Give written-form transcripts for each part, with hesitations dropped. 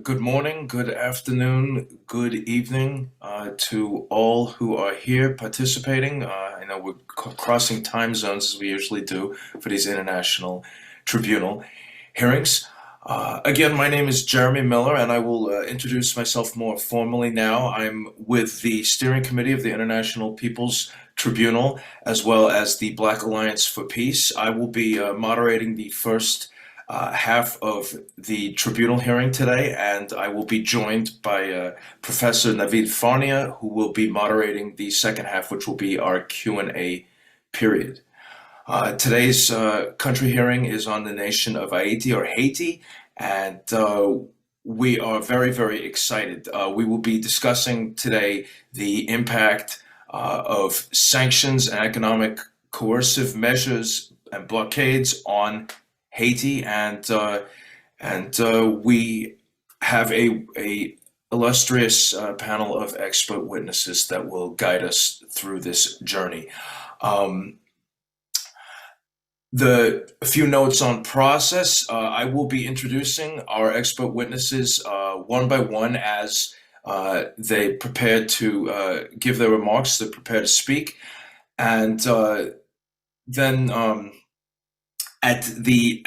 good morning, good afternoon, good evening to all who are here participating. I know we're crossing time zones as we usually do for these international tribunal hearings. Again, my name is Jeremy Miller, and I will introduce myself more formally now. I'm with the Steering Committee of the International People's Tribunal, as well as the Black Alliance for Peace. I will be moderating the first half of the tribunal hearing today, and I will be joined by Professor Navid Farnia, who will be moderating the second half, which will be our Q&A period. Today's country hearing is on the nation of Haiti, or Haiti, and we are very, very excited. We will be discussing today the impact of sanctions and economic coercive measures and blockades on Haiti, and we have a illustrious panel of expert witnesses that will guide us through this journey. A few notes on process. I will be introducing our expert witnesses one by one as they prepare to give their remarks, they prepare to speak, and then at the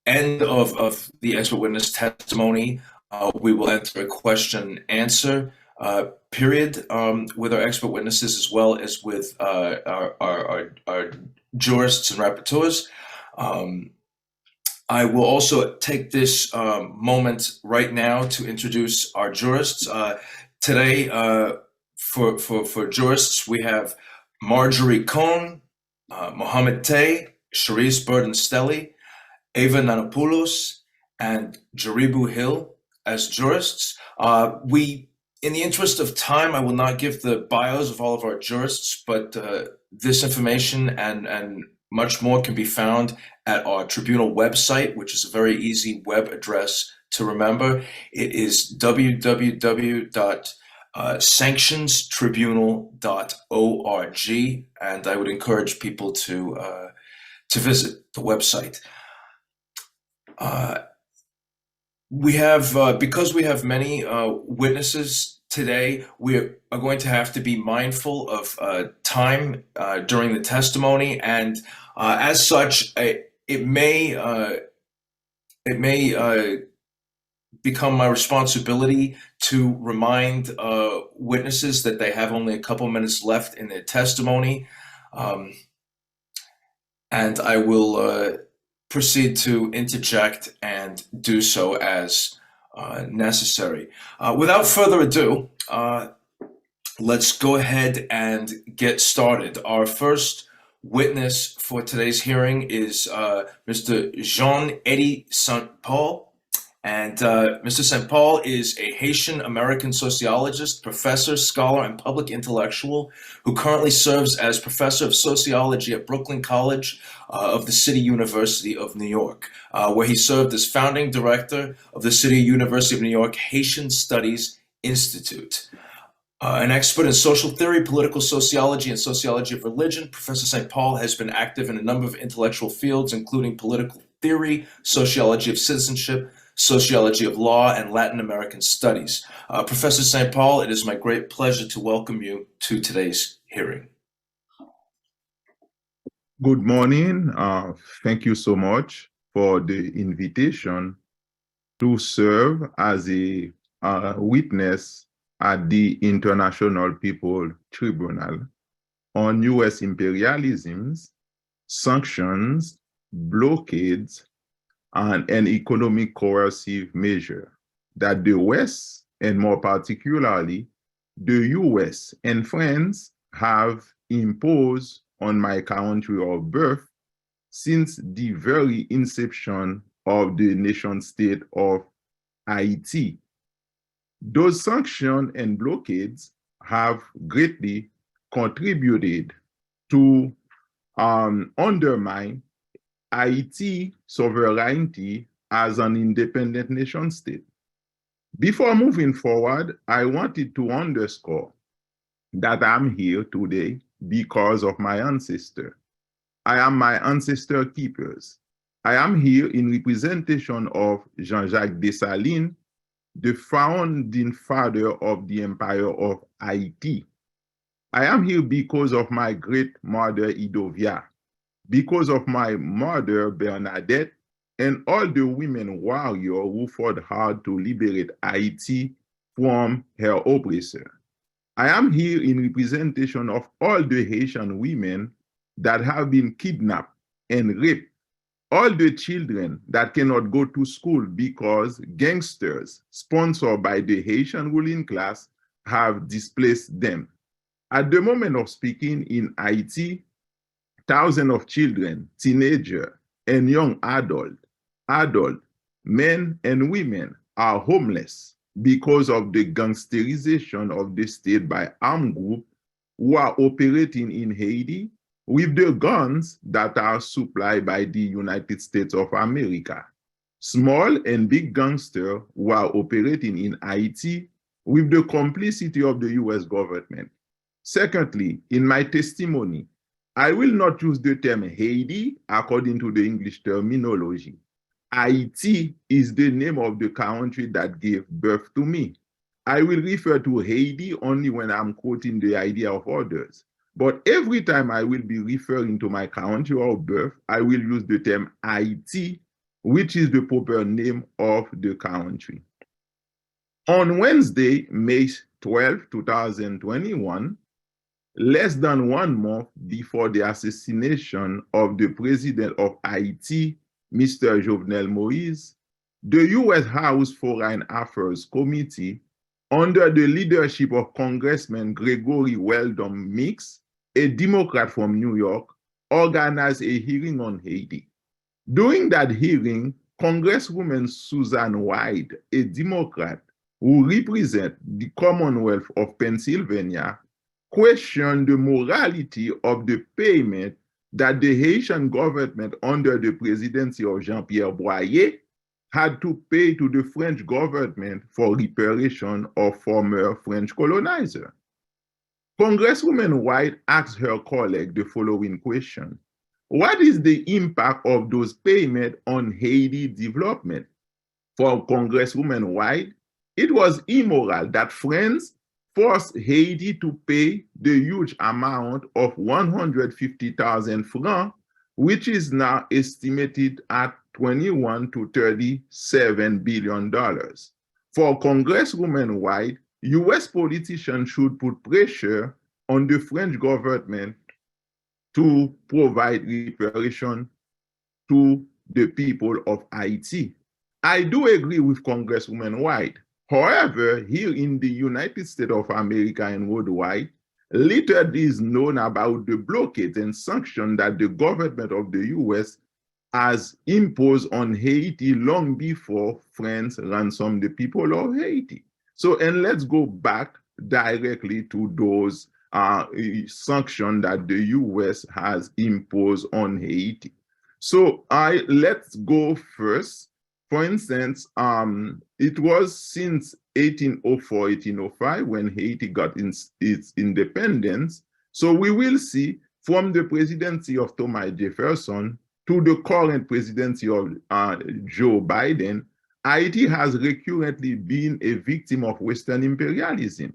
end of the expert witness testimony, we will enter a question answer period with our expert witnesses, as well as with our jurists and rapporteurs. I will also take this moment right now to introduce our jurists. Today, for jurists, we have Marjorie Cohn, Mohammed Tay, Charisse Burden-Stelly, Ava Nanopoulos, and Jaribu Hill as jurists. In the interest of time, I will not give the bios of all of our jurists, but this information and much more can be found at our tribunal website, which is a very easy web address to remember. It is www.sanctionstribunal.org, and I would encourage people to visit the website. Because we have many witnesses today, we are going to have to be mindful of time during the testimony, and as such, it may become my responsibility to remind witnesses that they have only a couple minutes left in their testimony, and I will proceed to interject and do so as necessary. Without further ado, let's go ahead and get started. Our first witness for today's hearing is Mr. Jean-Eddy St. Paul. And Mr. St. Paul is a Haitian-American sociologist, professor, scholar, and public intellectual who currently serves as professor of sociology at Brooklyn College of the City University of New York, where he served as founding director of the City University of New York Haitian Studies Institute. An expert in social theory, political sociology, and sociology of religion, Professor St. Paul has been active in a number of intellectual fields, including political theory, sociology of citizenship, sociology of law, and Latin American studies. Professor St. Paul, it is my great pleasure to welcome you to today's hearing. Good morning. Thank you so much for the invitation to serve as a witness at the International People Tribunal on U.S. imperialisms, sanctions, blockades, and an economic coercive measure that the West, and more particularly the US and France, have imposed on my country of birth since the very inception of the nation state of Haiti. Those sanctions and blockades have greatly contributed to undermine Haiti sovereignty as an independent nation state. Before moving forward, I wanted to underscore that I'm here today because of my ancestor. I am my ancestor keepers. I am here in representation of Jean-Jacques Dessalines, the founding father of the Empire of Haiti. I am here because of my great mother Idovia, because of my mother Bernadette, and all the women warriors who fought hard to liberate Haiti from her oppressor. I am here in representation of all the Haitian women that have been kidnapped and raped, all the children that cannot go to school because gangsters sponsored by the Haitian ruling class have displaced them. At the moment of speaking in Haiti, thousands of children, teenagers, and young adults, men and women are homeless because of the gangsterization of the state by armed groups who are operating in Haiti with the guns that are supplied by the United States of America. Small and big gangsters who are operating in Haiti with the complicity of the US government. Secondly, in my testimony, I will not use the term Haiti according to the English terminology. Haiti is the name of the country that gave birth to me. I will refer to Haiti only when I'm quoting the idea of others. But every time I will be referring to my country of birth, I will use the term Haiti, which is the proper name of the country. On Wednesday, May 12, 2021, less than 1 month before the assassination of the president of Haiti, Mr. Jovenel Moïse, the U.S. House Foreign Affairs Committee, under the leadership of Congressman Gregory Weldon Meeks, a Democrat from New York, organized a hearing on Haiti. During that hearing, Congresswoman Susan White, a Democrat who represents the Commonwealth of Pennsylvania, questioned the morality of the payment that the Haitian government under the presidency of Jean-Pierre Boyer had to pay to the French government for reparation of former French colonizer. Congresswoman White asked her colleague the following question: what is the impact of those payments on Haiti development? For Congresswoman White, it was immoral that France forced Haiti to pay the huge amount of 150,000 francs, which is now estimated at $21 to $37 billion. For Congresswoman White, US politicians should put pressure on the French government to provide reparation to the people of Haiti. I do agree with Congresswoman White. However, here in the United States of America and worldwide, little is known about the blockades and sanctions that the government of the US has imposed on Haiti long before France ransomed the people of Haiti. So, and let's go back directly to those sanctions that the US has imposed on Haiti. So let's go first. For instance, it was since 1804, 1805 when Haiti got its independence. So we will see from the presidency of Thomas Jefferson to the current presidency of Joe Biden, Haiti has recurrently been a victim of Western imperialism.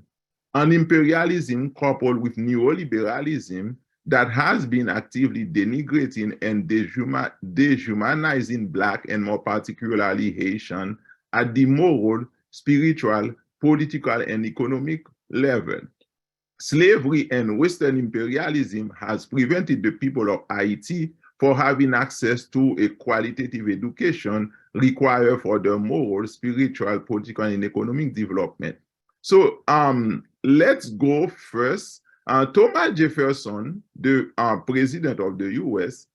An imperialism coupled with neoliberalism that has been actively denigrating and dehumanizing Black and more particularly Haitian at the moral, spiritual, political, and economic level. Slavery and Western imperialism has prevented the people of Haiti from having access to a qualitative education required for their moral, spiritual, political, and economic development. So let's go first. Thomas Jefferson, the president of the US,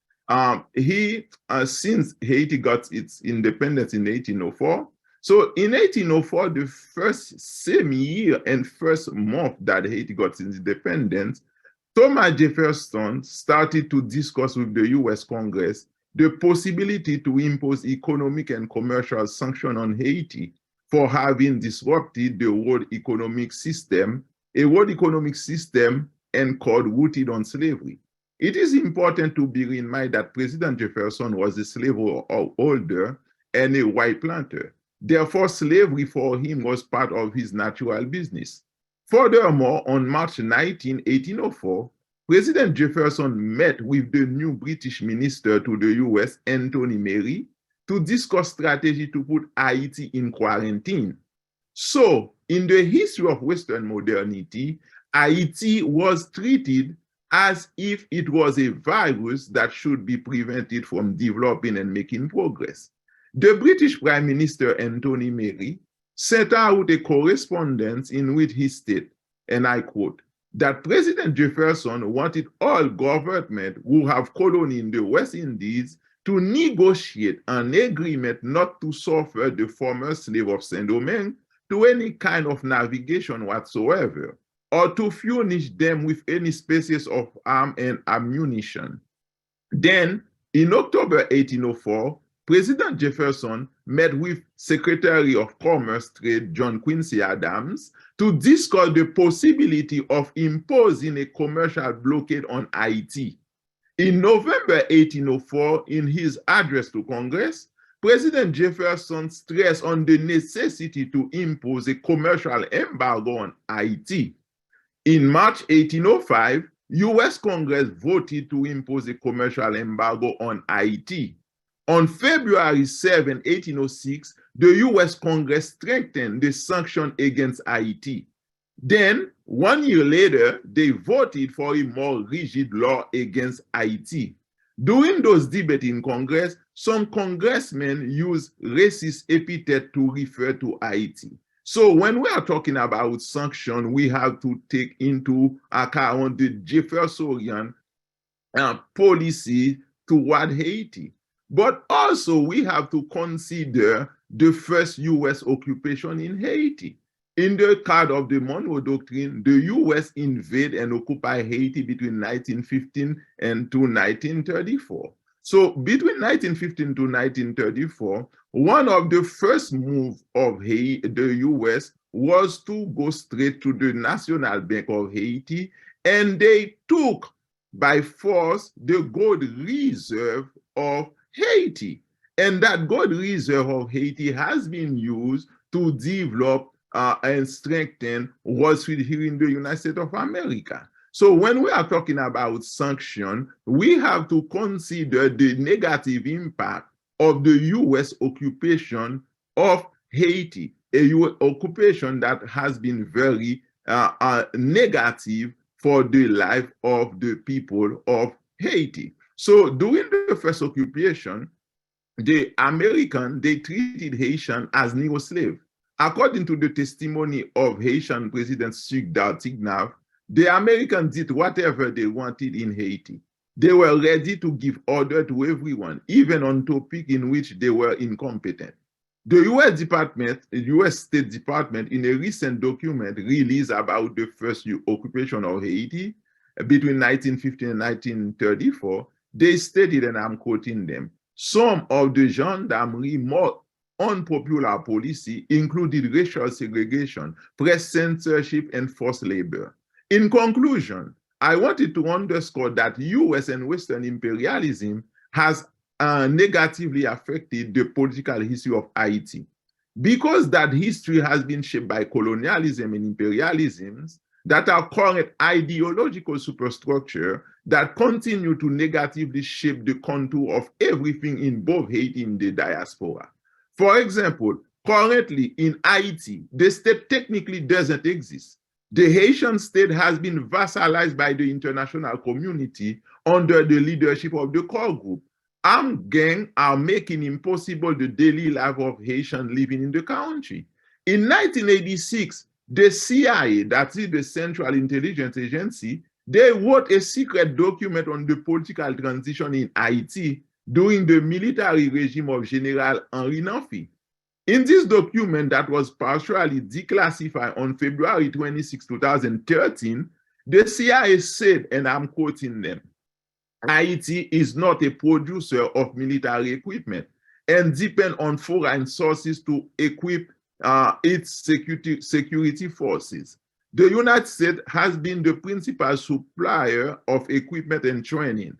since Haiti got its independence in 1804, so in 1804, the first same year and first month that Haiti got its independence, Thomas Jefferson started to discuss with the US Congress the possibility to impose economic and commercial sanctions on Haiti for having disrupted the world economic system, a world economic system and called rooted on slavery. It is important to bear in mind that President Jefferson was a slaveholder and a white planter. Therefore, slavery for him was part of his natural business. Furthermore, on March 19, 1804, President Jefferson met with the new British minister to the US, Anthony Mamyrah, to discuss strategy to put Haiti in quarantine. So, in the history of Western modernity, Haiti was treated as if it was a virus that should be prevented from developing and making progress. The British Prime Minister Anthony Mamyrah sent out a correspondence in which he stated, and I quote, that President Jefferson wanted all government who have colony in the West Indies to negotiate an agreement not to suffer the former slave of Saint-Domingue to any kind of navigation whatsoever, or to furnish them with any species of arm and ammunition. Then, in October 1804, President Jefferson met with Secretary of Commerce Trade John Quincy Adams to discuss the possibility of imposing a commercial blockade on Haiti. In November 1804, in his address to Congress, President Jefferson stressed on the necessity to impose a commercial embargo on Haiti. In March 1805, US Congress voted to impose a commercial embargo on Haiti. On February 7, 1806, the US Congress strengthened the sanction against Haiti. Then, 1 year later, they voted for a more rigid law against Haiti. During those debates in Congress, some congressmen used racist epithet to refer to Haiti. So when we are talking about sanction, we have to take into account the Jeffersonian policy toward Haiti. But also we have to consider the first US occupation in Haiti. In the card of the Monroe Doctrine, the US invaded and occupied Haiti between 1915 and to 1934. So between 1915 to 1934, one of the first moves of the US was to go straight to the National Bank of Haiti, and they took by force the gold reserve of Haiti. And that gold reserve of Haiti has been used to develop and strengthen Wall Street here in the United States of America. So when we are talking about sanction, we have to consider the negative impact of the US occupation of Haiti, a US occupation that has been very negative for the life of the people of Haiti. So during the first occupation, the Americans, they treated Haitians as Negro slaves. According to the testimony of Haitian President Sucre d'Artignac, the Americans did whatever they wanted in Haiti. They were ready to give order to everyone, even on topics in which they were incompetent. The US State Department, in a recent document released about the first occupation of Haiti between 1915 and 1934, they stated, and I'm quoting them, some of the gendarmerie more unpopular policy included racial segregation, press censorship, and forced labor. In conclusion, I wanted to underscore that US and Western imperialism has negatively affected the political history of Haiti. Because that history has been shaped by colonialism and imperialisms that are current ideological superstructure that continue to negatively shape the contour of everything in both Haiti and the diaspora. For example, currently in Haiti, the state technically doesn't exist. The Haitian state has been vassalized by the international community under the leadership of the core group. Armed gangs are making impossible the daily life of Haitians living in the country. In 1986, the CIA, that is the Central Intelligence Agency, they wrote a secret document on the political transition in Haiti during the military regime of General Henri Nafi. In this document that was partially declassified on February 26, 2013, the CIA said, and I'm quoting them, Haiti is not a producer of military equipment and depends on foreign sources to equip its security forces. The United States has been the principal supplier of equipment and training,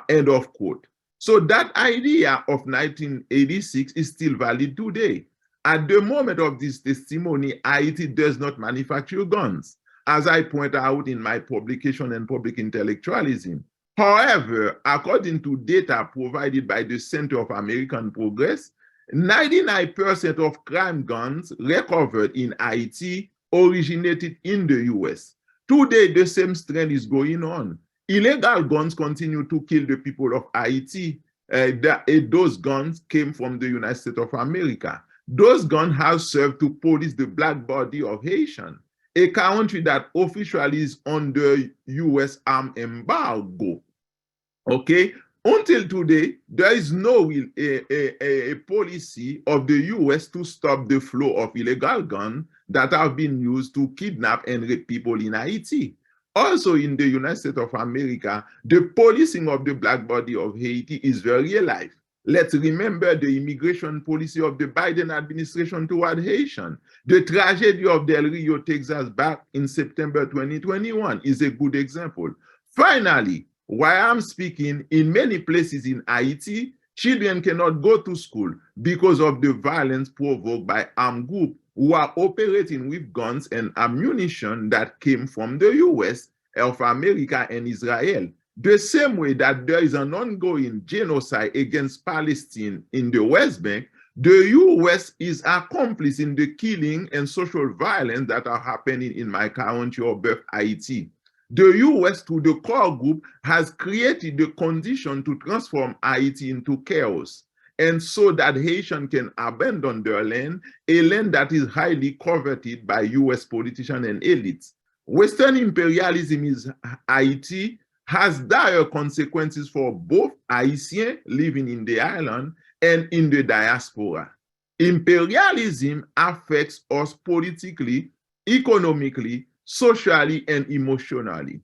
end of quote. So that idea of 1986 is still valid today. At the moment of this testimony, Haiti does not manufacture guns, as I point out in my publication on public intellectualism. However, according to data provided by the Center of American Progress, 99% of crime guns recovered in Haiti originated in the US. Today, the same trend is going on. Illegal guns continue to kill the people of Haiti. Those guns came from the United States of America. Those guns have served to police the black body of Haitian, a country that officially is under US armed embargo. Okay, until today, there is no a policy of the US to stop the flow of illegal guns that have been used to kidnap and rape people in Haiti. Also in the United States of America, the policing of the black body of Haiti is very alive. Let's remember the immigration policy of the Biden administration toward Haitian. The tragedy of Del Rio, Texas, back in September 2021 is a good example. Finally, while I'm speaking, in many places in Haiti, children cannot go to school because of the violence provoked by armed groups who are operating with guns and ammunition that came from the US of America and Israel. The same way that there is an ongoing genocide against Palestine in the West Bank, the US is accomplice in the killing and social violence that are happening in my country of birth, Haiti. The US, through the core group, has created the condition to transform Haiti into chaos, and so that Haitians can abandon their land, a land that is highly coveted by US politicians and elites. Western imperialism in Haiti has dire consequences for both Haitians living in the island and in the diaspora. Imperialism affects us politically, economically, socially, and emotionally.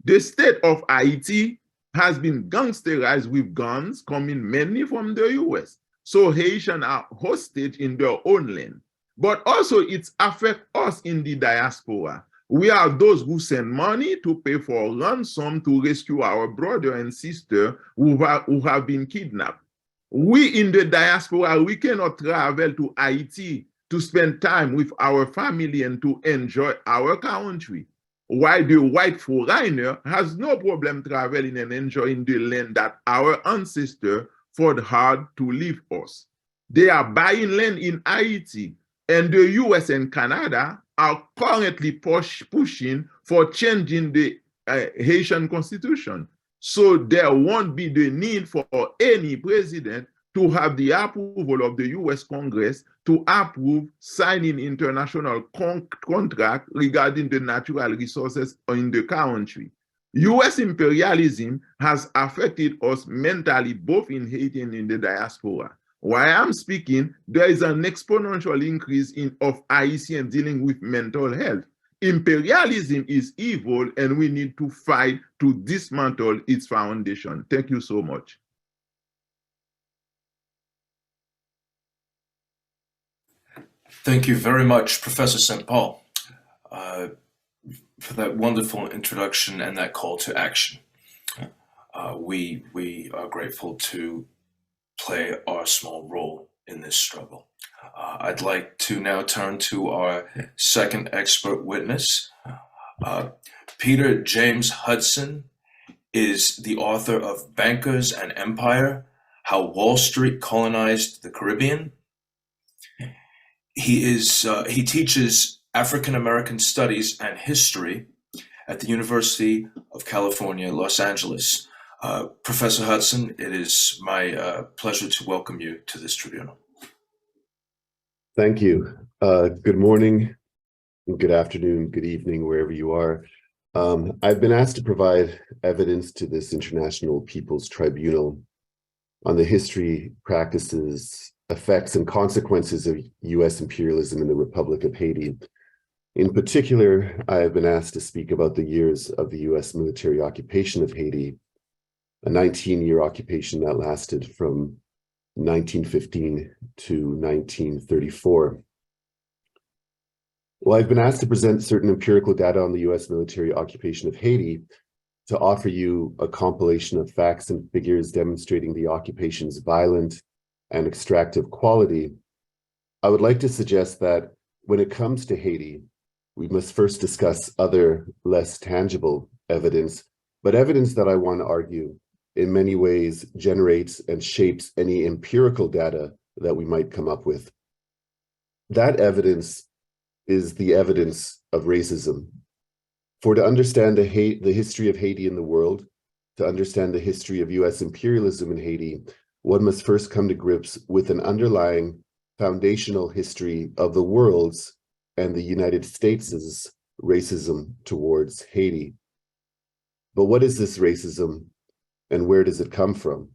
The state of Haiti has been gangsterized with guns coming mainly from the US. So Haitians are hostage in their own land. But also it affects us in the diaspora. We are those who send money to pay for ransom to rescue our brother and sister who have been kidnapped. We in the diaspora, we cannot travel to Haiti to spend time with our family and to enjoy our country, while the white foreigner has no problem traveling and enjoying the land that our ancestors fought hard to leave us. They are buying land in Haiti, and the US and Canada are currently pushing for changing the Haitian constitution. So there won't be the need for any president to have the approval of the US Congress to approve signing international contract regarding the natural resources in the country. US imperialism has affected us mentally, both in Haiti and in the diaspora. While I'm speaking, there is an exponential increase of Haitians dealing with mental health. Imperialism is evil, and we need to fight to dismantle its foundation. Thank you so much. Thank you very much, Professor St. Paul, for that wonderful introduction and that call to action. We are grateful to play our small role in this struggle. I'd like to now turn to our second expert witness. Peter James Hudson is the author of Bankers and Empire: How Wall Street Colonized the Caribbean. He teaches African American Studies and History at the University of California, Los Angeles. Professor Hudson, it is my pleasure to welcome you to this tribunal. Thank you. Good morning, good afternoon, good evening, wherever you are. I've been asked to provide evidence to this International People's Tribunal on the history, practices, effects, and consequences of US imperialism in the Republic of Haiti. In particular, I have been asked to speak about the years of the US military occupation of Haiti, a 19-year occupation that lasted from 1915 to 1934. Well, I've been asked to present certain empirical data on the US military occupation of Haiti to offer you a compilation of facts and figures demonstrating the occupation's violent and extractive quality. I would like to suggest that when it comes to Haiti, we must first discuss other less tangible evidence, but evidence that I want to argue in many ways generates and shapes any empirical data that we might come up with. That evidence is the evidence of racism. For to understand the history of Haiti in the world, to understand the history of US imperialism in Haiti, one must first come to grips with an underlying foundational history of the world's and the United States' racism towards Haiti. But what is this racism and where does it come from?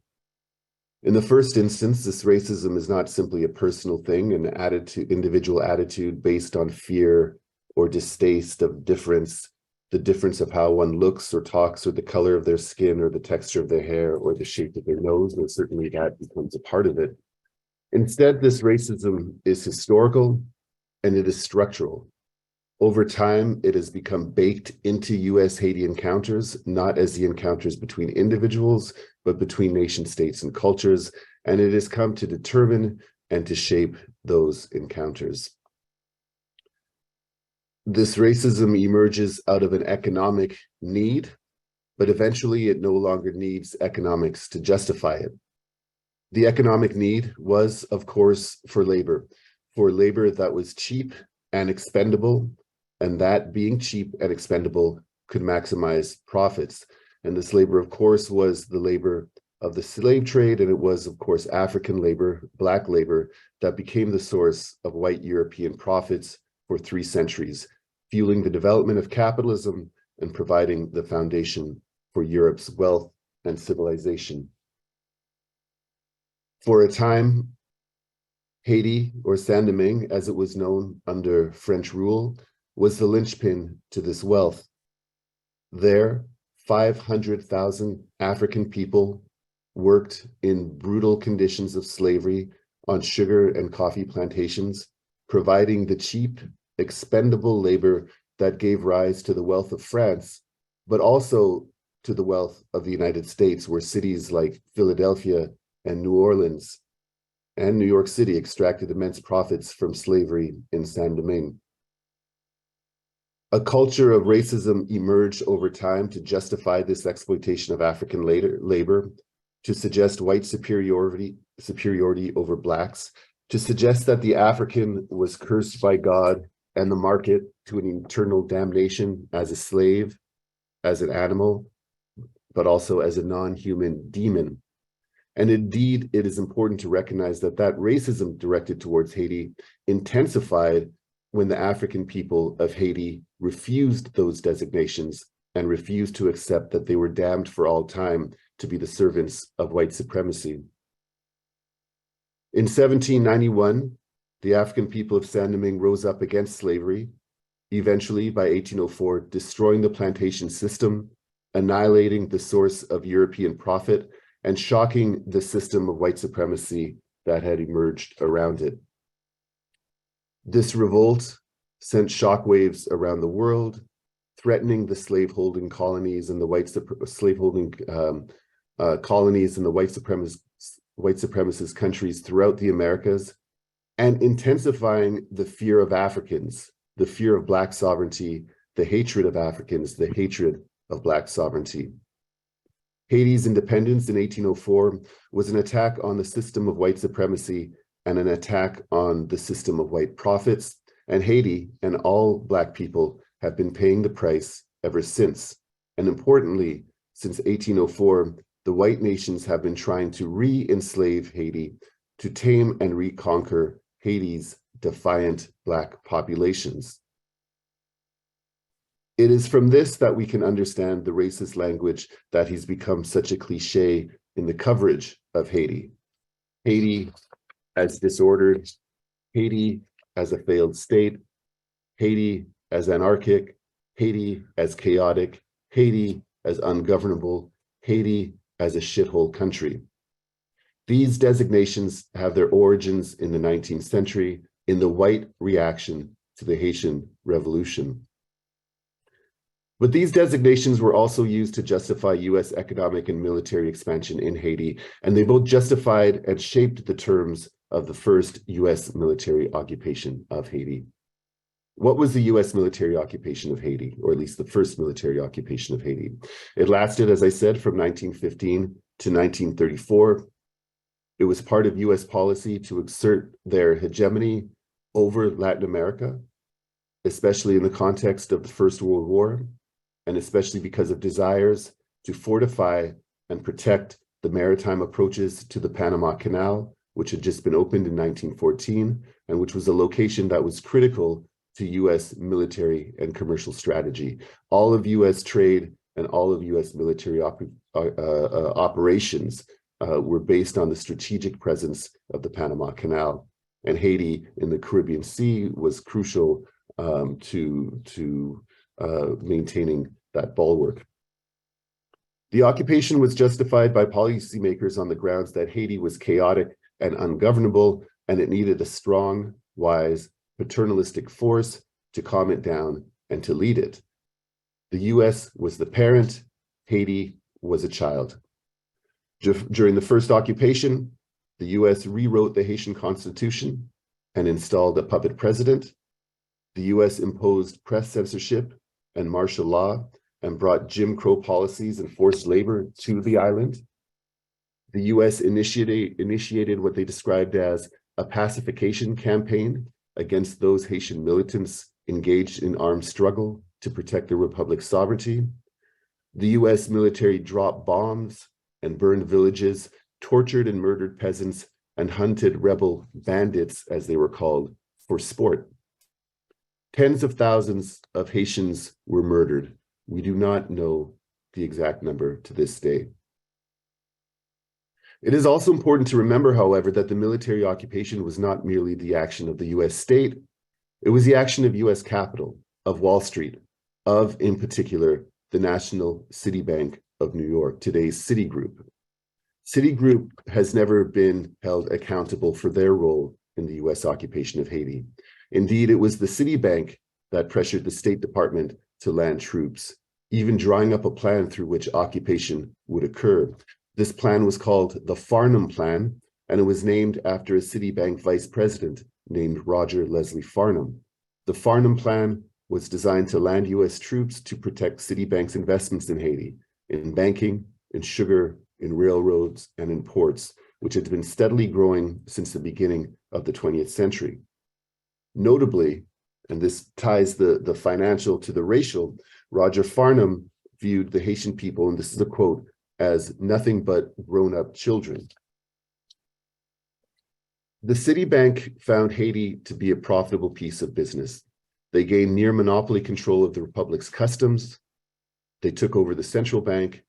In the first instance, this racism is not simply a personal thing, an individual attitude based on fear or distaste of difference, the difference of how one looks or talks, or the color of their skin, or the texture of their hair, or the shape of their nose, and certainly that becomes a part of it. Instead, this racism is historical and it is structural. Over time, it has become baked into US-Haiti encounters, not as the encounters between individuals, but between nation states and cultures, and it has come to determine and to shape those encounters. This racism emerges out of an economic need, but eventually it no longer needs economics to justify it. The economic need was, of course, for labor that was cheap and expendable, and that being cheap and expendable could maximize profits. And this labor, of course, was the labor of the slave trade, and it was, of course, African labor, Black labor, that became the source of white European profits for 3 centuries, fueling the development of capitalism and providing the foundation for Europe's wealth and civilization. For a time, Haiti, or Saint-Domingue, as it was known under French rule, was the linchpin to this wealth. There, 500,000 African people worked in brutal conditions of slavery on sugar and coffee plantations, providing the cheap, expendable labor that gave rise to the wealth of France, but also to the wealth of the United States, where cities like Philadelphia and New Orleans and New York City extracted immense profits from slavery in Saint-Domingue. A culture of racism emerged over time to justify this exploitation of African labor, to suggest white superiority over Blacks, to suggest that the African was cursed by God and the market to an eternal damnation as a slave, as an animal, but also as a non-human demon. And indeed, it is important to recognize that that racism directed towards Haiti intensified when the African people of Haiti refused those designations and refused to accept that they were damned for all time to be the servants of white supremacy. In 1791, the African people of Saint-Domingue rose up against slavery, eventually by 1804, destroying the plantation system, annihilating the source of European profit, and shocking the system of white supremacy that had emerged around it. This revolt sent shockwaves around the world, threatening the slaveholding colonies and the white supremacist countries throughout the Americas, and intensifying the fear of Africans, the fear of Black sovereignty, the hatred of Africans, the hatred of Black sovereignty. Haiti's independence in 1804 was an attack on the system of white supremacy and an attack on the system of white profits, and Haiti and all Black people have been paying the price ever since. And importantly, since 1804, the white nations have been trying to re-enslave Haiti, to tame and reconquer Haiti's defiant Black populations. It is from this that we can understand the racist language that has become such a cliche in the coverage of Haiti. Haiti as disordered, Haiti as a failed state, Haiti as anarchic, Haiti as chaotic, Haiti as ungovernable, Haiti as a shithole country. These designations have their origins in the 19th century in the white reaction to the Haitian Revolution. But these designations were also used to justify US economic and military expansion in Haiti, and they both justified and shaped the terms of the first US military occupation of Haiti. What was the US military occupation of Haiti, or at least the first military occupation of Haiti? It lasted, as I said, from 1915 to 1934. It was part of US policy to exert their hegemony over Latin America, especially in the context of the First World War, and especially because of desires to fortify and protect the maritime approaches to the Panama Canal, which had just been opened in 1914, and which was a location that was critical to US military and commercial strategy. All of US trade and all of US military operations were based on the strategic presence of the Panama Canal. And Haiti in the Caribbean Sea was crucial to maintaining that bulwark. The occupation was justified by policymakers on the grounds that Haiti was chaotic and ungovernable, and it needed a strong, wise, paternalistic force to calm it down and to lead it. The US was the parent, Haiti was a child. During the first occupation, the US rewrote the Haitian Constitution and installed a puppet president. The US imposed press censorship and martial law and brought Jim Crow policies and forced labor to the island. The US initiated what they described as a pacification campaign against those Haitian militants engaged in armed struggle to protect the republic's sovereignty. The US military dropped bombs and burned villages, tortured and murdered peasants, and hunted rebel bandits, as they were called, for sport. Tens of thousands of Haitians were murdered. We do not know the exact number to this day. It is also important to remember, however, that the military occupation was not merely the action of the US state, it was the action of US capital, of Wall Street, of, in particular, the National City Bank of New York, today's Citigroup. Citigroup has never been held accountable for their role in the US occupation of Haiti. Indeed, it was the Citibank that pressured the State Department to land troops, even drawing up a plan through which occupation would occur. This plan was called the Farnham Plan, and it was named after a Citibank vice president named Roger Leslie Farnham. The Farnham Plan was designed to land US troops to protect Citibank's investments in Haiti, in banking, in sugar, in railroads, and in ports, which had been steadily growing since the beginning of the 20th century. Notably, and this ties the financial to the racial, Roger Farnham viewed the Haitian people, and this is a quote, as nothing but grown-up children. The Citibank found Haiti to be a profitable piece of business. They gained near monopoly control of the Republic's customs. They took over the central bank.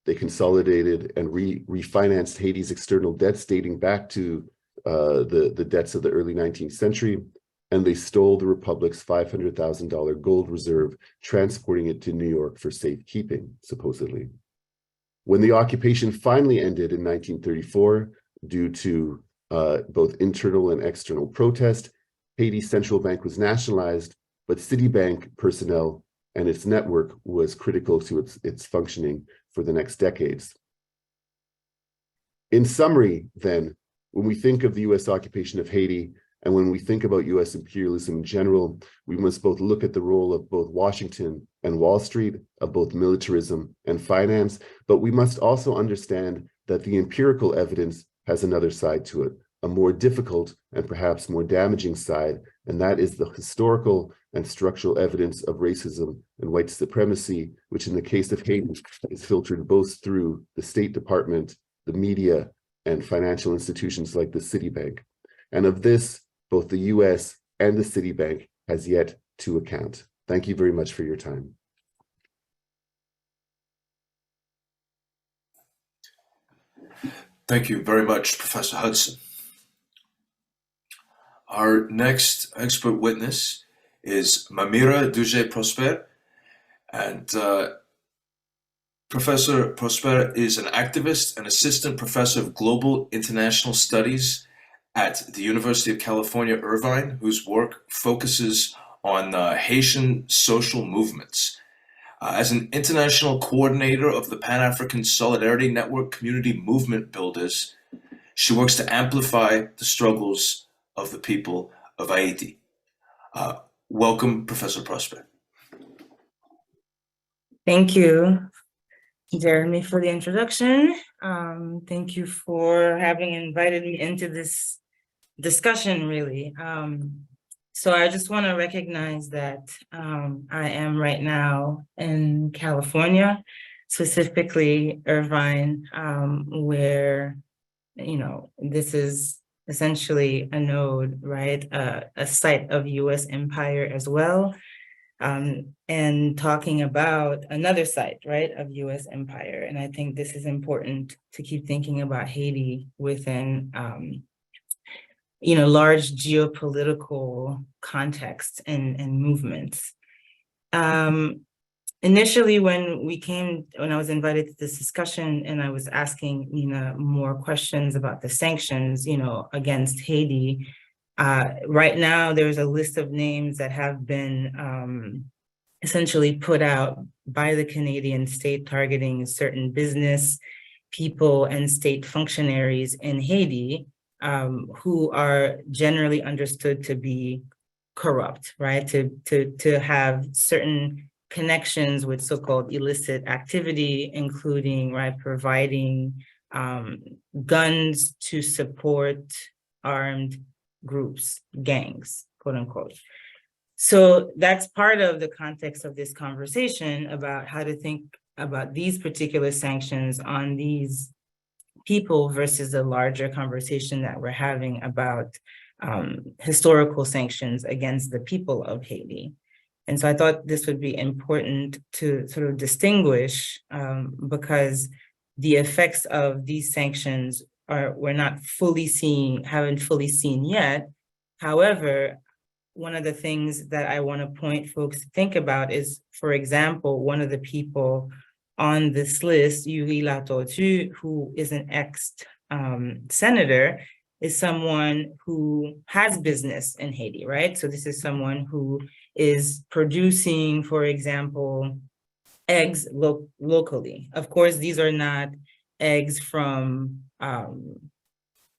They consolidated and refinanced Haiti's external debts dating back to the debts of the early 19th century. And they stole the Republic's $500,000 gold reserve, transporting it to New York for safekeeping, supposedly. When the occupation finally ended in 1934, due to both internal and external protest, Haiti's central bank was nationalized, but Citibank personnel and its network was critical to its functioning for the next decades. In summary, then, when we think of the US occupation of Haiti, and when we think about US imperialism in general, we must both look at the role of both Washington and Wall Street, of both militarism and finance, but we must also understand that the empirical evidence has another side to it, a more difficult and perhaps more damaging side, and that is the historical and structural evidence of racism and white supremacy, which in the case of Haiti is filtered both through the State Department, the media, and financial institutions like the Citibank. And of this, both the US and the Citibank has yet to account. Thank you very much for your time. Thank you very much, Professor Hudson. Our next expert witness is Mamyrah Duget-Prosper, and Professor Prosper is an activist and assistant professor of global international studies at the University of California, Irvine, whose work focuses on Haitian social movements. As an international coordinator of the Pan-African Solidarity Network Community Movement Builders, she works to amplify the struggles of the people of Haiti. Welcome, Professor Prosper. Thank you, Jeremy, for the introduction. Thank you for having invited me into this discussion, really. So I just want to recognize that I am right now in California, specifically Irvine, where, this is essentially a node, right? A site of US empire as well. And talking about another site, right, of US empire. And I think this is important to keep thinking about Haiti within, large geopolitical contexts and movements. Initially, when I was invited to this discussion and I was asking, more questions about the sanctions, against Haiti, right now, there's a list of names that have been essentially put out by the Canadian state targeting certain business, people, and state functionaries in Haiti who are generally understood to be corrupt, right? To have certain connections with so-called illicit activity, including, right, providing guns to support armed groups, gangs, quote unquote. So that's part of the context of this conversation about how to think about these particular sanctions on these people versus the larger conversation that we're having about historical sanctions against the people of Haiti. And so I thought this would be important to sort of distinguish because the effects of these sanctions haven't fully seen yet. However, one of the things that I want to point folks to think about is, for example, one of the people on this list, Yuri Latortue, who is an ex-senator, is someone who has business in Haiti, right? So this is someone who is producing, for example, eggs locally. Of course, these are not eggs from, I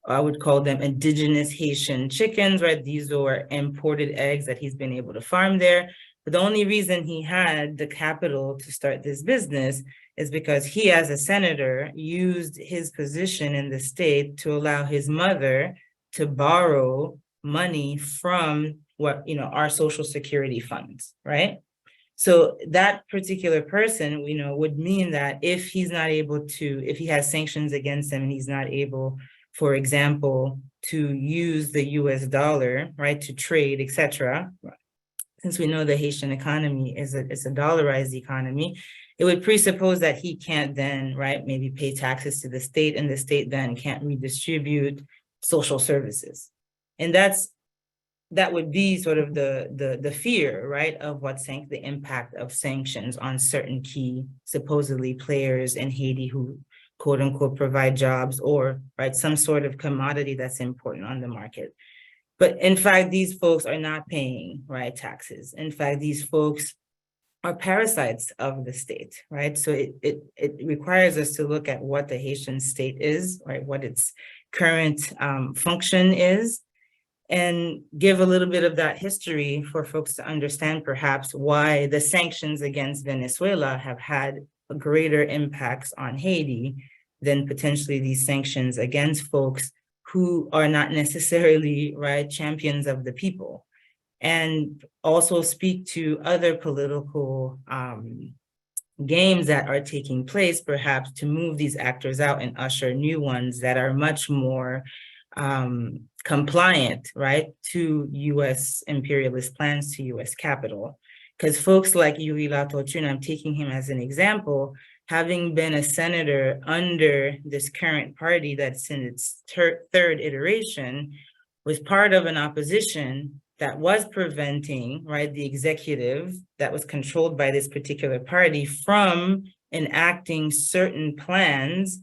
would call them indigenous Haitian chickens, right? These are imported eggs that he's been able to farm there. But the only reason he had the capital to start this business is because he, as a senator, used his position in the state to allow his mother to borrow money from our Social Security funds, right? So that particular person, would mean that if he has sanctions against him and he's not able, for example, to use the US dollar, right, to trade, etc. Since we know the Haitian economy is a dollarized economy, it would presuppose that he can't then, right, maybe pay taxes to the state, and the state then can't redistribute social services. And that would be sort of the fear, right, of the impact of sanctions on certain key, supposedly, players in Haiti who, quote unquote, provide jobs or, right, some sort of commodity that's important on the market. But in fact, these folks are not paying, right, taxes. In fact, these folks are parasites of the state, right? So it requires us to look at what the Haitian state is, right, what its current function is, and give a little bit of that history for folks to understand perhaps why the sanctions against Venezuela have had greater impacts on Haiti than potentially these sanctions against folks who are not necessarily, right, champions of the people. And also speak to other political games that are taking place, perhaps to move these actors out and usher new ones that are much more compliant, right, to US imperialist plans, to US capital. Because folks like Yuri Latortue, and I'm taking him as an example, having been a senator under this current party that's in its third iteration, was part of an opposition that was preventing, right, the executive that was controlled by this particular party from enacting certain plans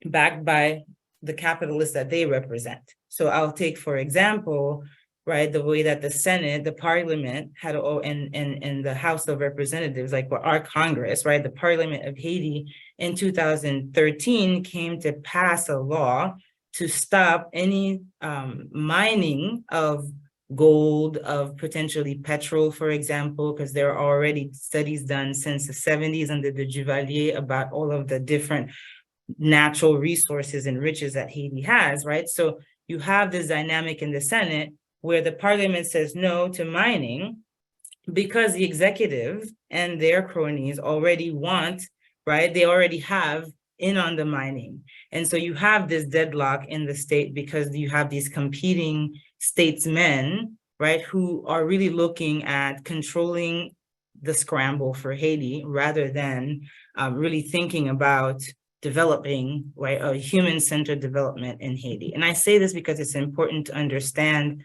backed by the capitalists that they represent. So I'll take, for example, right, the way that the Senate, the Parliament had, and the House of Representatives, like our Congress, right, the Parliament of Haiti in 2013 came to pass a law to stop any mining of gold, of potentially petrol, for example, because there are already studies done since the 70s under the Duvalier about all of the different natural resources and riches that Haiti has, right? So you have this dynamic in the Senate where the parliament says no to mining because the executive and their cronies already want, right? They already have in on the mining. And so you have this deadlock in the state because you have these competing statesmen, right, who are really looking at controlling the scramble for Haiti rather than really thinking about developing, right, a human-centered development in Haiti. And I say this because it's important to understand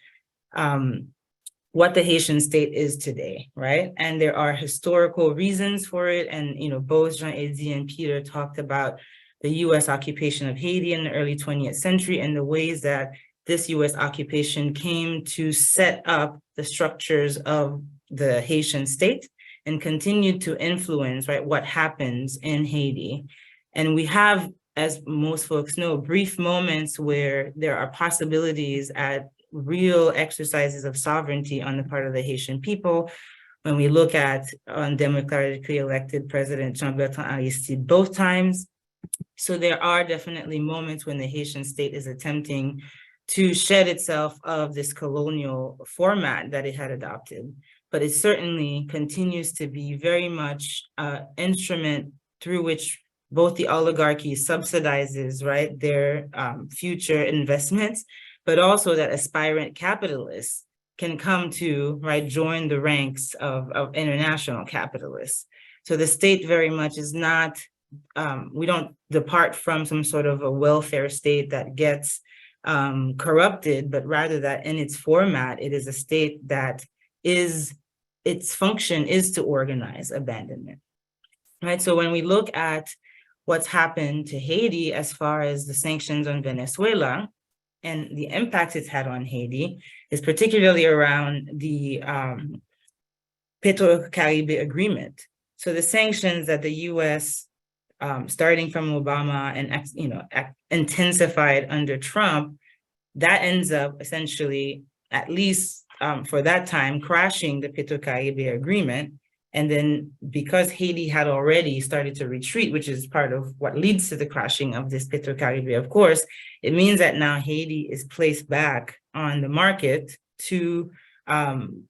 what the Haitian state is today, right? And there are historical reasons for it. And, you know, both Jean-Eddy and Pierre talked about the US occupation of Haiti in the early 20th century and the ways that this US occupation came to set up the structures of the Haitian state and continued to influence, right, what happens in Haiti. And we have, as most folks know, brief moments where there are possibilities at real exercises of sovereignty on the part of the Haitian people. When we look at democratically elected President Jean-Bertrand Aristide both times. So there are definitely moments when the Haitian state is attempting to shed itself of this colonial format that it had adopted. But it certainly continues to be very much an instrument through which both the oligarchy subsidizes, right, their future investments, but also that aspirant capitalists can come to, right, join the ranks of international capitalists. So the state very much is not, we don't depart from some sort of a welfare state that gets corrupted, but rather that in its format, it is a state that is, its function is to organize abandonment, right? So when we look at what's happened to Haiti as far as the sanctions on Venezuela, and the impact it's had on Haiti is particularly around the Petro-Caribe agreement. So the sanctions that the US, starting from Obama and, you know, intensified under Trump, that ends up essentially, at least for that time, crashing the Petro-Caribe agreement. And then because Haiti had already started to retreat, which is part of what leads to the crashing of this Petro-Caribe, of course, it means that now Haiti is placed back on the market to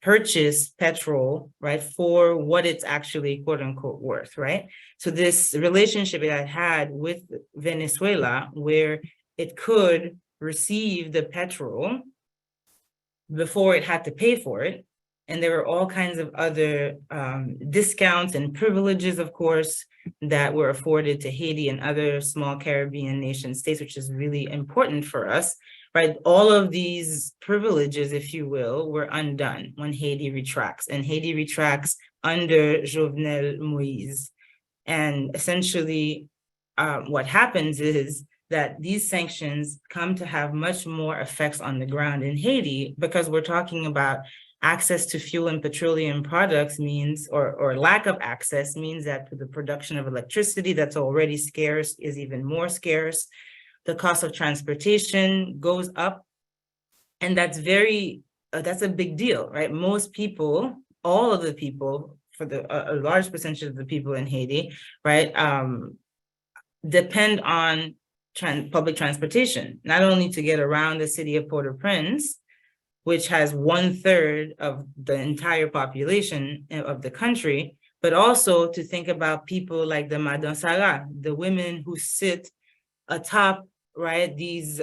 purchase petrol, right, for what it's actually quote unquote worth, right? So this relationship it had with Venezuela, where it could receive the petrol before it had to pay for it. And there were all kinds of other discounts and privileges, of course, that were afforded to Haiti and other small Caribbean nation states, which is really important for us, right? All of these privileges, if you will, were undone when Haiti retracts. And Haiti retracts under Jovenel Moïse. And essentially, what happens is that these sanctions come to have much more effects on the ground in Haiti because we're talking about access to fuel and petroleum products means, or lack of access means that the production of electricity that's already scarce is even more scarce. The cost of transportation goes up. And that's that's a big deal, right? Most people, all of the people, for a large percentage of the people in Haiti, right, depend on public transportation, not only to get around the city of Port-au-Prince, which has 1/3 of the entire population of the country, but also to think about people like the Madame Sarah, the women who sit atop, right, these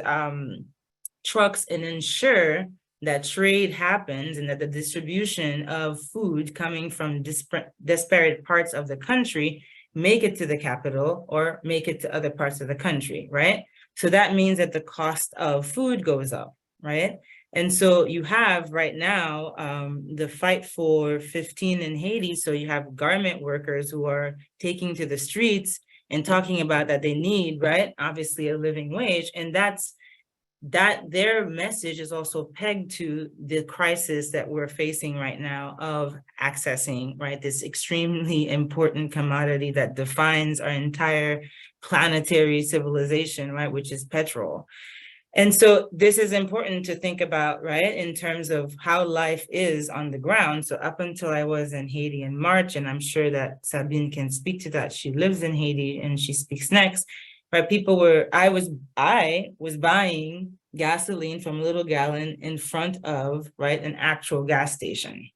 trucks and ensure that trade happens and that the distribution of food coming from disparate parts of the country make it to the capital or make it to other parts of the country, right? So that means that the cost of food goes up, right? And so you have right now the fight for 15 in Haiti. So you have garment workers who are taking to the streets and talking about that they need, right, obviously a living wage. And that's that their message is also pegged to the crisis that we're facing right now of accessing, right, this extremely important commodity that defines our entire planetary civilization, right, which is petrol. And so this is important to think about, right, in terms of how life is on the ground. So up until I was in Haiti in March, and I'm sure that Sabine can speak to that. She lives in Haiti and she speaks next. Right, I was buying gasoline from a little gallon in front of, right, an actual gas station.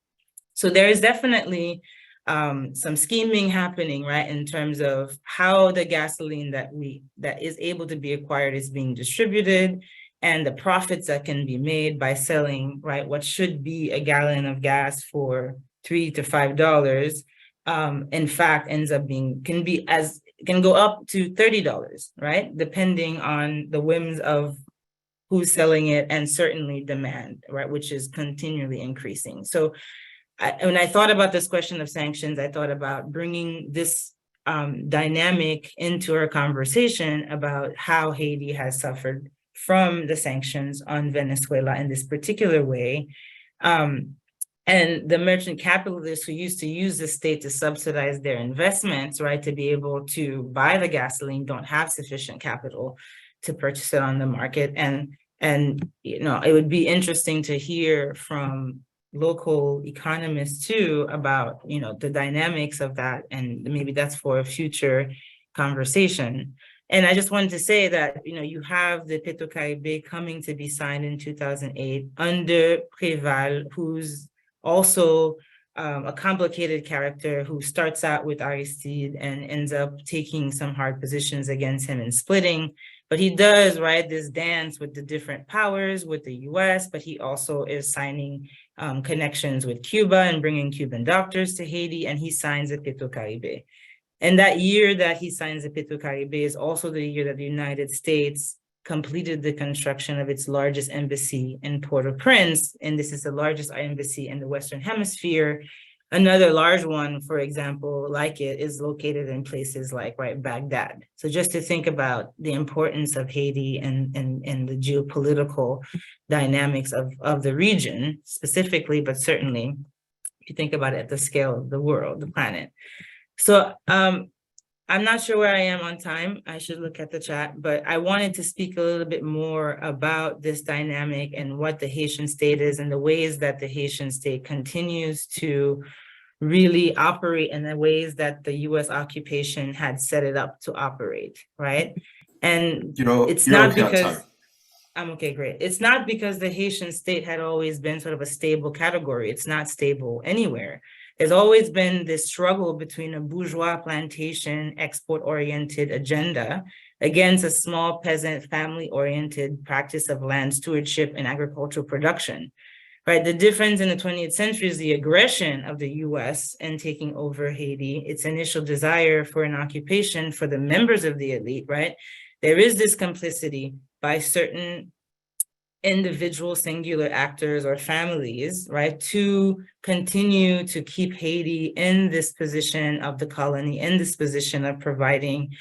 So there is definitely some scheming happening, right, in terms of how the gasoline that is able to be acquired is being distributed, and the profits that can be made by selling, right, what should be a gallon of gas for $3 to $5, in fact, ends up being can go up to $30, right, depending on the whims of who's selling it and certainly demand, right, which is continually increasing. So when I thought about this question of sanctions, I thought about bringing this dynamic into our conversation about how Haiti has suffered from the sanctions on Venezuela in this particular way. And the merchant capitalists who used to use the state to subsidize their investments, right, to be able to buy the gasoline, don't have sufficient capital to purchase it on the market. And you know, it would be interesting to hear from local economists too about, you know, the dynamics of that, and maybe that's for a future conversation. And I just wanted to say that, you know, you have the Petro-Caribe coming to be signed in 2008 under Préval, who's also a complicated character who starts out with Aristide and ends up taking some hard positions against him and splitting. But he does, right, this dance with the different powers, with the US, but he also is signing connections with Cuba and bringing Cuban doctors to Haiti, and he signs the Petro-Caribe. And that year that he signs the Petro-Caribe is also the year that the United States completed the construction of its largest embassy in Port-au-Prince, and this is the largest embassy in the Western Hemisphere. Another large one, for example, like it, is located in places like, right, Baghdad. So just to think about the importance of Haiti and the geopolitical dynamics of the region specifically, but certainly if you think about it at the scale of the world, the planet. So I'm not sure where I am on time. I should look at the chat, but I wanted to speak a little bit more about this dynamic and what the Haitian state is and the ways that the Haitian state continues to really operate in the ways that the US occupation had set it up to operate, right? And You know, it's you're not okay on because time. I'm okay, great. It's not because the Haitian state had always been sort of a stable category. It's not stable anywhere. There's always been this struggle between a bourgeois plantation export-oriented agenda against a small peasant family-oriented practice of land stewardship and agricultural production, right? The difference in the 20th century is the aggression of the US in taking over Haiti, its initial desire for an occupation for the members of the elite, right? There is this complicity by certain individual singular actors or families, right, to continue to keep Haiti in this position of the colony, in this position of providing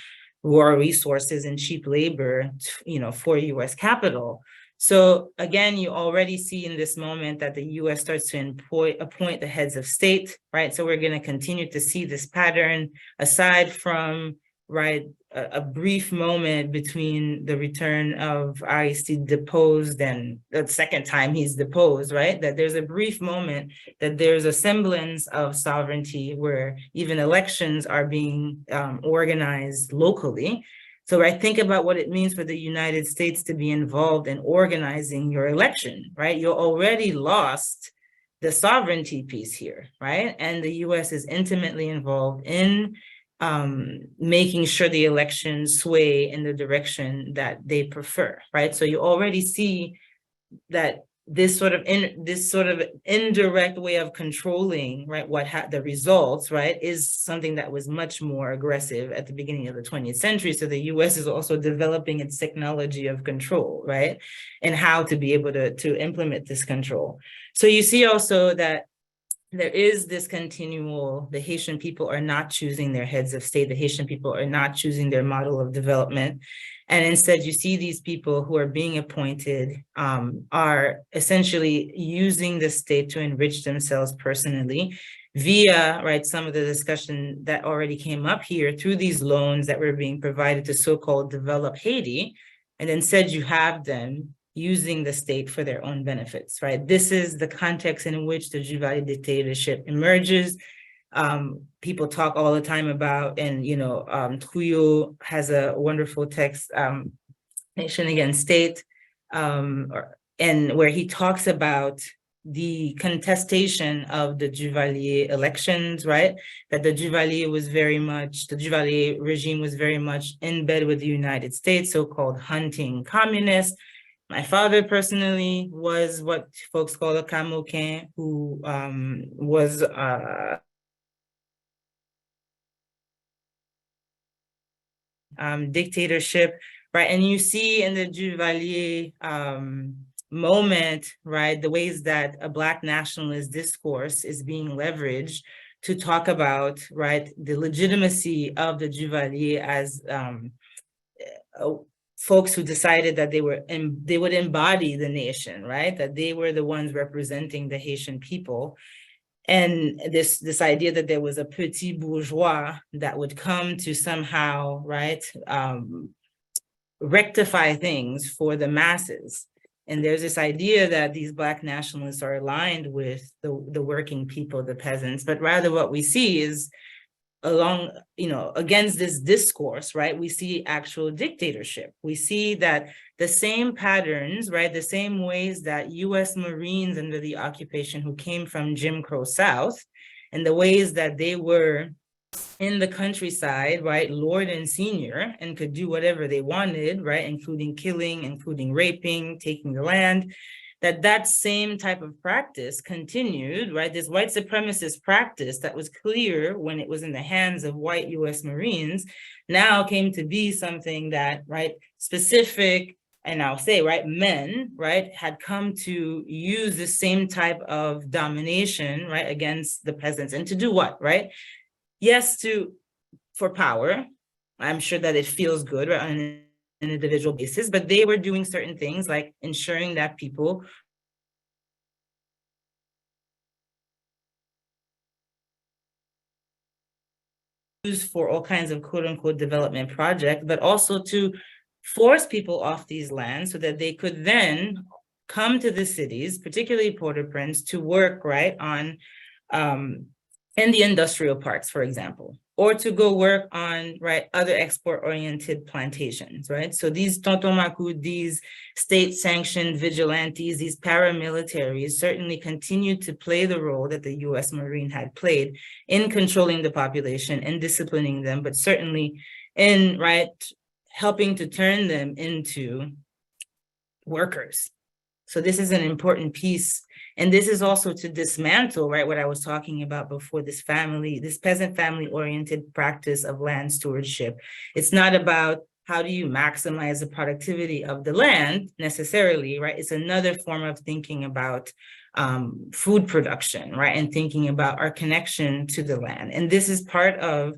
raw resources and cheap labor, you know, for US capital. So again, you already see in this moment that the US starts to appoint the heads of state, right? So we're going to continue to see this pattern aside from, right, a brief moment between the return of Aristide deposed and the second time he's deposed, right? That there's a brief moment that there's a semblance of sovereignty where even elections are being organized locally. So right, think about what it means for the United States to be involved in organizing your election, right? You're already lost the sovereignty piece here, right? And the US is intimately involved in making sure the elections sway in the direction that they prefer, right? So you already see that this sort of indirect way of controlling, right, the results, right, is something that was much more aggressive at the beginning of the 20th century. So the US is also developing its technology of control, right, and how to be able to implement this control. So you see also that there is this continual, the Haitian people are not choosing their heads of state, the Haitian people are not choosing their model of development. And instead you see these people who are being appointed are essentially using the state to enrich themselves personally via, right, some of the discussion that already came up here through these loans that were being provided to so-called develop Haiti. And instead you have them using the state for their own benefits, right? This is the context in which the Duvalier dictatorship emerges. People talk all the time about, and Trouillot has a wonderful text, Nation Against State, and where he talks about the contestation of the Duvalier elections, right? That the Duvalier regime was very much in bed with the United States, so-called hunting communists. My father personally was what folks call a Camoquin, who was dictatorship, right? And you see in the Duvalier moment, right, the ways that a Black nationalist discourse is being leveraged to talk about, right, the legitimacy of the Duvalier as folks who decided that they would embody the nation, right? That they were the ones representing the Haitian people. And this idea that there was a petit bourgeois that would come to somehow, right, rectify things for the masses. And there's this idea that these Black nationalists are aligned with the working people, the peasants, but rather what we see is against this discourse, right, we see actual dictatorship. We see that the same patterns, right, the same ways that US Marines under the occupation who came from Jim Crow South, and the ways that they were in the countryside, right, lord and senior, and could do whatever they wanted, right, including killing, including raping, taking the land, that same type of practice continued, right? This white supremacist practice that was clear when it was in the hands of white US Marines now came to be something that, right, specific, and I'll say, right, men, right, had come to use the same type of domination, right, against the peasants. And to do what, right? Yes, for power. I'm sure that it feels good, right, on an individual basis, but they were doing certain things like ensuring that people used for all kinds of quote unquote development projects, but also to force people off these lands so that they could then come to the cities, particularly Port-au-Prince, to work, right, on in the industrial parks, for example, or to go work on, right, other export-oriented plantations, right? So these Tonton Macoute, these state-sanctioned vigilantes, these paramilitaries certainly continued to play the role that the US Marine had played in controlling the population and disciplining them, but certainly in, right, helping to turn them into workers. So this is an important piece. And this is also to dismantle, right, what I was talking about before, this peasant family-oriented practice of land stewardship. It's not about how do you maximize the productivity of the land necessarily, right? It's another form of thinking about food production, right? And thinking about our connection to the land. And this is part of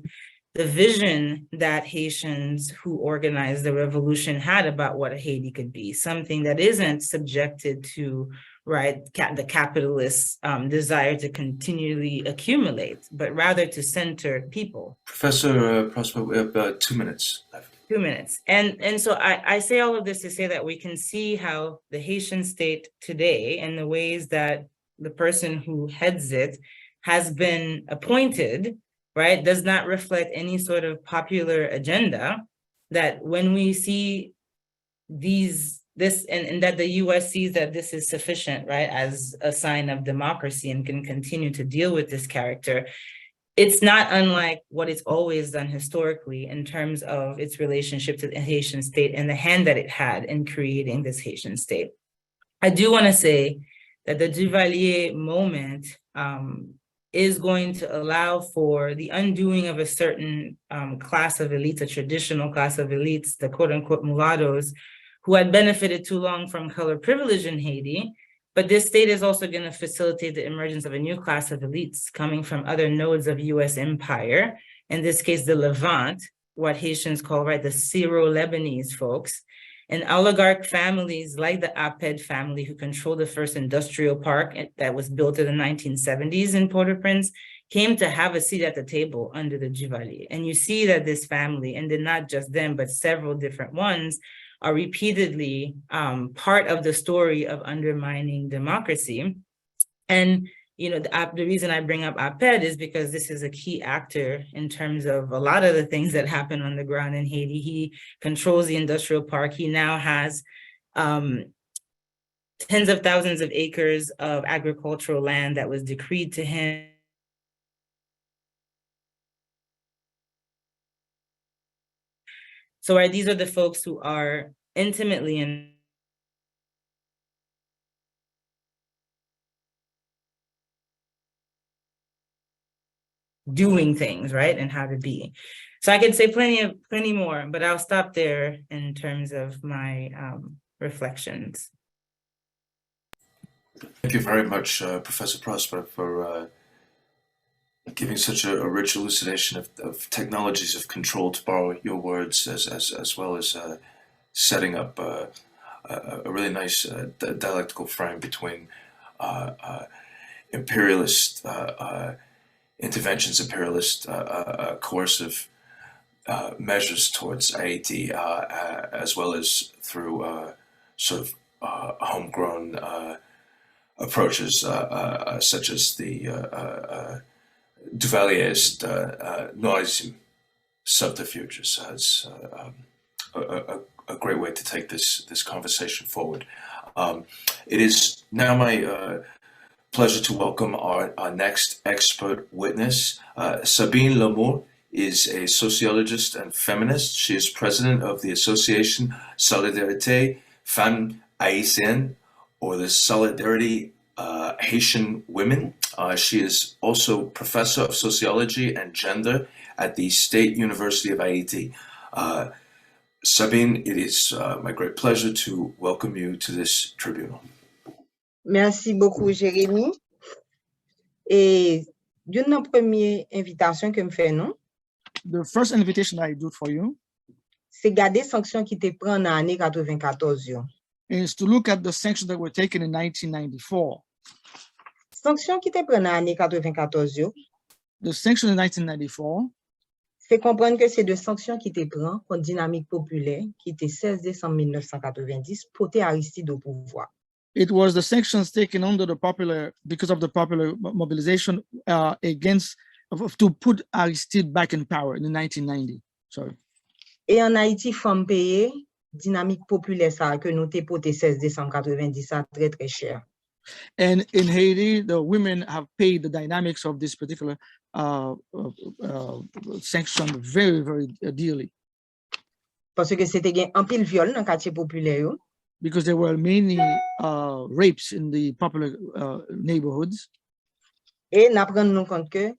the vision that Haitians who organized the revolution had about what Haiti could be, something that isn't subjected to, right, the capitalist desire to continually accumulate, but rather to center people. Professor Prosper, we have 2 minutes left. 2 minutes. And so I say all of this to say that we can see how the Haitian state today and the ways that the person who heads it has been appointed, right, does not reflect any sort of popular agenda, that when we see this and that the US sees that this is sufficient, right, as a sign of democracy and can continue to deal with this character, it's not unlike what it's always done historically in terms of its relationship to the Haitian state and the hand that it had in creating this Haitian state. I do want to say that the Duvalier moment is going to allow for the undoing of a certain class of elites, a traditional class of elites, the quote unquote mulattoes, who had benefited too long from color privilege in Haiti, But this state is also going to facilitate the emergence of a new class of elites coming from other nodes of US empire, in this case, the Levant, what Haitians call, right, the Syro-Lebanese folks, and oligarch families like the Aped family, who control the first industrial park that was built in the 1970s in Port-au-Prince, came to have a seat at the table under the Duvalier. And you see that this family, and then not just them, but several different ones, are repeatedly part of the story of undermining democracy. And the reason I bring up Aped is because this is a key actor in terms of a lot of the things that happen on the ground in Haiti. He controls the industrial park. He now has tens of thousands of acres of agricultural land that was decreed to him. So these are the folks who are intimately in doing things, right, and how to be. So I could say plenty more, but I'll stop there in terms of my reflections. Thank you very much, Professor Prosper, for giving such a rich elucidation of technologies of control, to borrow your words, as well as setting up a really nice dialectical frame between imperialist interventions, imperialist coercive measures towards Haiti, as well as through sort of homegrown approaches such as the Duvalier's noisy subterfuges. It's a great way to take this conversation forward. It is now my pleasure to welcome our next expert witness. Sabine Lamour is a sociologist and feminist. She is president of the association Solidarité Femmes Haïtiennes, or the Solidarity Haitian Women. She is also professor of sociology and gender at the State University of Haiti. Sabine, it is my great pleasure to welcome you to this tribunal. Merci beaucoup, Jérémy. Et d'une première invitation que me fait nous, the first invitation I do for you c'est garder sanctions qui te prend dans l'année 94 yo. is to look at the sanctions that were taken in 1994. Sanctions qui te prend dans l'année 94 yo, The sanctions in 1994 c'est comprendre que c'est de sanctions qui te prend contre dynamique populaire qui était 16 décembre 1990 pour te Aristide au pouvoir. it was the sanctions taken under the because of the popular mobilization to put Aristide back in power in 1990. Sorry. Et en Haïti, femme payer dynamique populaire ça que nous te poté 16 décembre 90 ça très très cher. And in Haiti, the women have paid the dynamics of this particular sanction very, very dearly. Parce que c'était gain en pile viol dans quartier populaire yo. Because there were many rapes in the popular neighborhoods. Et n'apprendre nous compte que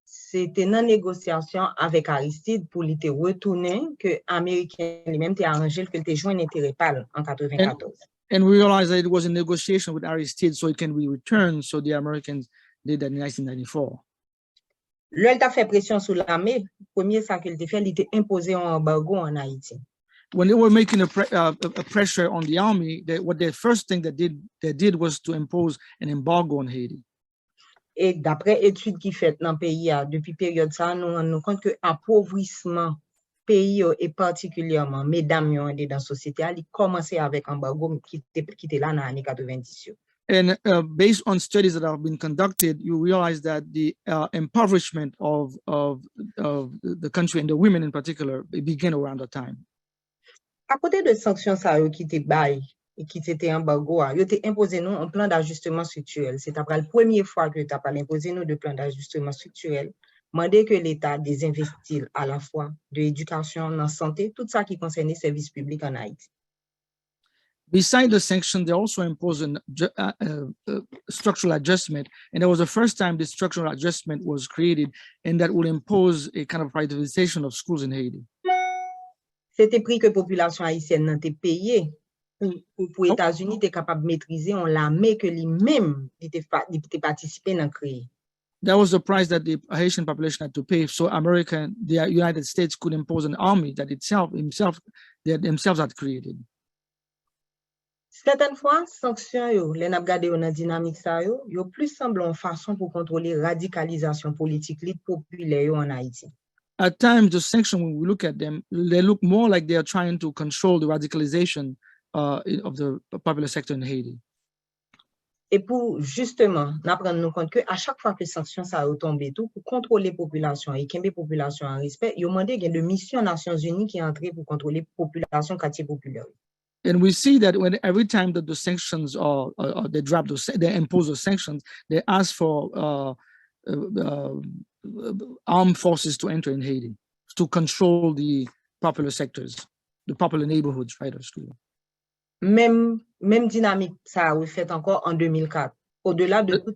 c'était une négociation avec Aristide pour lui te retourner que Américain lui-même t'a arrangé que te joint intérêt pâle en 94. And we realized that it was a negotiation with Aristide so it can be returned. So the Americans did that in 1994. L'elle t'a fait pression sur l'armée, premier ça qu'elle t'a fait, il t'a imposé un embargo en Haïti. When they were making a pressure on the army, the first thing they did was to impose an embargo on Haiti. Et d'après études qui fait dans le pays depuis période ça, nous rendons compte que appauvrissement pays et particulièrement mesdames dans la société, il commençait avec embargo qui était là dans l'année 90. And based on studies that have been conducted, you realize that the impoverishment of the country and the women in particular, it began around that time. À côté de sanctions ça qui étaient bail et qui étaient embargo, ils ont imposé nous un plan d'ajustement structurel. C'est après la première fois que tu as imposé nous de plan d'ajustement structurel. Demander que l'État désinvestisse à la fois de l'éducation, de la santé, tout ça qui concerne les services publics en Haïti. Besides the sanctions, they also imposed a structural adjustment, and that was the first time the structural adjustment was created, and that will impose a kind of privatization of schools in Haiti. C'était prix que la population haïtienne n'a payé pour États-Unis t'es capable de maîtriser on l'armée que lui-même il était participé dans créer. That was the price that the Haitian population had to pay. So the United States could impose an army that they themselves had created. Certaines fois, sanctions yo, les n'a gardé dans dynamique ça yo plus semble en façon pour contrôler radicalisation politique lit populaire yo en Haïti. At times, the sanctions, when we look at them, they look more like they are trying to control the radicalization of the popular sector in Haiti. Et pour justement, nous prendre nous compte que à chaque fois que sanctions ça retombe tout pour contrôler population et qu'aimer population en respect, yo demandé gain de mission Nations Unies qui est entrée pour contrôler population quartier populaire. And we see that every time that the sanctions or they impose the sanctions, they ask for armed forces to enter in Haiti to control the popular sectors, the popular neighborhoods, right? Même dynamique ça a fait encore en 2004. Au-delà de tout.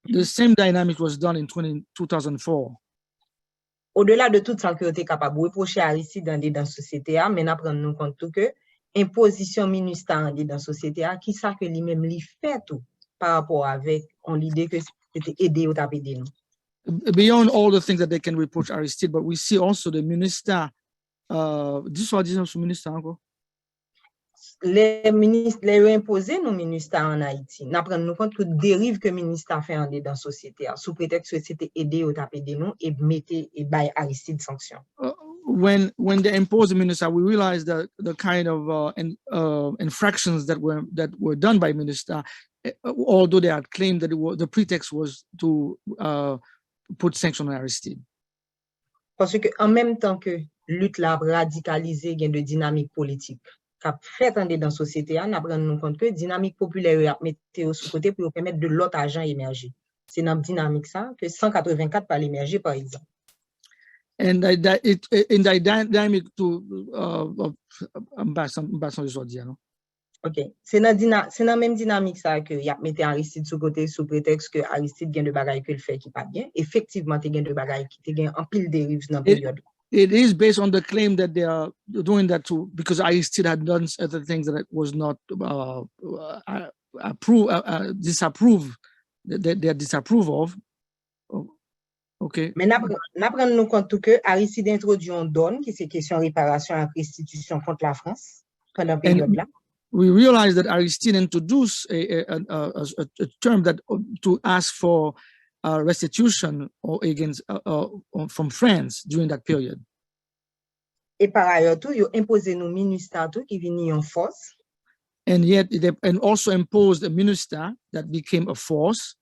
The same dynamic was done in 2004. Au-delà de tout ça que était capable de reprocher Aristide dans la société, mais nous prendre nous compte que imposition ministère dans la société, qui ça que lui-même lui fait tout par rapport avec l'idée que c'était aider ou taper nous. Beyond all the things that they can reproach Aristide, but we see also the minister. This was minister encore. Les ministres les imposé nos ministères en Haïti. Nous prenons nous compte que dérive que ministère fait en dans la société sous prétexte que c'était aider ou taper nous et mettre et bail Aristide sanction. When they imposed the minister, we realized that the kind of infractions that were done by minister, although they had claimed that the pretext was to put sanctions on Aristide. Parce que en même temps que lutte la radicalisée gain de dynamique politique qu'a fait dans la société, on apprend nous compte que dynamique populaire a mettre sous côté pour permettre de l'autre agent émerger. C'est dans dynamique ça que 184 par l'émerger par exemple. And in the dynamic to OK, c'est dans même dynamique ça que y a mettre Aristide sous côté sous prétexte que Aristide gain de bagaille que le fait qui pas bien. Effectivement, tu gain de bagaille qui te gain en pile dérive dans période. It is based on the claim that they are doing that too, because Aristide had done other things that was not disapproved, that they disapprove of. Okay. Mais n'apprendre nous compte que Aristide introduit un don qui c'est question réparation et restitution contre la France pendant la période là. We realized that Aristide introduced a term that to ask for restitution or against from France during that period. Et par ailleurs tout, ils imposé nos ministères tout qui viennent en force. And yet and also imposed a minister that became a force.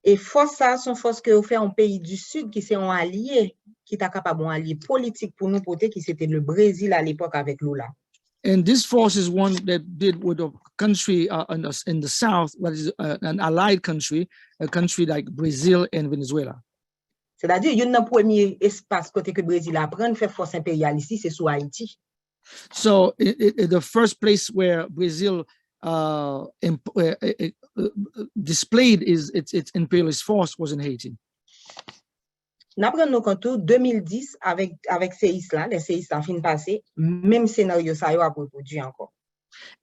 Et force ça sont forces que fait un pays du sud qui c'est un allié qui est capable un allié politique pour nous porter qui c'était le Brésil à l'époque avec Lula. And this force is one that did with a country in the south, that is an allied country, a country like Brazil and Venezuela. C'est-à-dire, il y a un premier espace côté que Brésil a prendre faire force impérialiste, c'est sur Haïti. So the first place where Brazil displayed its imperialist force was in Haiti. Nous prenons compte 2010 avec ces là, les séismes là fin passé, même scénario ça a reproduit encore.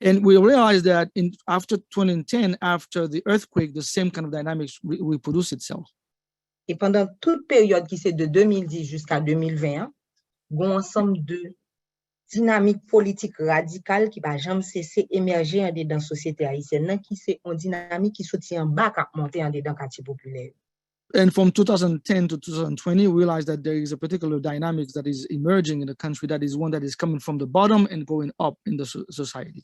And we realized that after 2010, after the earthquake, the same kind of dynamics reproduced itself. Et pendant toute période qui c'est de 2010 jusqu'à 2021, il y a un ensemble de dynamiques politiques radicales qui va jamais cesser émerger dans la société haïtienne, qui c'est une dynamique qui soutient en bas à monter dans le quartier populaire. And from 2010 to 2020, we realized that there is a particular dynamic that is emerging in the country, that is one that is coming from the bottom and going up in the society.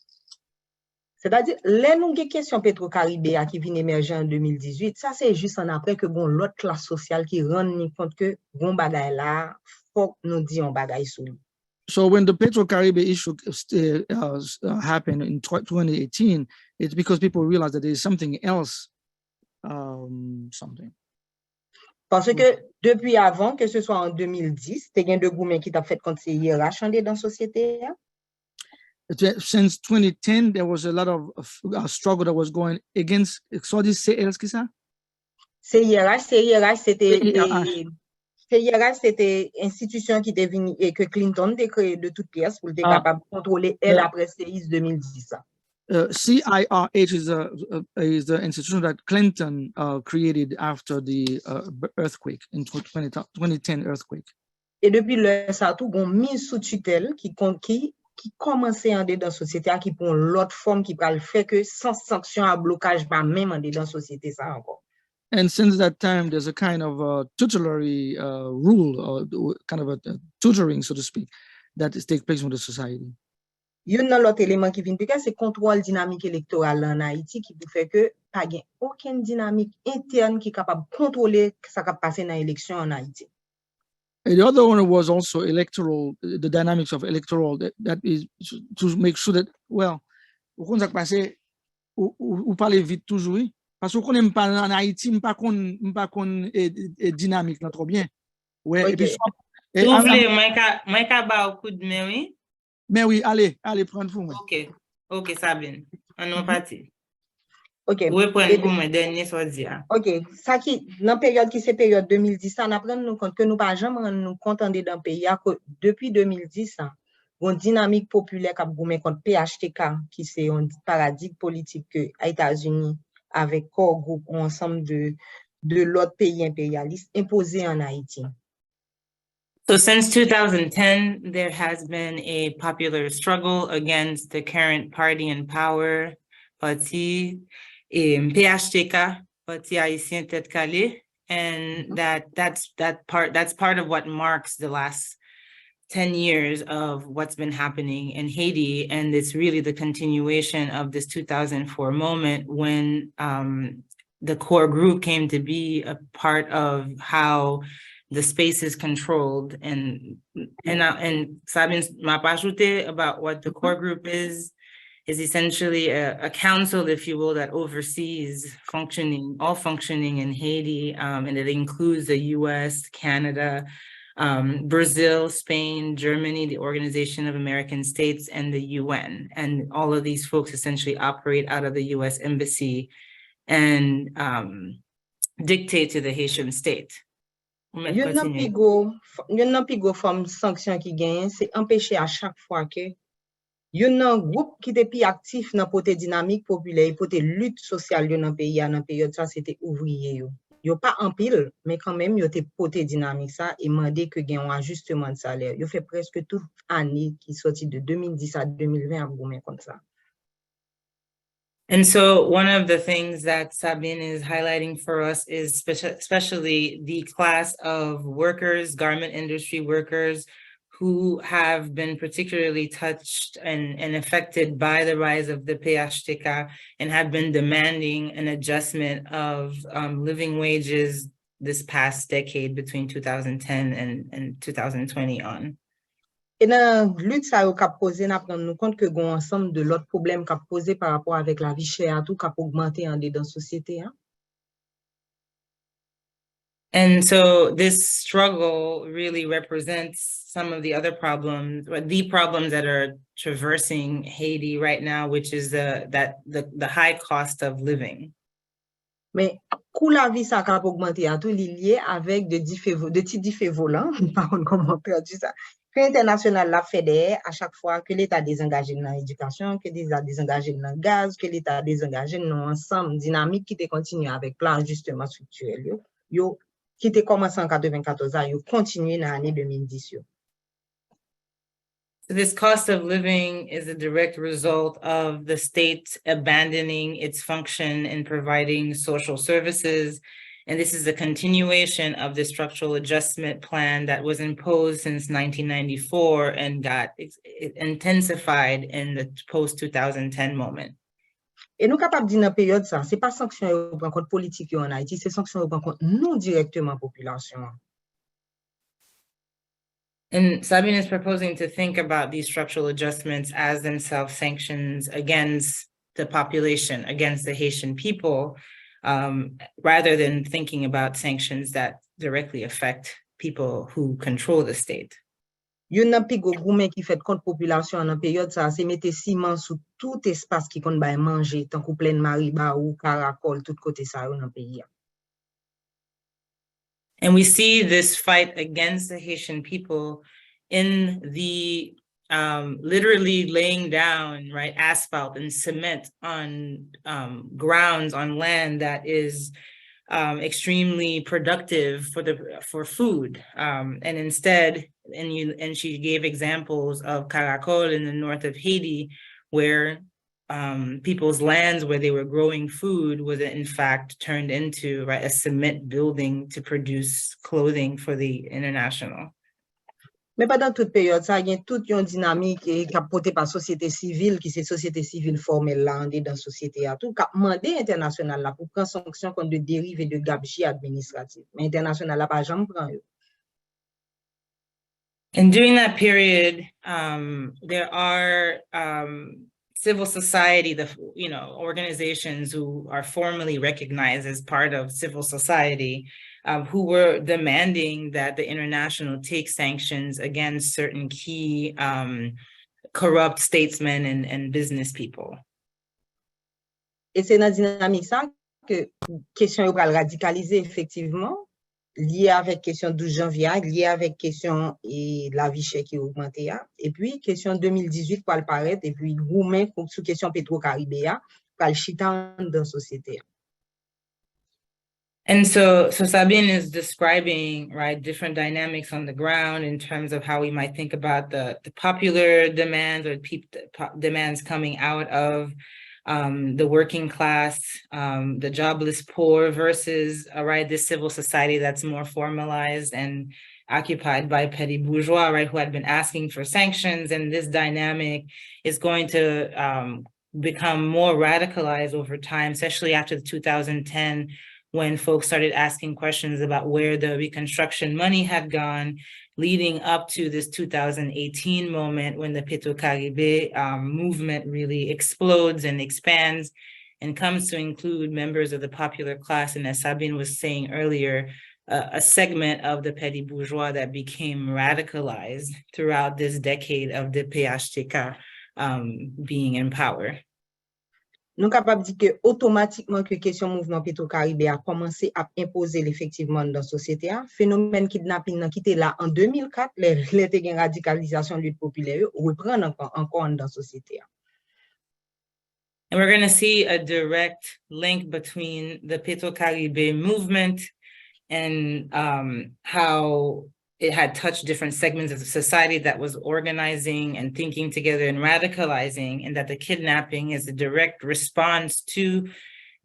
C'est-à-dire, les nous des questions pétro-caribéennes qui viennent émerger en 2018, ça c'est juste en après que bon l'autre classe sociale qui rend compte que bon bagay là, faut nous dire un bagay sur lui. So when the Petro-Caribbean issue happened in 2018, it's because people realized that there is something else, Parce que depuis avant, que ce soit en 2010, il y a un de gourmet qui t'a fait contre ces hiérarchies dans la société. Since 2010, there was a lot of struggle that was going against. So this CLs qui ça? CIRH, c'était PIRH, c'était institution qui était venue et que Clinton a créé de toutes pièces pour être capable de contrôler elle après séisme 2010. CIRH is the institution that Clinton created after the earthquake in 2010 earthquake. Et depuis le ça tout gon mise sous tutelle qui commençait en dedans société qui pour l'autre forme qui va le faire que sans sanction à blocage pas même en dedans société ça encore. And since that time, there's a kind of tutelary rule, or kind of a tutoring, so to speak, that takes place in the society. Il y a un autre élément qui vient parce que c'est contrôle dynamique électorale en Haïti qui peut faire que pas gain aucune dynamique interne qui est capable de contrôler ce qui va passer dans l'élection en Haïti. And the other one was also electoral, the dynamics of electoral, that is to make sure that, well, on ça passer ou parler vite toujours, parce qu'on aime pas en Haïti, pas qu'on dynamique là trop bien. Ouais, Okay. et puis Vous voulez, moi ka ba au coup de main, oui? mais oui, allez prendre pour moi. OK, Sabine. On est parti. OK. Vous prendre pour moi dernier sorti. OK, ça qui dans période qui c'est période 2010 ça n'a prendre nous compte que nous pas jamais nous contenter dans pays depuis 2010 une dynamique populaire qui a goumé contre PHTK qui c'est un paradigme politique que aux États-Unis avec corps groupe ou ensemble de l'autre pays impérialiste imposé en Haïti. So since 2010, there has been a popular struggle against the current party in power, parti PHTK, parti haïtien tête calée, and that's part of what marks the last 10 years of what's been happening in Haiti, and it's really the continuation of this 2004 moment when the core group came to be a part of how the space is controlled, and Sabine m'a pas ajouté about what the core group is essentially a council, if you will, that oversees all functioning in Haiti, and it includes the US, Canada, Brazil, Spain, Germany, the Organization of American States, and the UN. And all of these folks essentially operate out of the US Embassy and dictate to the Haitian state. Yon nan pi go forme sanction qui gagne, c'est empêcher à chaque fois que yon nan groupe qui était plus actif dans côté dynamique populaire, côté lutte sociale dans pays dans période ça c'était ouvrier yo. Yo pas en pile, mais quand même yo était côté dynamique ça et mandé que gagne un ajustement de salaire. Yo fait presque toute année qui sorti de 2010 à 2020 à goumé comme ça. And so one of the things that Sabine is highlighting for us is especially the class of workers, garment industry workers, who have been particularly touched and affected by the rise of the PHTK and have been demanding an adjustment of living wages this past decade between 2010 and 2020 on. Et dans lutte ça yo k'ap posé n'a prendre nous compte que gon ensemble de l'autre problème k'ap posé par rapport avec la vie chère tout k'ap augmenté en dedans société hein. And so this struggle really represents some of the other problems, or the problems that are traversing Haiti right now, which is the high cost of living. Mais coût la vie ça k'ap augmenté à tout lié avec de petits diffets volants, par contre comment traduire ça. Que international la fédère à chaque fois que l'État désengagé dans l'éducation, que l'État désengagé dans le gaz, que l'État désengagé dans ensemble dynamique qui te continue avec plan d'ajustement structurel yo qui te commencé en 94 yo continue dans l'année 2010 yo. This cost of living is a direct result of the state abandoning its function in providing social services. And this is a continuation of the structural adjustment plan that was imposed since 1994 and got intensified in the post-2010 moment. Et nous capables de dire dans période ça, c'est pas sanction yo prend contre politique yo en Haïti, c'est sanction yo prend contre nous directement population. And Sabine is proposing to think about these structural adjustments as themselves sanctions against the population, against the Haitian people, rather than thinking about sanctions that directly affect people who control the state. Yon nan pi go goumen qui fait contre population en période ça, c'est mettre ciment sous tout espace qui kon bay manger, tant kou plein mariba ou caracol tout côté ça dans pays. And we see this fight against the Haitian people in the literally laying down, right, asphalt and cement on grounds, on land that is extremely productive for food. And instead, and she gave examples of Caracol in the north of Haiti, where people's lands where they were growing food was in fact turned into, right, a cement building to produce clothing for the international. Mais pendant toute période, ça, il y a toute une dynamique qui a porté par la société civile, qui c'est société civile formelle là, dans la société. Tout cas, mandé international là pour prendre sanction contre de dérives et de gabegie administrative. Mais international là, pas jamais prend. And during that period, there are civil society, organizations who are formally recognized as part of civil society, who were demanding that the international take sanctions against certain key corrupt statesmen and business people. Et c'est dans la dynamique ça que question est radicalisée effectivement, lié avec question 12 janvier, lié avec question et la vie chère qui augmente, et puis question 2018 pour le paraître, et puis roumain sous question pétro-caribéa pour le chita dans la société. And so Sabine is describing, right, different dynamics on the ground in terms of how we might think about the popular demands or demands coming out of the working class, the jobless poor versus, right, this civil society that's more formalized and occupied by petty bourgeois, right, who had been asking for sanctions. And this dynamic is going to become more radicalized over time, especially after the 2010, when folks started asking questions about where the reconstruction money had gone, leading up to this 2018 moment when the Petro-Caribe movement really explodes and expands and comes to include members of the popular class. And as Sabine was saying earlier, a segment of the petty bourgeois that became radicalized throughout this decade of the PHTK being in power. Nous sommes capables de dire que automatiquement que question mouvement Petro-Caribe a commencé à imposer effectivement dans la société, phénomène kidnapping qui était là en 2004, les radicalisation lutte populaire reprend encore dans la société. And we're going to see a direct link between the Petro-Caribe movement and how it had touched different segments of the society that was organizing and thinking together and radicalizing, and that the kidnapping is a direct response to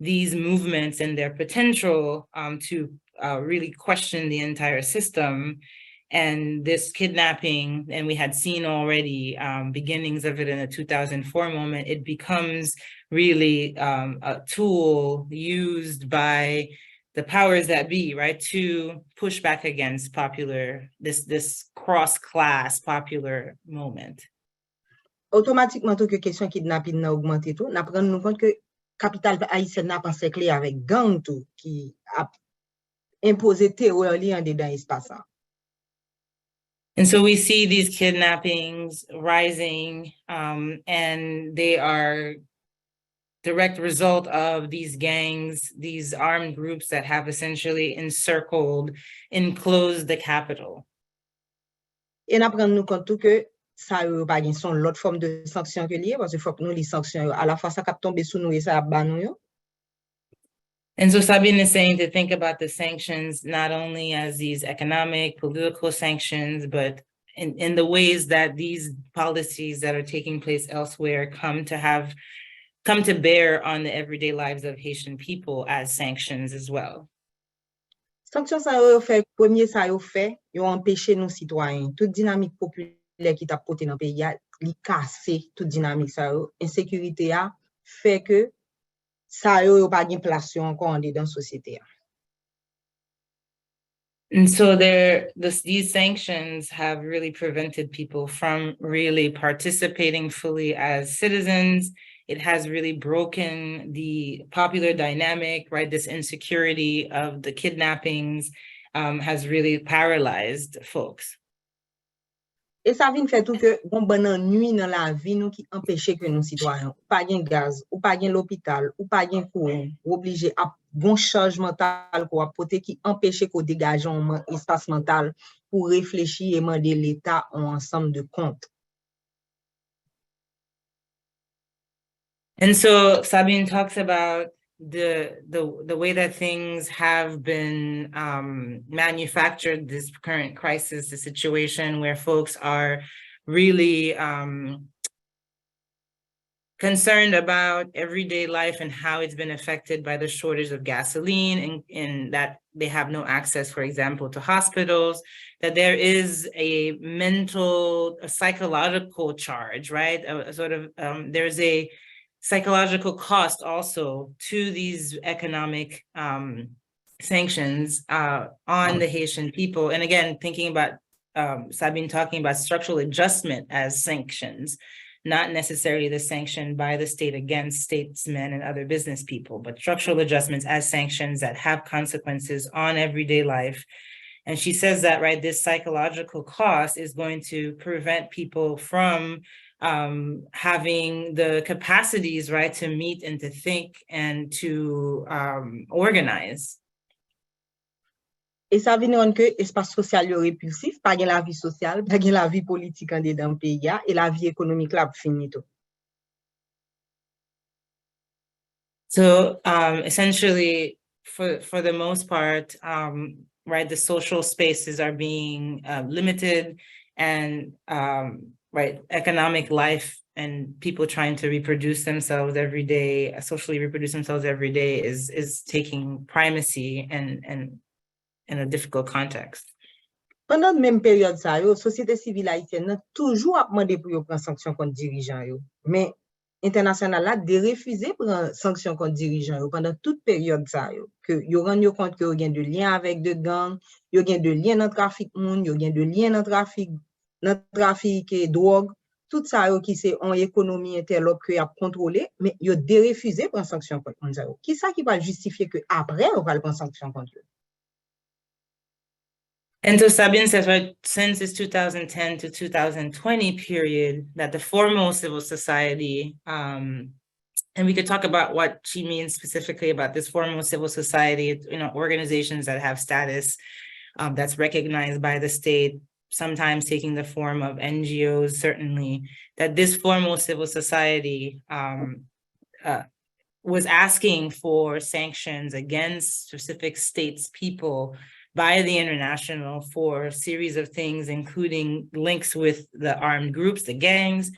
these movements and their potential to really question the entire system. And this kidnapping, and we had seen already beginnings of it in the 2004 moment, it becomes really a tool used by the powers that be, right, to push back against this cross-class popular moment. Automatiquement, tout que question kidnapping n'a augmenté tout, n'a prendre nous compte que capital haïtien n'a pas encerclé avec gang tout qui a imposé terreur li en dedans espace. And so we see these kidnappings rising, and they are direct result of these gangs, these armed groups that have essentially enclosed the capital. Et nous prenons nous compte tout que ça pas son l'autre forme de sanction que lié parce que faut que nous les sanctions à la fois ça cap tomber sous nous et ça ban nous. And so Sabine is saying to think about the sanctions not only as these economic, political sanctions, but in the ways that these policies that are taking place elsewhere come to bear on the everyday lives of Haitian people as sanctions as well. Sanctions ça yo fait premier ça yo fait, yo empêcher nos citoyens toute dynamique populaire qui t'a porté dans pays a li casser toute dynamique ça yo, insécurité a fait que ça yo pas gain place encore en dedans société. And so these sanctions have really prevented people from really participating fully as citizens. It has really broken the popular dynamic, right? This insecurity of the kidnappings has really paralyzed folks. Et ça vient faire tout que bon bon ennui dans la vie nous qui empêche que nous citoyens ou pas gain gaz ou pas gain l'hôpital ou pas gain courant ou obligé à bon charge mental quoi porter qui empêche qu'on dégage un espace mental pour réfléchir et demander l'État en ensemble de comptes. And so Sabine talks about the way that things have been manufactured, this current crisis, the situation where folks are really concerned about everyday life and how it's been affected by the shortage of gasoline and that they have no access, for example, to hospitals, that there is a psychological charge, right? There's a psychological cost also to these economic sanctions on the Haitian people. And again, thinking about Sabine talking about structural adjustment as sanctions, not necessarily the sanction by the state against statesmen and other business people, but structural adjustments as sanctions that have consequences on everyday life. And she says that, right, this psychological cost is going to prevent people from having the capacities, right, to meet and to think and to organize. Et ça vient rendre que l'espace social est répulsif, pas la vie sociale, pas la vie politique en dedans le pays, et la vie économique là fini tout. So essentially, for the most part, right, the social spaces are being limited, and right, economic life and people trying to reproduce themselves every day, socially reproduce themselves every day is taking primacy and in a difficult context. Pendant la même période, la société civile haïtienne a toujours demandé pour prendre sanctions contre dirigeants. Mais international a refusé prendre sanctions contre dirigeants pendant toute période. Que yo rendu compte que y a de liens avec de gangs, y a de liens dans le trafic monde, y a de liens dans le trafic et drogue. Tout ça qui c'est en économie interlope que y a contrôlé, mais y a refusé prendre sanctions contre eux. Qui ça qui va justifier que après on va prendre sanctions contre eux? And so Sabine says, right, since this 2010 to 2020 period, that the formal civil society, and we could talk about what she means specifically about this formal civil society, organizations that have status that's recognized by the state, sometimes taking the form of NGOs, certainly, that this formal civil society was asking for sanctions against specific states, people, by the international for a series of things, including links with the armed groups, the gangs,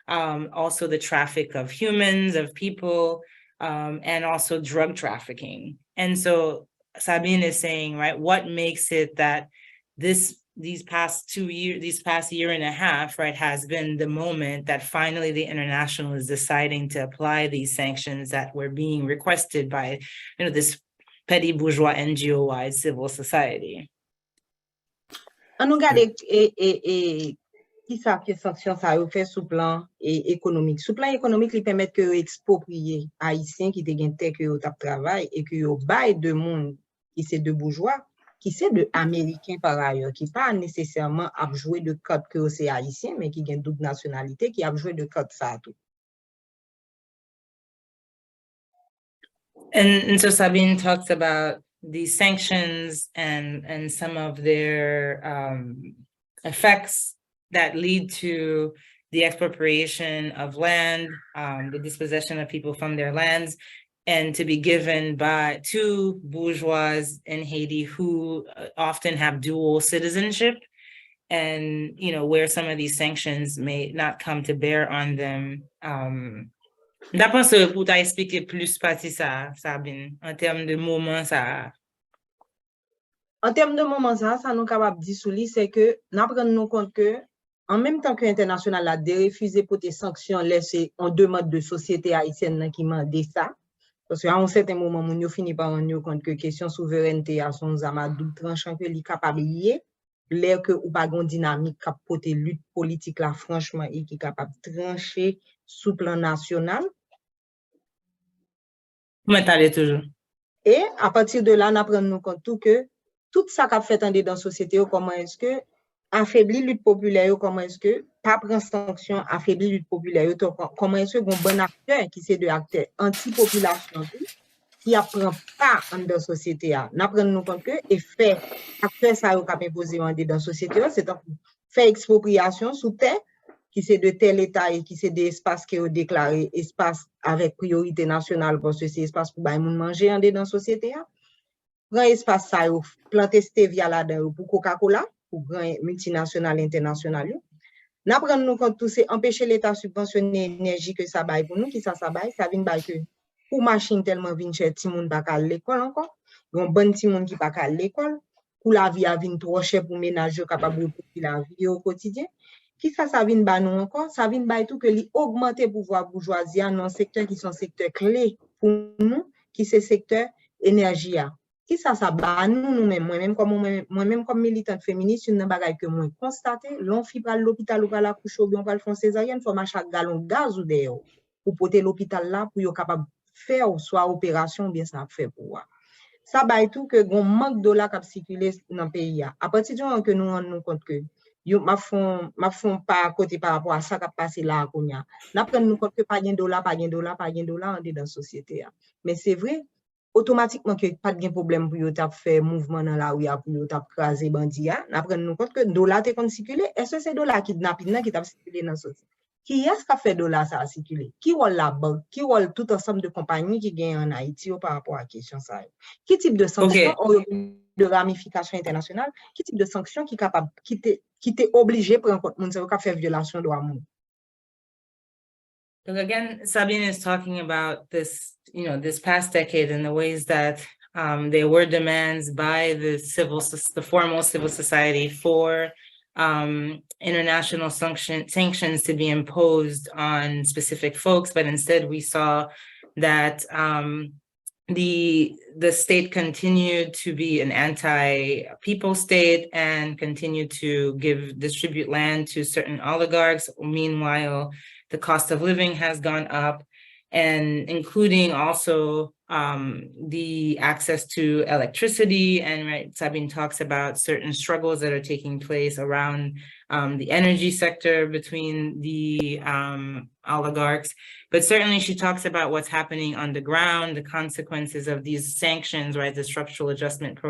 also the traffic of humans, of people, and also drug trafficking. And so Sabine is saying, right, what makes it that these past year and a half, right, has been the moment that finally the international is deciding to apply these sanctions that were being requested by, this petty bourgeois NGO-wide civil society. On nous regarde qui ça que sanction ça fait sous plan économique. Sous plan économique, il permet que exproprier haïtiens qui te gagne terre que tap travail et que yo bail de monde qui c'est de bourgeois, qui c'est de américains par ailleurs, qui pas nécessairement a joué de code que c'est haïtien mais qui gagne double nationalité qui a joué de code ça tout. And so Sabine talks about these sanctions and some of their effects that lead to the expropriation of land, the dispossession of people from their lands, and to be given to bourgeois in Haiti who often have dual citizenship, and where some of these sanctions may not come to bear on them. D'après ce que tu as expliqué plus partie ça, Sabine, en termes de moment ça. En termes de moment ça nous capable dire sous lui, c'est que nous prenons compte que en même temps que l'international a refusé pour des sanctions laissées en demande de société haïtienne qui m'a dit ça, parce qu'à un certain moment, on finit par rendre compte que question souveraineté à son amadou tranchant que li capable lié, l'air que ou pas gon dynamique cap porter lutte politique là franchement et qui capable trancher sous plan national. Toujours. Et à partir de là, nous prenons compte que tout ça qu'a fait en dedans société, comment est-ce que affaibli lutte populaire yo, comment est-ce que pas prendre sanction affaibli lutte populaire yo, comment est-ce que gon bon acteur qui c'est de acteur anti-population qui apprend pas en dans société a n'a prendre nous compte que effet acteur ça yo cap imposer en dans société c'est faire expropriation sous terre qui c'est de tel état et qui c'est des espaces qui ont déclaré espace avec priorité nationale parce que c'est espace pour bay moun manger en dans société a prend espace ça yo planter stevia là-dedans pour Coca-Cola pour grand multinational international n'a prendre nous compte tout c'est empêcher l'état subventionner l'énergie que ça bail pour nous qui ça bail ça vient bail que pour machine tellement vinn cher ti moun pa ka l'école encore gon bon ti moun qui pa ka l'école pour la vie a vinn trop cher pour ménage capable de la vie au quotidien qui ça vient ba nous encore ça vient bail tout que li augmenter pouvoir bourgeoisie dans secteur qui sont secteurs clés pour nous qui c'est secteur énergie a qui ça ba nous-mêmes moi-même comme militante féministe une bagaille que moi constater l'on fi pral l'hôpital ou pas la couche ou bien pas le fond césarienne faut chaque gallon gaz ou dehors pour porter l'hôpital là pour yo capable faire soit opération bien ça fait pour ça ba tout que gon manque de la cap circuler dans le pays à partir du moment que nous rendons compte que yo ma font pas côté par rapport à ça qui passé là konya n'a prendre nous compte que pas gain dollar en dans société mais c'est vrai automatiquement que pas de problème pour yo t'a faire mouvement dans la rue pour yo t'a craser bandi n'a prendre nous compte que dollar te circuler est-ce que c'est dollar kidnapping qui t'a circuler dans société qui est-ce qui a fait dollar ça a circulé qui rôle la banque qui rôle tout ensemble de compagnies qui gagnent en Haïti par rapport à question ça qui type de sanctions de ramification internationale qui type de sanctions qui capable qui t'est obligé pour un compte moun ça faire violation droit moun. So again, Sabine is talking about this, this past decade and the ways that there were demands by the formal civil society for international sanctions to be imposed on specific folks, but instead we saw that the state continued to be an anti-people state and continued to distribute land to certain oligarchs. Meanwhile, the cost of living has gone up, and including also the access to electricity. And right, Sabine talks about certain struggles that are taking place around the energy sector between the oligarchs. But certainly she talks about what's happening on the ground, the consequences of these sanctions, right, the structural adjustment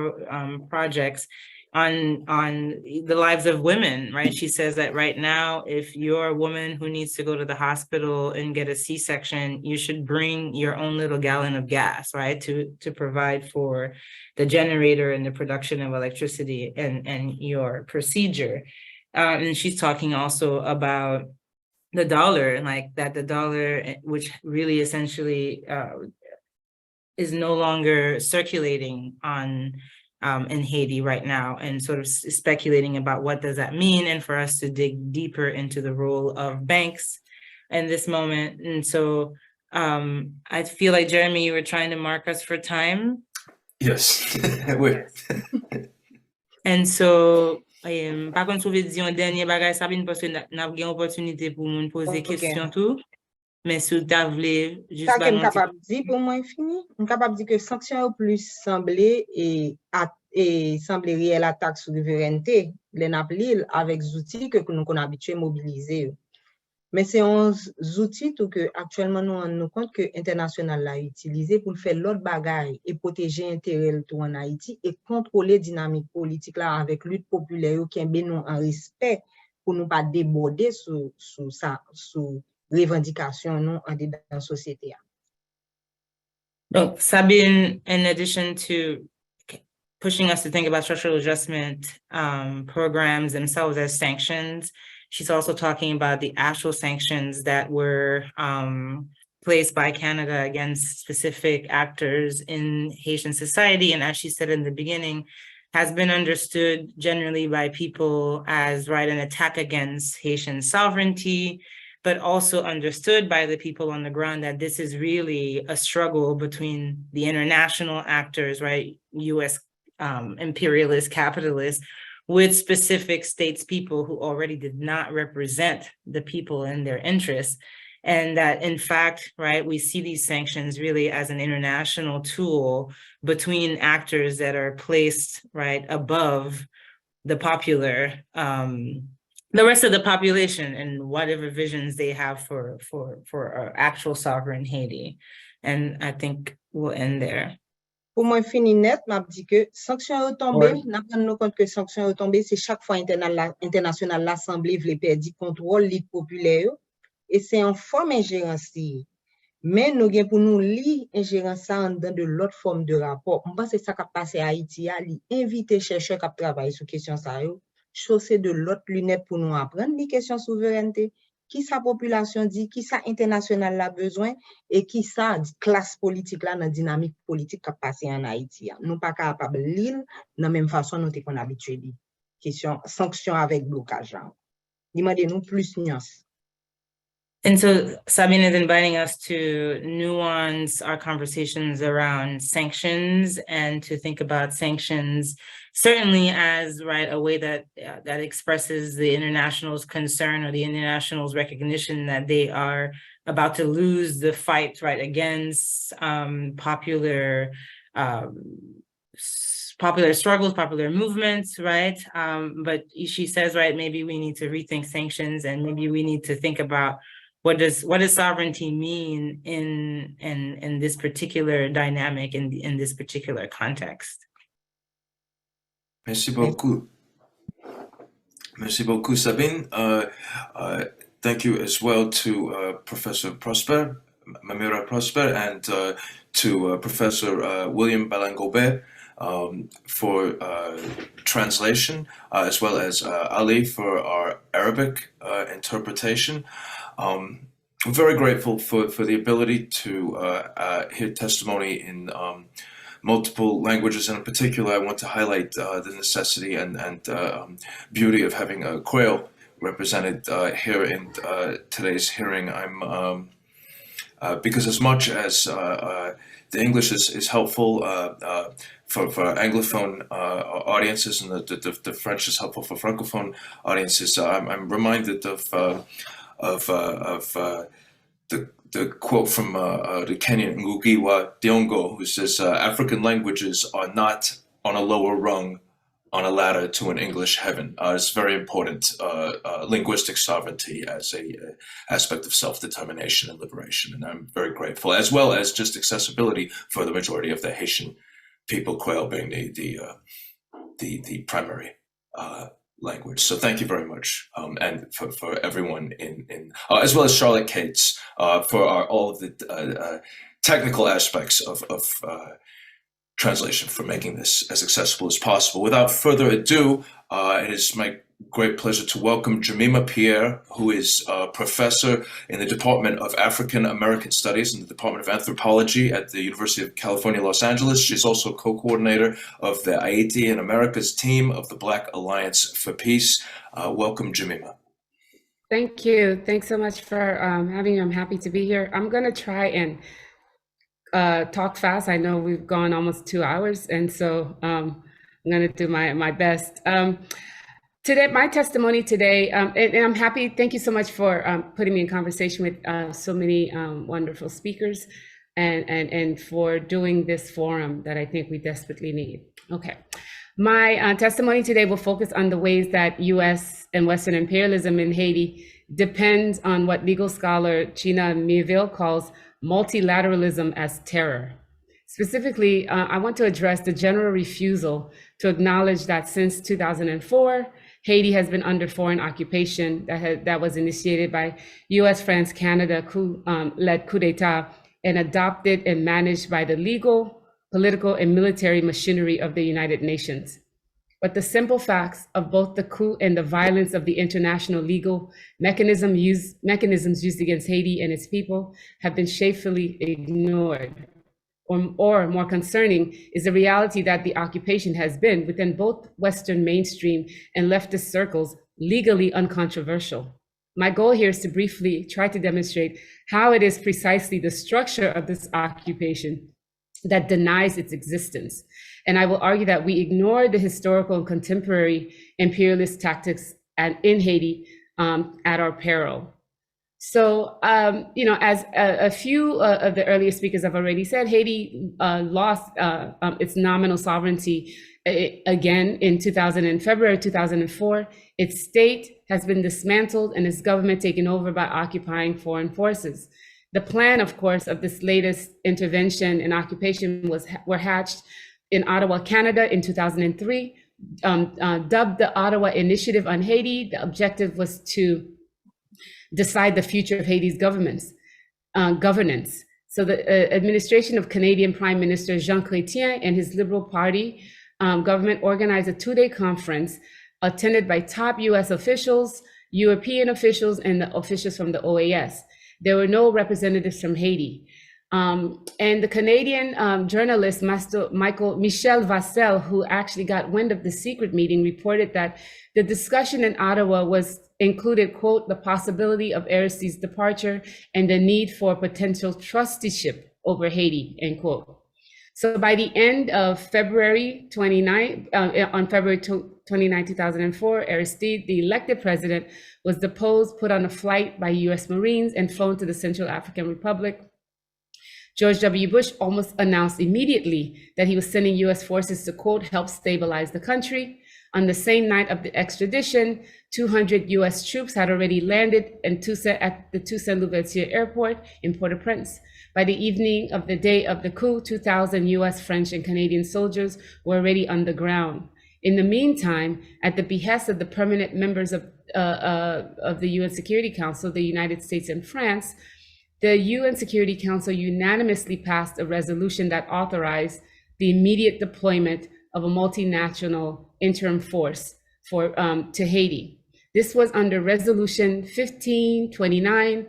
projects on the lives of women, right? She says that right now, if you're a woman who needs to go to the hospital and get a C-section, you should bring your own little gallon of gas, right? To provide for the generator and the production of electricity and your procedure. And she's talking also about the dollar, like that the dollar, which really essentially is no longer circulating in Haiti right now, and sort of speculating about what does that mean, and for us to dig deeper into the role of banks in this moment. And so I feel like, Jeremy, you were trying to mark us for time. Yes. And so par contre, je vais dire un dernier bagage, Sabine, parce que nous avons une opportunité pour nous poser des questions tout. Mais si tu voulais juste... Ça que je suis capable de dire, pour moi, fini. Je suis capable de dire que sanctions plus semblé et semblé réelle attaque sur la souveraineté, l'île avec des outils que nous sommes habitués à mobiliser. Mais c'est un outil que actuellement nous rendons compte que l'international l'a utilisé pour faire l'autre bagaille et protéger l'intérêt tout en Haïti et contrôler dynamique politique là avec lutte populaire qui est nous en respect pour nous pas déborder sous revendication nous en dans la société. Donc, Sabine, in addition to pushing us to think about structural adjustment programs themselves as sanctions, she's also talking about the actual sanctions that were placed by Canada against specific actors in Haitian society. And as she said in the beginning, has been understood generally by people as, right, an attack against Haitian sovereignty, but also understood by the people on the ground that this is really a struggle between the international actors, right, US imperialist capitalists, with specific states people who already did not represent the people and their interests. And that, in fact, right, we see these sanctions really as an international tool between actors that are placed, right, above the popular, the rest of the population and whatever visions they have for actual sovereign Haiti. And I think we'll end there. Pour moi, fini net, m'a dit que sanction yo tombé, n'a prendre nous compte que sanction yo tombé, c'est chaque fois international l'Assemblée vle perdre contrôle lit populaire yo, et c'est en forme ingérence. Mais nous gen pour nous li ingérence ça en dans de l'autre forme de rapport. On pense que ça qui a passé à Haïti, li inviter chercheurs qui travaillent sur question ça yo, chausser de l'autre lunette pour nous apprendre les questions souveraineté. Qui sa population dit, qui sa international la besoin et qui sa classe politique là dans dynamique politique qui a passé en Haïti. Nous pas capable lire de la même façon nous t'es qu'on habitué dit. Question sanction avec blocage. Demandez-nous plus nuance. And so Sabine is inviting us to nuance our conversations around sanctions and to think about sanctions certainly as, right, a way that that expresses the international's concern or the international's recognition that they are about to lose the fight, right, against popular struggles, popular movements, right? But she says, right, maybe we need to rethink sanctions and maybe we need to think about what does sovereignty mean in this particular dynamic, in this particular context? Merci beaucoup. Merci beaucoup, Sabine. Thank you as well to Professor Prosper, Mamyrah Prosper, and to Professor William Balan-Gaubert for translation, as well as Ali for our Arabic interpretation. I'm very grateful for the ability to hear testimony in multiple languages, and in particular, I want to highlight the necessity and beauty of having a Creole represented here in today's hearing. I'm because as much as the English is helpful for Anglophone audiences, and the French is helpful for Francophone audiences, I'm reminded of the quote from the Kenyan Ngugi wa Thiong'o, who says, African languages are not on a lower rung on a ladder to an English heaven. It's very important, linguistic sovereignty as a aspect of self-determination and liberation, and I'm very grateful, as well as just accessibility for the majority of the Haitian people, Creole being the primary language. So thank you very much, and for everyone in as well as Charlotte Cates for all of the technical aspects of translation, for making this as accessible as possible. Without further ado, it is my great pleasure to welcome Jemima Pierre, who is a professor in the Department of African American Studies in the Department of Anthropology at the University of California, Los Angeles. She's also co-coordinator of the Haiti and Americas team of the Black Alliance for Peace. Welcome, Jemima. Thank you. Thanks so much for having me. I'm happy to be here. I'm going to try and talk fast. I know we've gone almost 2 hours, and so I'm going to do my best. Today, my testimony today, and I'm happy, thank you so much for putting me in conversation with so many wonderful speakers and for doing this forum that I think we desperately need. Okay, my testimony today will focus on the ways that US and Western imperialism in Haiti depends on what legal scholar Gina Mieville calls multilateralism as terror. Specifically, I want to address the general refusal to acknowledge that since 2004, Haiti has been under foreign occupation that was initiated by US, France, Canada led coup d'etat and adopted and managed by the legal, political, and military machinery of the United Nations. But the simple facts of both the coup and the violence of the international legal mechanisms used against Haiti and its people have been shamefully ignored. Or more concerning is the reality that the occupation has been, within both Western mainstream and leftist circles, legally uncontroversial. My goal here is to briefly try to demonstrate how it is precisely the structure of this occupation that denies its existence. And I will argue that we ignore the historical and contemporary imperialist tactics in Haiti at our peril. So, as a few of the earlier speakers have already said, Haiti lost its nominal sovereignty Again, in February 2004, its state has been dismantled and its government taken over by occupying foreign forces. The plan, of course, of this latest intervention and occupation were hatched in Ottawa, Canada in 2003, dubbed the Ottawa Initiative on Haiti. The objective was to decide the future of Haiti's governance. So the administration of Canadian Prime Minister Jean Chrétien and his Liberal Party government organized a 2-day conference attended by top US officials, European officials, and the officials from the OAS. There were no representatives from Haiti. And the Canadian journalist Michel Vassell, who actually got wind of the secret meeting, reported that the discussion in Ottawa included, quote, the possibility of Aristide's departure and the need for potential trusteeship over Haiti, end quote. So by the end of February 29, 2004, Aristide, the elected president, was deposed, put on a flight by US Marines, and flown to the Central African Republic. George W. Bush almost announced immediately that he was sending US forces to, quote, help stabilize the country. On the same night of the extradition, 200 US troops had already landed at the Toussaint Louverture Airport in Port-au-Prince. By the evening of the day of the coup, 2,000 US, French, and Canadian soldiers were already on the ground. In the meantime, at the behest of the permanent members of the UN Security Council, the United States and France, the UN Security Council unanimously passed a resolution that authorized the immediate deployment of a multinational interim force to Haiti. This was under Resolution 1529,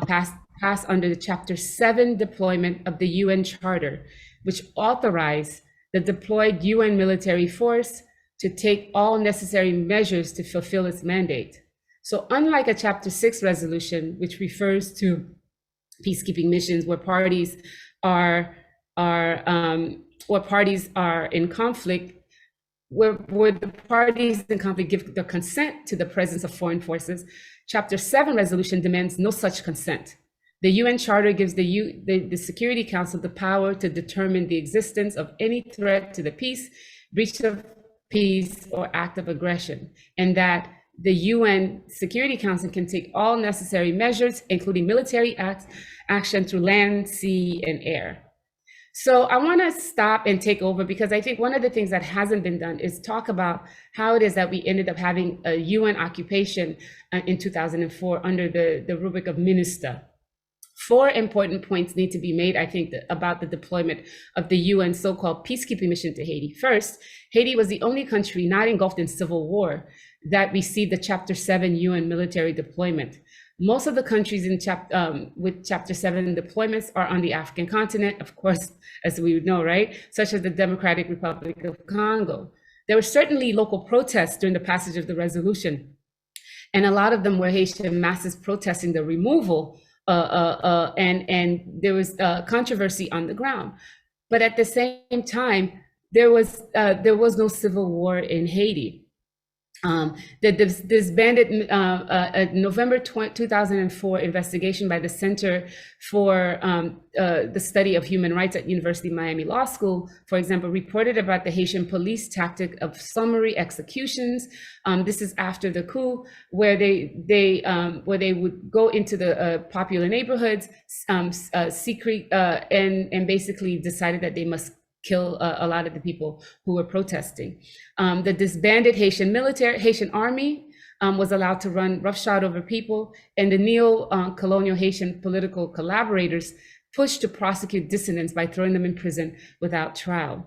passed under the Chapter 7 deployment of the UN Charter, which authorized the deployed UN military force to take all necessary measures to fulfill its mandate. So unlike a Chapter 6 resolution, which refers to peacekeeping missions where parties are in conflict, where the parties in conflict give their consent to the presence of foreign forces, Chapter 7 resolution demands no such consent. The UN Charter gives the Security Council the power to determine the existence of any threat to the peace, breach of peace, or act of aggression, and that the UN Security Council can take all necessary measures, including military action through land, sea, and air. So I want to stop and take over, because I think one of the things that hasn't been done is talk about how it is that we ended up having a UN occupation in 2004 under the rubric of MINUSTA. 4 important points need to be made, I think, about the deployment of the UN so-called peacekeeping mission to Haiti. First, Haiti was the only country not engulfed in civil war that received the Chapter 7 UN military deployment. Most of the countries with Chapter 7 deployments are on the African continent, of course, as we would know, right? Such as the Democratic Republic of Congo. There were certainly local protests during the passage of the resolution, and a lot of them were Haitian masses protesting the removal, and there was controversy on the ground. But at the same time, there was no civil war in Haiti. The disbanded November 2004 investigation by the Center for the Study of Human Rights at University of Miami Law School, for example, reported about the Haitian police tactic of summary executions. This is after the coup, where they would go into the popular neighborhoods, secret, and basically decided that they must kill a lot of the people who were protesting. The disbanded Haitian army was allowed to run roughshod over people, and the neo-colonial Haitian political collaborators pushed to prosecute dissidents by throwing them in prison without trial.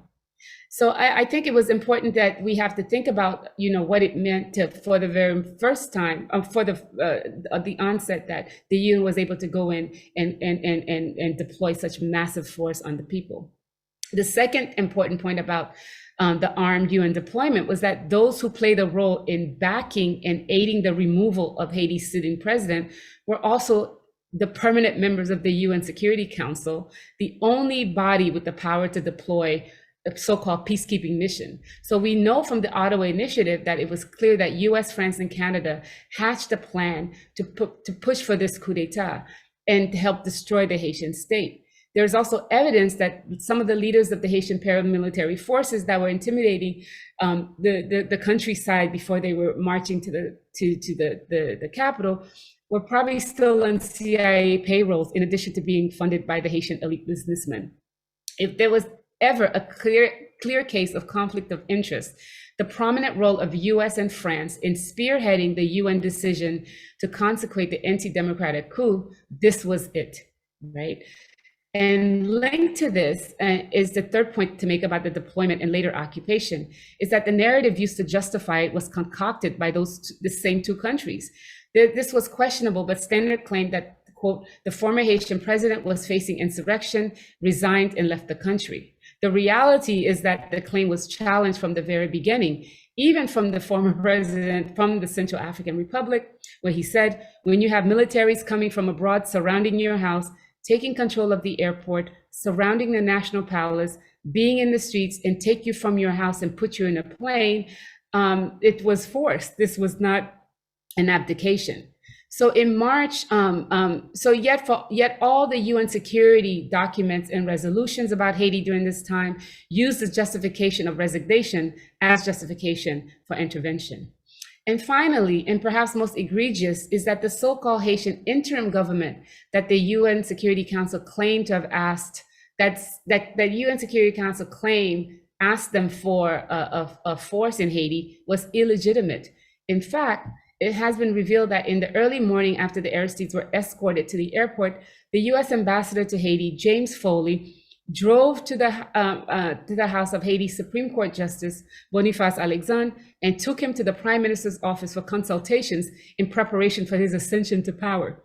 So I think it was important that we have to think about, what it meant for the very first time, for the onset, that the UN was able to go in and deploy such massive force on the people. The second important point about the armed UN deployment was that those who played a role in backing and aiding the removal of Haiti's sitting president were also the permanent members of the UN Security Council, the only body with the power to deploy a so-called peacekeeping mission. So we know from the Ottawa Initiative that it was clear that US, France, and Canada hatched a plan to push for this coup d'etat and to help destroy the Haitian state. there's also evidence that some of the leaders of the Haitian paramilitary forces that were intimidating the countryside before they were marching to the capital were probably still on CIA payrolls, in addition to being funded by the Haitian elite businessmen. If there was ever a clear case of conflict of interest, the prominent role of US and France in spearheading the UN decision to consecrate the anti-democratic coup, this was it, right? And linked to this is the third point to make about the deployment and later occupation, is that the narrative used to justify it was concocted by the same two countries. This was questionable, but Standard claimed that, quote, the former Haitian president was facing insurrection, resigned, and left the country. The reality is that the claim was challenged from the very beginning, even from the former president from the Central African Republic, where he said, when you have militaries coming from abroad surrounding your house, taking control of the airport, surrounding the National Palace, being in the streets, and take you from your house and put you in a plane, it was forced. This was not an abdication. So in March, yet all the UN security documents and resolutions about Haiti during this time used the justification of resignation as justification for intervention. And finally, and perhaps most egregious, is that the so-called Haitian interim government that the UN Security Council claimed to have asked, that UN Security Council claimed asked them for a force in Haiti was illegitimate. In fact, it has been revealed that in the early morning after the Aristides were escorted to the airport, the US ambassador to Haiti, James Foley, drove to the house of Haiti's Supreme Court Justice, Boniface Alexandre, and took him to the Prime Minister's office for consultations in preparation for his ascension to power.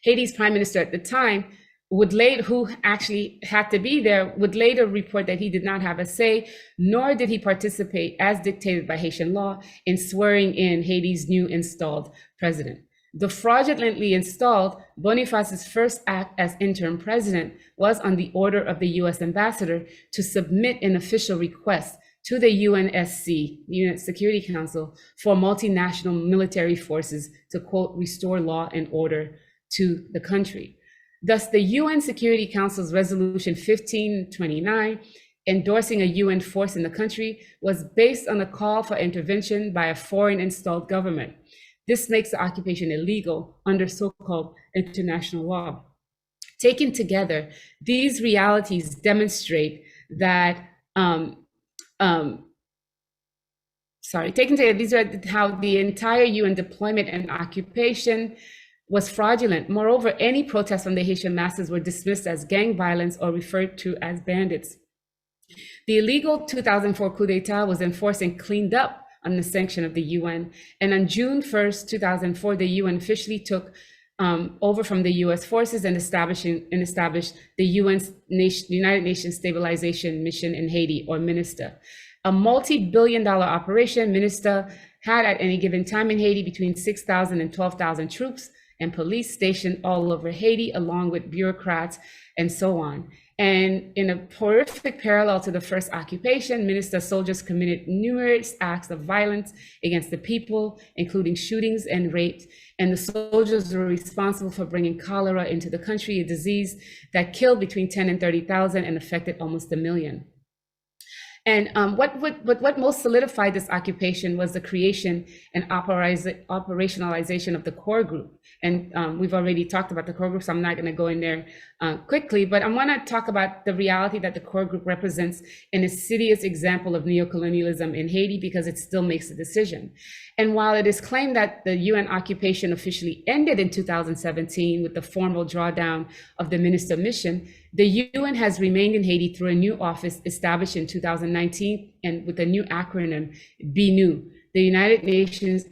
Haiti's Prime Minister at the time, who actually had to be there, would later report that he did not have a say, nor did he participate, as dictated by Haitian law, in swearing in Haiti's new installed president. The fraudulently installed Boniface's first act as interim president was on the order of the US ambassador to submit an official request to the UNSC, the UN Security Council, for multinational military forces to, quote, restore law and order to the country. Thus, the UN Security Council's Resolution 1529, endorsing a UN force in the country, was based on a call for intervention by a foreign installed government. This makes the occupation illegal under so-called international law. Taken together, these realities demonstrate that, these are how the entire UN deployment and occupation was fraudulent. Moreover, any protests from the Haitian masses were dismissed as gang violence or referred to as bandits. The illegal 2004 coup d'etat was enforced and cleaned up on the sanction of the UN. And on June 1st, 2004, the UN officially took over from the US forces and established the United Nations Stabilization Mission in Haiti, or MINUSTA. A multi-billion-dollar operation, MINUSTA had at any given time in Haiti between 6,000 and 12,000 troops and police stationed all over Haiti, along with bureaucrats and so on. And in a horrific parallel to the first occupation, MINUSTA soldiers committed numerous acts of violence against the people, including shootings and rapes. And the soldiers were responsible for bringing cholera into the country, a disease that killed between 10 and 30,000 and affected almost 1 million. And what most solidified this occupation was the creation and operationalization of the core group. And we've already talked about the core group, so I'm not going to go in there quickly, but I want to talk about the reality that the core group represents an insidious example of neocolonialism in Haiti, because it still makes a decision. And while it is claimed that the UN occupation officially ended in 2017 with the formal drawdown of the MINUSTA mission, the UN has remained in Haiti through a new office established in 2019 and with a new acronym, BNU, the United Nations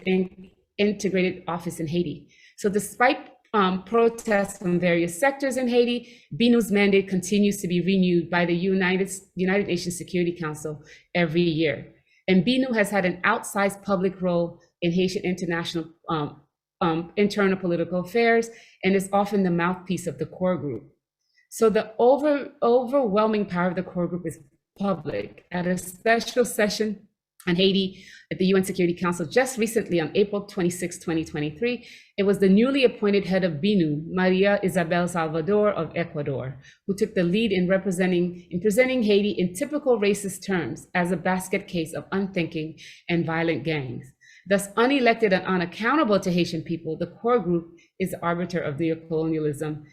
Integrated Office in Haiti. So despite protests from various sectors in Haiti, BNU's mandate continues to be renewed by the United Nations Security Council every year. And BNU has had an outsized public role in Haitian international internal political affairs and is often the mouthpiece of the core group. So the overwhelming power of the core group is public. At a special session on Haiti at the UN Security Council just recently on April 26, 2023. It was the newly appointed head of BINU, Maria Isabel Salvador of Ecuador, who took the lead in presenting Haiti in typical racist terms as a basket case of unthinking and violent gangs. Thus, unelected and unaccountable to Haitian people, the core group is the arbiter of neocolonialism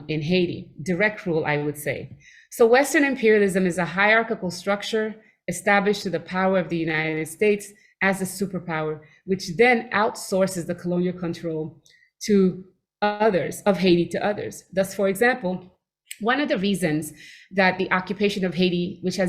in Haiti. Direct rule, I would say. So Western imperialism is a hierarchical structure established to the power of the United States as a superpower, which then outsources the colonial control to others, of Haiti to others. Thus, for example, one of the reasons that the occupation of Haiti, which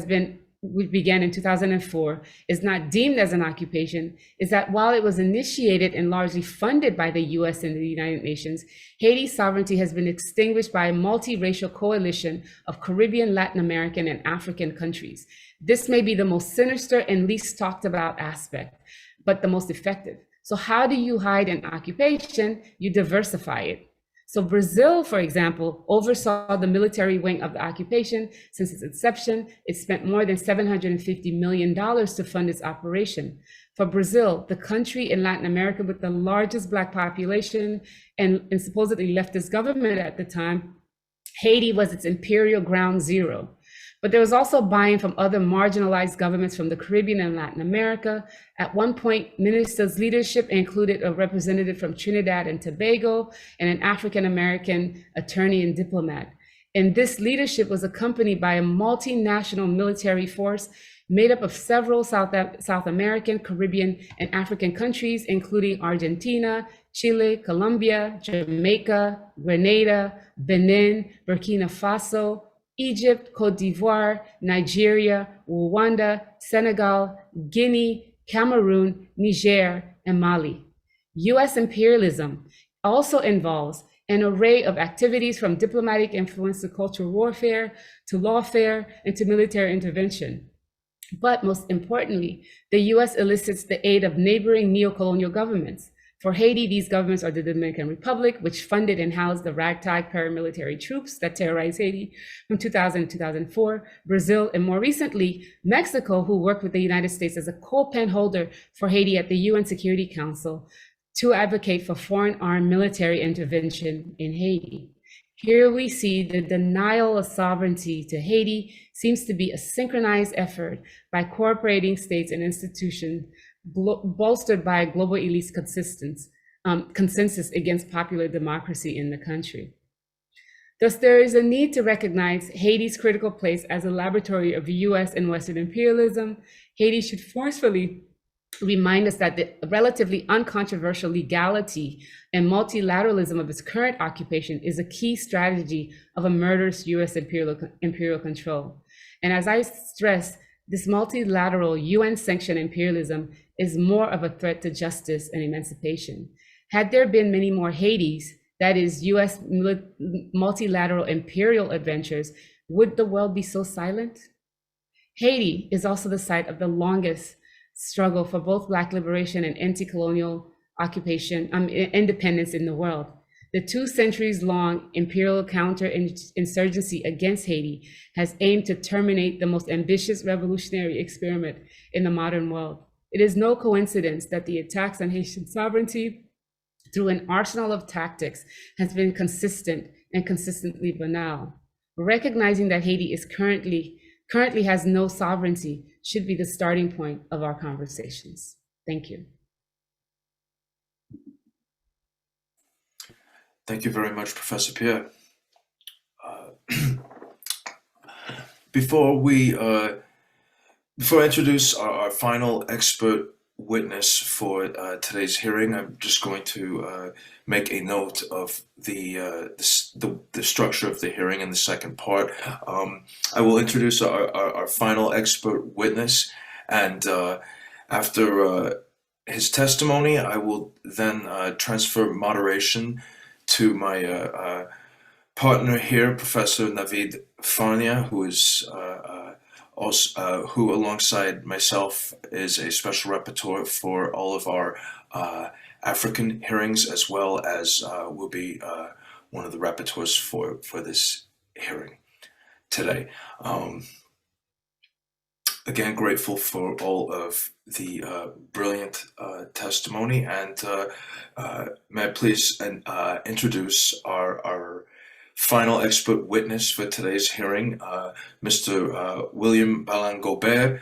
began in 2004, is not deemed as an occupation, is that while it was initiated and largely funded by the US and the United Nations, Haiti's sovereignty has been extinguished by a multiracial coalition of Caribbean, Latin American, and African countries. This may be the most sinister and least talked about aspect, but the most effective. So how do you hide an occupation? You diversify it. So Brazil, for example, oversaw the military wing of the occupation since its inception. It spent more than $750 million to fund its operation. For Brazil, the country in Latin America with the largest Black population and supposedly leftist government at the time, Haiti was its imperial ground zero. But there was also buy-in from other marginalized governments from the Caribbean and Latin America. At one point, Minister's leadership included a representative from Trinidad and Tobago and an African-American attorney and diplomat. And this leadership was accompanied by a multinational military force made up of several South American, Caribbean, and African countries, including Argentina, Chile, Colombia, Jamaica, Grenada, Benin, Burkina Faso, Egypt, Cote d'Ivoire, Nigeria, Rwanda, Senegal, Guinea, Cameroon, Niger, and Mali. US imperialism also involves an array of activities from diplomatic influence to cultural warfare, to lawfare, and to military intervention. But most importantly, the US elicits the aid of neighboring neo-colonial governments. For Haiti, these governments are the Dominican Republic, which funded and housed the ragtag paramilitary troops that terrorized Haiti from 2000 to 2004, Brazil, and more recently, Mexico, who worked with the United States as a co-pen holder for Haiti at the UN Security Council to advocate for foreign armed military intervention in Haiti. Here we see the denial of sovereignty to Haiti seems to be a synchronized effort by cooperating states and institutions bolstered by a global elite's consensus against popular democracy in the country. Thus, there is a need to recognize Haiti's critical place as a laboratory of US and Western imperialism. Haiti should forcefully remind us that the relatively uncontroversial legality and multilateralism of its current occupation is a key strategy of a murderous US imperial control. And as I stress, this multilateral UN-sanctioned imperialism is more of a threat to justice and emancipation. Had there been many more Haitis, that is US multilateral imperial adventures, would the world be so silent? Haiti is also the site of the longest struggle for both Black liberation and anti-colonial occupation, independence in the world. The 2 centuries-long imperial counter-insurgency against Haiti has aimed to terminate the most ambitious revolutionary experiment in the modern world. It is no coincidence that the attacks on Haitian sovereignty through an arsenal of tactics has been consistent and consistently banal. Recognizing that Haiti is currently has no sovereignty should be the starting point of our conversations. Thank you. Thank you very much, Professor Pierre. Before I introduce our final expert witness for today's hearing, I'm just going to make a note of the structure of the hearing in the second part. I will introduce our final expert witness, and after his testimony, I will then transfer moderation to my partner here, Professor Navid Farnia, who is who alongside myself is a special rapporteur for all of our African hearings, as well as will be one of the rapporteurs for this hearing today. again, grateful for all of the brilliant testimony, and may I please introduce our final expert witness for today's hearing, Mr. William Balan-Gaubert.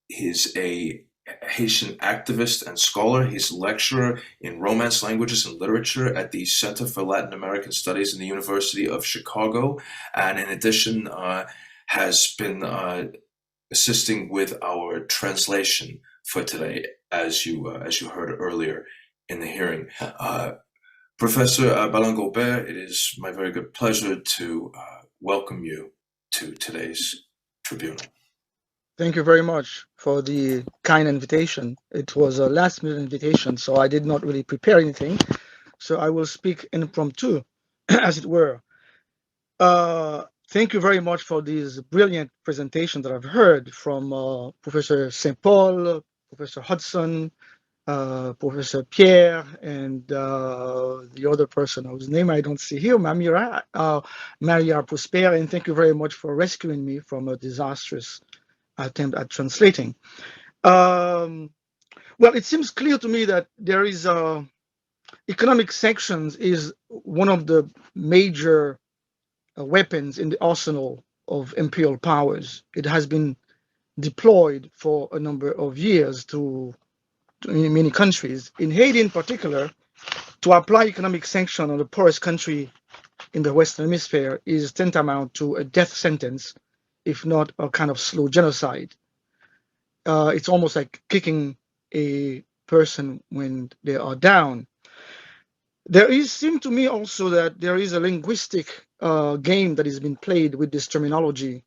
He's a Haitian activist and scholar. He's a lecturer in Romance languages and literature at the Center for Latin American Studies in the University of Chicago, and in addition, has been assisting with our translation for today, as you heard earlier in the hearing. Professor Balan-Gaubert, it is my very good pleasure to welcome you to today's tribunal. Thank you very much for the kind invitation. It was a last-minute invitation, so I did not really prepare anything. So I will speak impromptu, as it were. Thank you very much for these brilliant presentations that I've heard from Professor St. Paul, Professor Hudson, Professor Pierre, and the other person whose name I don't see here, Mamyrah, Maria Prosper, and thank you very much for rescuing me from a disastrous attempt at translating. Well, it seems clear to me that there is economic sanctions is one of the major weapons in the arsenal of imperial powers. It has been deployed for a number of years to in many countries. In Haiti in particular, to apply economic sanction on the poorest country in the Western Hemisphere is tantamount to a death sentence, if not a kind of slow genocide. It's almost like kicking a person when they are down. There seems to me also that there is a linguistic game that has been played with this terminology.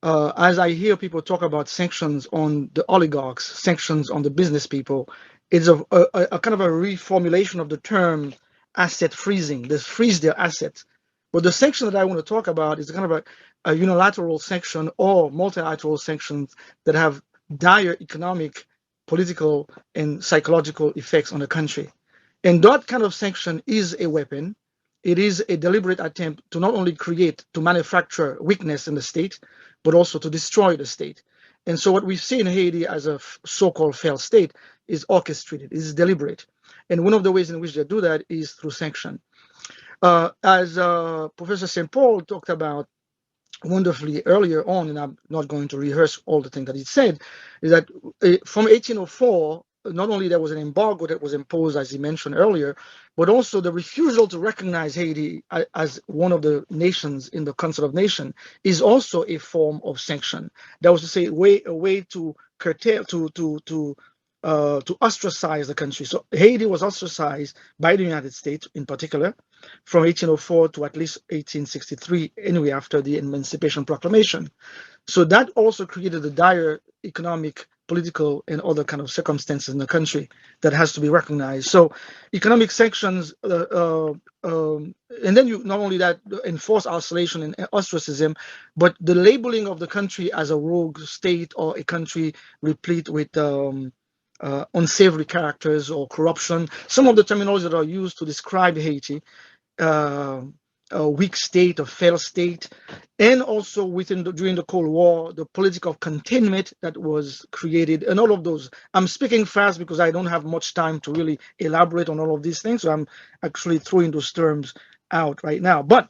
As I hear people talk about sanctions on the oligarchs, sanctions on the business people, it's a kind of a reformulation of the term asset freezing. They freeze their assets. But the sanction that I want to talk about is kind of a unilateral sanction or multilateral sanctions that have dire economic, political, and psychological effects on the country. And that kind of sanction is a weapon. It is a deliberate attempt to not only to manufacture weakness in the state, but also to destroy the state. And so what we see in Haiti as a so-called failed state is orchestrated, is deliberate. And one of the ways in which they do that is through sanction. As Professor St. Paul talked about wonderfully earlier on, and I'm not going to rehearse all the things that he said, is that from 1804, not only there was an embargo that was imposed, as he mentioned earlier, but also the refusal to recognize Haiti as one of the nations in the Council of Nations is also a form of sanction. That was to say, a way to curtail, to ostracize the country. So Haiti was ostracized by the United States in particular from 1804 to at least 1863, anyway, after the Emancipation Proclamation. So that also created a dire economic, political, and other kind of circumstances in the country that has to be recognized. So economic sanctions, and then you not only that enforce isolation and ostracism, but the labeling of the country as a rogue state or a country replete with unsavory characters or corruption. Some of the terminologies that are used to describe Haiti, a weak state, a failed state, and also during the Cold War, the political containment that was created, and all of those. I'm speaking fast because I don't have much time to really elaborate on all of these things, so I'm actually throwing those terms out right now. But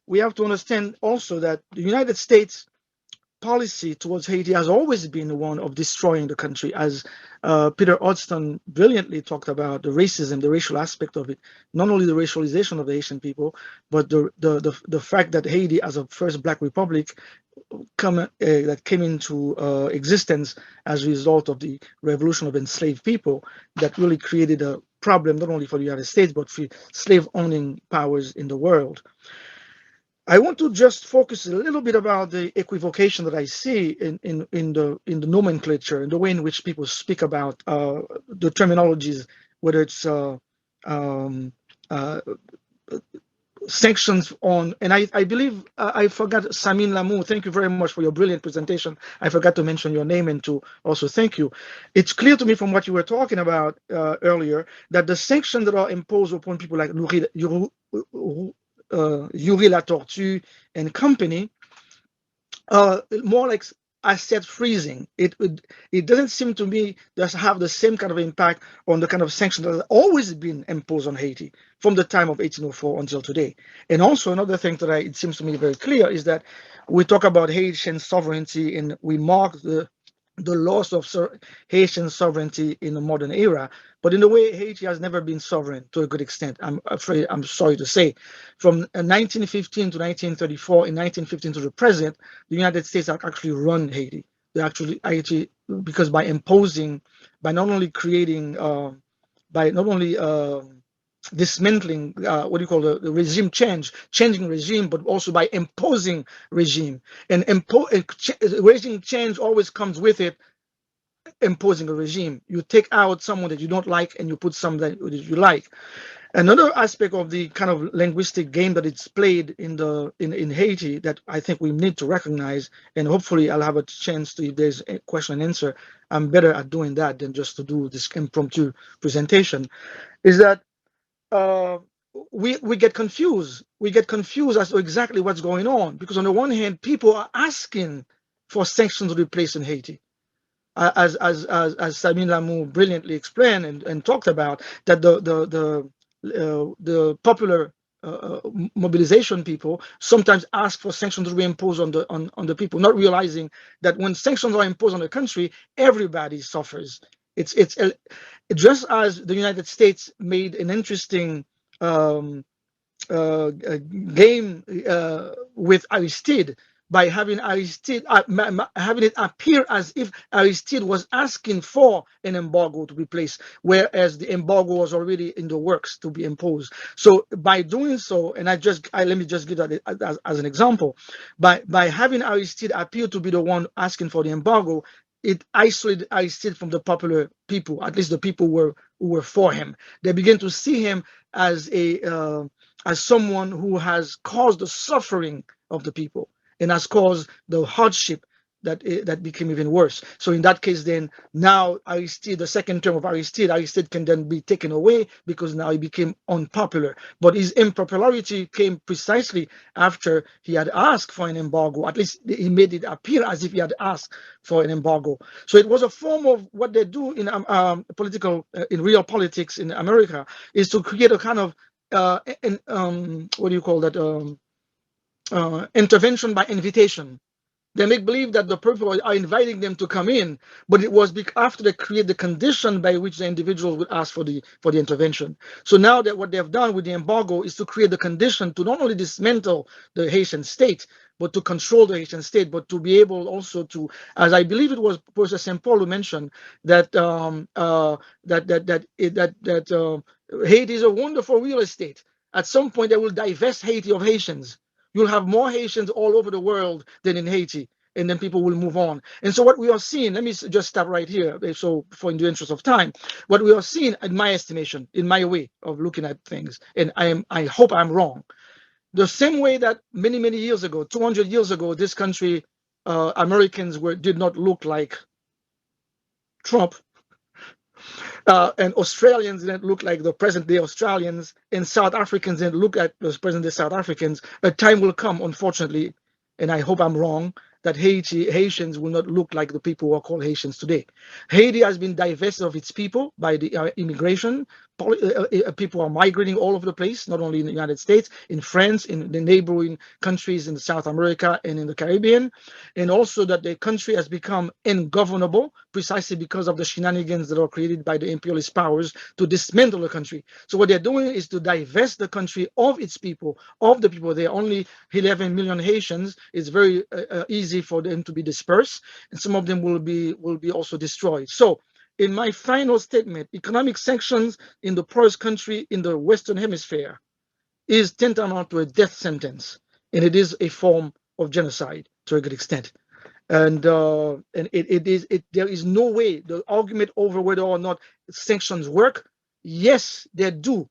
we have to understand also that the United States policy towards Haiti has always been one of destroying the country, as Peter Hudson brilliantly talked about the racism, the racial aspect of it, not only the racialization of the Haitian people, but the fact that Haiti, as a first Black republic, that came into existence as a result of the revolution of enslaved people, that really created a problem not only for the United States, but for slave-owning powers in the world. I want to just focus a little bit about the equivocation that I see in the nomenclature and the way in which people speak about the terminologies, whether it's sanctions on, and I believe I forgot Sabine Lamour. Thank you very much for your brilliant presentation. I forgot to mention your name and to also thank you. It's clear to me from what you were talking about earlier that the sanctions that are imposed upon people like Yuri La Tortue and company, more like asset freezing. It doesn't seem to me to have the same kind of impact on the kind of sanctions that have always been imposed on Haiti from the time of 1804 until today. And also another thing that it seems to me very clear is that we talk about Haitian sovereignty and we mark the loss of Haitian sovereignty in the modern era. But in a way, Haiti has never been sovereign to a good extent. I'm sorry to say. From 1915 to 1934, in 1915 to the present, the United States actually run Haiti. They actually, because by imposing, by not only creating, by not only dismantling what do you call the regime changing regime, but also by imposing regime. And regime change always comes with it imposing a regime. You take out someone that you don't like and you put someone that you like. Another aspect of the kind of linguistic game that it's played in Haiti that I think we need to recognize, and hopefully I'll have a chance to, if there's a question and answer, I'm better at doing that than just to do this impromptu presentation, is that we get confused. We get confused as to exactly what's going on, because on the one hand, people are asking for sanctions to be placed in Haiti. As Sabine Lamour brilliantly explained and talked about, that the popular mobilization people sometimes ask for sanctions to be imposed on the people, not realizing that when sanctions are imposed on the country, everybody suffers. It's just as the United States made an interesting game with Aristide, by having Aristide having it appear as if Aristide was asking for an embargo to be placed, whereas the embargo was already in the works to be imposed. So by doing so, and let me just give that as an example, by having Aristide appear to be the one asking for the embargo, it isolated Aristide from the popular people, at least the people who were for him. They began to see him as someone who has caused the suffering of the people and has caused the hardship that became even worse. So in that case, then now Aristide, the second term of Aristide can then be taken away because now he became unpopular. But his unpopularity came precisely after he had asked for an embargo. At least he made it appear as if he had asked for an embargo. So it was a form of what they do in in real politics in America, is to create a kind of what do you call that? Intervention by invitation. They make believe that the people are inviting them to come in, but it was after they create the condition by which the individual would ask for the intervention. So now that what they have done with the embargo is to create the condition to not only dismantle the Haitian state, but to control the Haitian state, but to be able also to, as I believe it was Professor St. Paul who mentioned, that Haiti is a wonderful real estate. At some point, they will divest Haiti of Haitians. You'll have more Haitians all over the world than in Haiti, and then people will move on. And so what we are seeing, let me just stop right here, so in the interest of time, what we are seeing, in my estimation, in my way of looking at things, and I hope I'm wrong, the same way that many years ago, 200 years ago, this country, Americans did not look like Trump, and Australians didn't look like the present-day Australians, and South Africans didn't look like the present-day South Africans. A time will come, unfortunately, and I hope I'm wrong, that Haitians will not look like the people who are called Haitians today. Haiti has been divested of its people by the immigration. People are migrating all over the place, not only in the United States, in France, in the neighboring countries in South America and in the Caribbean, and also that the country has become ungovernable precisely because of the shenanigans that are created by the imperialist powers to dismantle the country. So what they're doing is to divest the country of its people, of the people there. Only 11 million Haitians. It's very easy for them to be dispersed, and some of them will be also destroyed. So in my final statement, economic sanctions in the poorest country in the Western Hemisphere is tantamount to a death sentence, and it is a form of genocide to a good extent. And there is no way, the argument over whether or not sanctions work, yes, they do,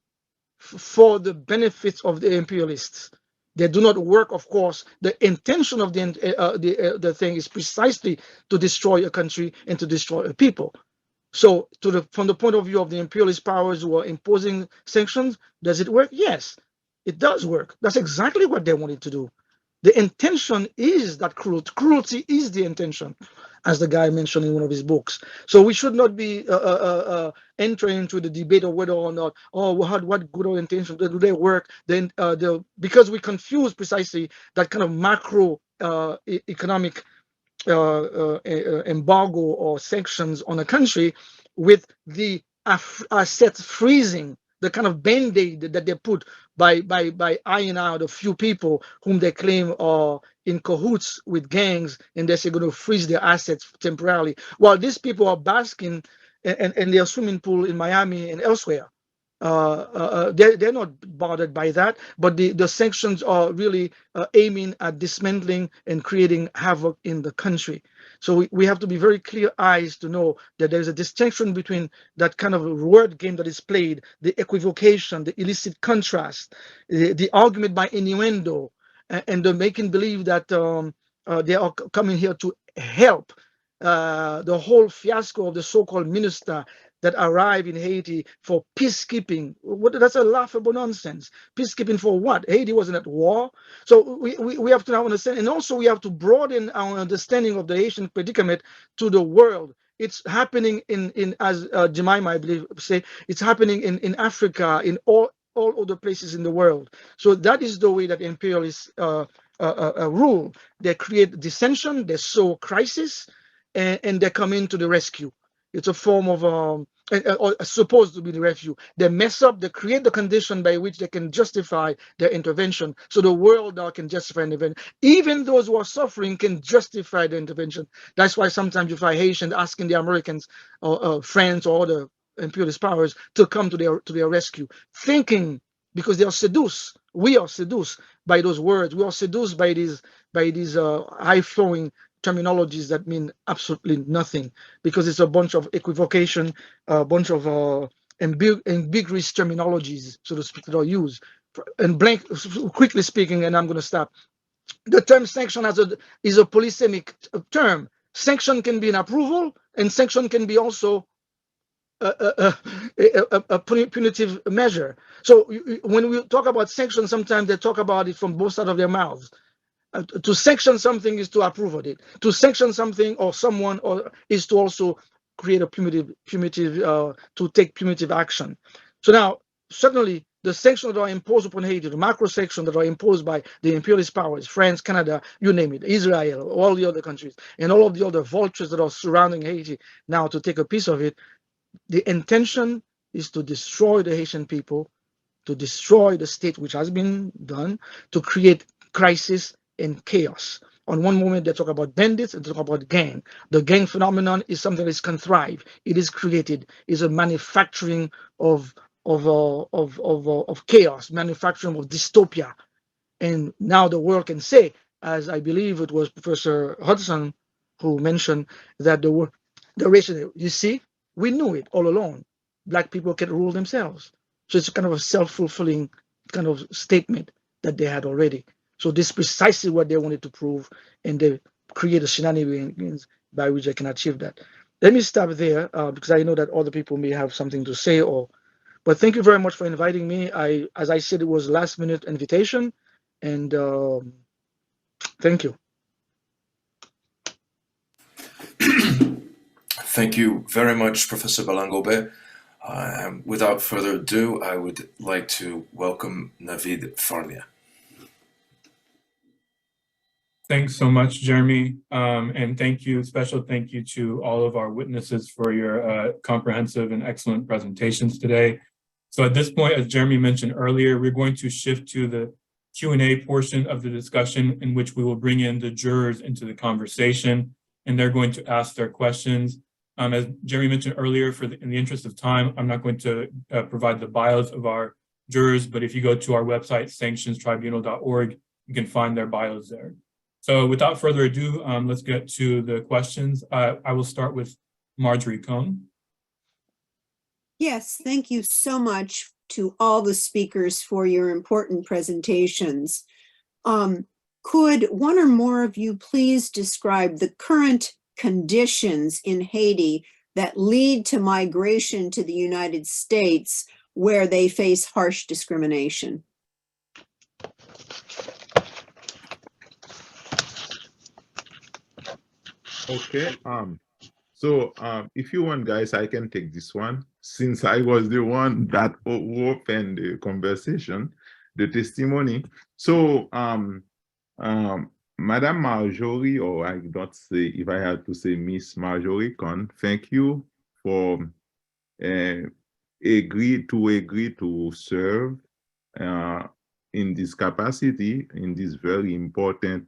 for the benefits of the imperialists. They do not work, of course. The intention of the thing is precisely to destroy a country and to destroy a people. So from the point of view of the imperialist powers who are imposing sanctions, does it work? Yes, it does work. That's exactly what they wanted to do. The intention is that cruelty is the intention, as the guy mentioned in one of his books. So we should not be entering into the debate of whether or not, oh, what good intentions do they work? Then because we confuse precisely that kind of macro economic embargo or sanctions on a country with the assets freezing, the kind of band-aid that they put by eyeing out a few people whom they claim are in cahoots with gangs, and they're going to freeze their assets temporarily, while these people are basking in their swimming pool in Miami and elsewhere. They're not bothered by that, but the sanctions are really aiming at dismantling and creating havoc in the country. So we have to be very clear eyes to know that there's a distinction between that kind of word game that is played, the equivocation, the illicit contrast, the argument by innuendo, and the making believe that they are coming here to help. The whole fiasco of the so-called minister that arrived in Haiti for peacekeeping. That's a laughable nonsense. Peacekeeping for what? Haiti wasn't at war. So we have to now understand, and also we have to broaden our understanding of the Haitian predicament to the world. It's happening in as Jemima, I believe, say, it's happening in Africa, in all other places in the world. So that is the way that imperialists rule. They create dissension, they sow crisis, and they come into the rescue. It's a form of supposed to be the rescue. They mess up, they create the condition by which they can justify their intervention. So the world now can justify an event. Even those who are suffering can justify the intervention. That's why sometimes you find Haitians asking the Americans or friends or other imperialist powers to come to their rescue, thinking, because they are seduced. We are seduced by those words. We are seduced by these high-flowing terminologies that mean absolutely nothing, because it's a bunch of equivocation, a bunch of ambiguous terminologies, so to speak, that are used. And quickly speaking, and I'm going to stop. The term sanction is a polysemic term. Sanction can be an approval, and sanction can be also a punitive measure. So when we talk about sanction, sometimes they talk about it from both sides of their mouths. To sanction something is to approve of it. To sanction something or someone is to also create a punitive to take punitive action. So now, certainly, the sanctions that are imposed upon Haiti, the macro sanctions that are imposed by the imperialist powers, France, Canada, you name it, Israel, all the other countries, and all of the other vultures that are surrounding Haiti now to take a piece of it, the intention is to destroy the Haitian people, to destroy the state, which has been done, to create crisis and chaos. On one moment, they talk about bandits and talk about gang. The gang phenomenon is something that is contrived. It is created. It's a manufacturing of chaos, manufacturing of dystopia. And now the world can say, as I believe it was Professor Hudson who mentioned, that the racial, you see, we knew it all along. Black people can rule themselves. So it's kind of a self-fulfilling kind of statement that they had already. So this is precisely what they wanted to prove, and they create a shenanigans by which they can achieve that. Let me stop there because I know that other people may have something to say. But thank you very much for inviting me. As I said, it was a last-minute invitation, and thank you. Thank you very much, Professor Balan-Gaubert. Without further ado, I would like to welcome Navid Farlia. Thanks so much, Jeremy. And special thank you to all of our witnesses for your comprehensive and excellent presentations today. So at this point, as Jeremy mentioned earlier, we're going to shift to the Q&A portion of the discussion, in which we will bring in the jurors into the conversation, and they're going to ask their questions. As Jeremy mentioned earlier, in the interest of time, I'm not going to provide the bios of our jurors, but if you go to our website, sanctionstribunal.org, you can find their bios there. So without further ado, let's get to the questions. I will start with Marjorie Cohn. Yes, thank you so much to all the speakers for your important presentations. Could one or more of you please describe the current conditions in Haiti that lead to migration to the United States where they face harsh discrimination? Okay. So if you want, guys, I can take this one since I was the one that opened the conversation, the testimony. So Madam Marjorie, or I don't say, if I had to say Miss Marjorie Con, thank you for agree to serve in this capacity, in this very important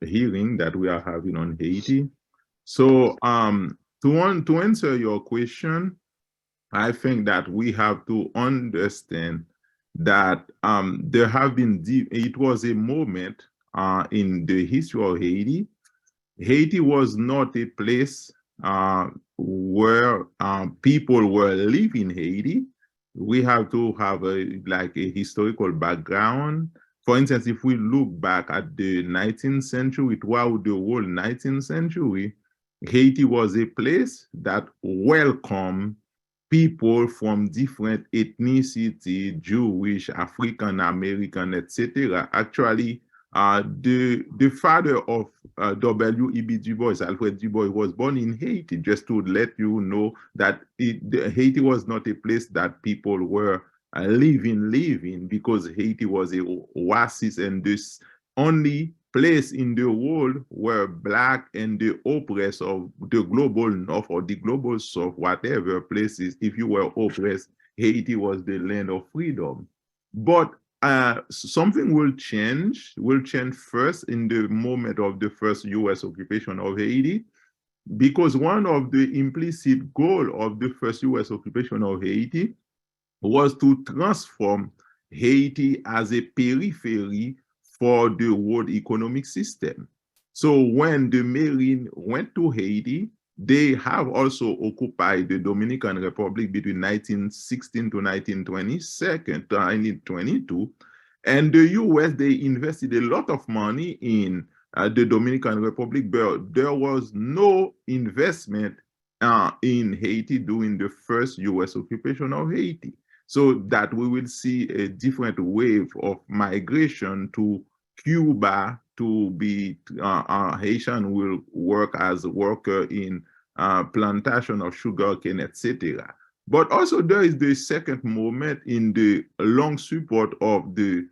hearing that we are having on Haiti. So to answer your question, I think that we have to understand that there have been it was a moment in the history of Haiti. Haiti was not a place where people were living Haiti. We have to have like a historical background. For instance, if we look back at the 19th century, throughout the whole 19th century, Haiti was a place that welcomed people from different ethnicity, Jewish, African American, etc. Actually, the father of W.E.B. Du Bois, Alfred Du Bois, was born in Haiti, just to let you know that Haiti was not a place that people were living, because Haiti was a oasis and this only place in the world where Black and the oppressed of the global North or the global South, whatever places, if you were oppressed, Haiti was the land of freedom. But something will change first in the moment of the first US occupation of Haiti, because one of the implicit goals of the first US occupation of Haiti was to transform Haiti as a periphery for the world economic system. So when the Marine went to Haiti, they have also occupied the Dominican Republic between 1916 to 1922. And the US, they invested a lot of money in the Dominican Republic, but there was no investment in Haiti during the first US occupation of Haiti. So that we will see a different wave of migration to Cuba to be Haitian will work as a worker in plantation of sugarcane, etc. But also there is the second moment in the long support of the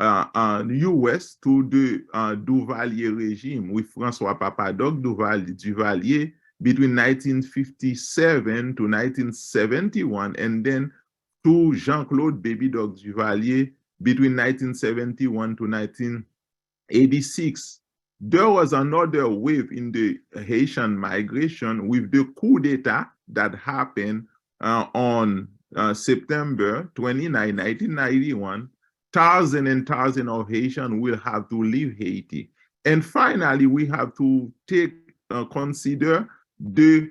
US to the Duvalier regime with François Papadoc Duvalier between 1957 to 1971, and then to Jean-Claude Baby Dog Duvalier between 1971 to 1986. There was another wave in the Haitian migration with the coup d'etat that happened on September 29, 1991. Thousands and thousands of Haitians will have to leave Haiti. And finally, we have to consider the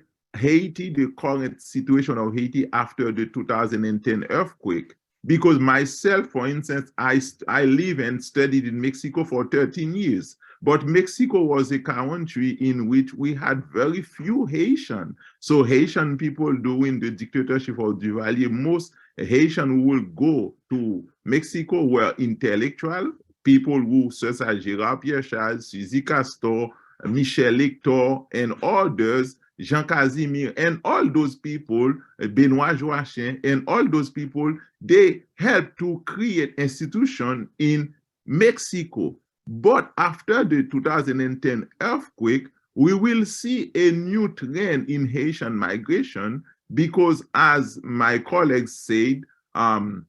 current situation of Haiti after the 2010 earthquake. Because myself, for instance, I live and studied in Mexico for 13 years. But Mexico was a country in which we had very few Haitians. So Haitian people during the dictatorship of Duvalier, most Haitian who will go to Mexico were intellectual people who, such as Gérard Pierre-Charles, Suzy Castor, Michel Hector, and others, Jean Casimir, and all those people, Benoît Joachim, and all those people, they helped to create institutions in Mexico. But after the 2010 earthquake, we will see a new trend in Haitian migration because, as my colleagues said, Bill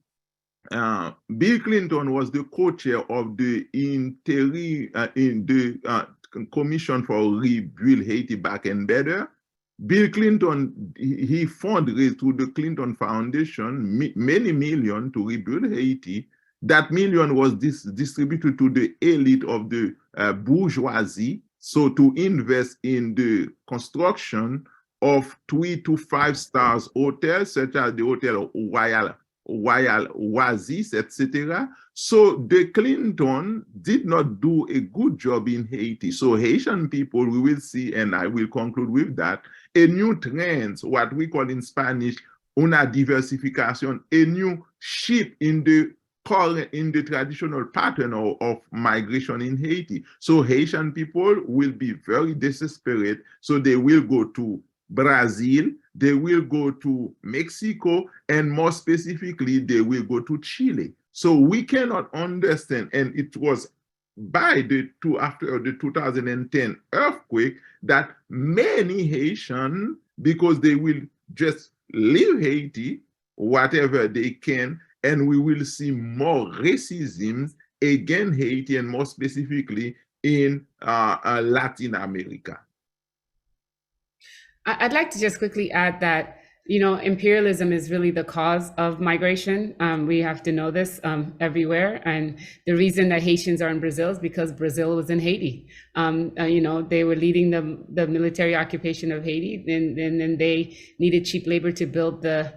Clinton was the co-chair of the Commission for Rebuild Haiti Back and Better. Bill Clinton, he fundraised through the Clinton Foundation many millions to rebuild Haiti. That million was distributed to the elite of the bourgeoisie, so to invest in the construction of 3 to 5 stars hotels, such as the Hotel Royal Oasis, etc. So the Clinton did not do a good job in Haiti. So Haitian people, we will see, and I will conclude with that, a new trend, what we call in Spanish, una diversificación, a new shift in the current in the traditional pattern of migration in Haiti. So Haitian people will be very desperate. So they will go to Brazil, they will go to Mexico, and more specifically, they will go to Chile. So we cannot understand, and it was after the 2010 earthquake that many Haitians, because they will just leave Haiti, whatever they can, and we will see more racism against Haiti, and more specifically in Latin America. I'd like to just quickly add that, you know, imperialism is really the cause of migration. We have to know this everywhere. And the reason that Haitians are in Brazil is because Brazil was in Haiti. You know, they were leading the military occupation of Haiti, and then they needed cheap labor to build the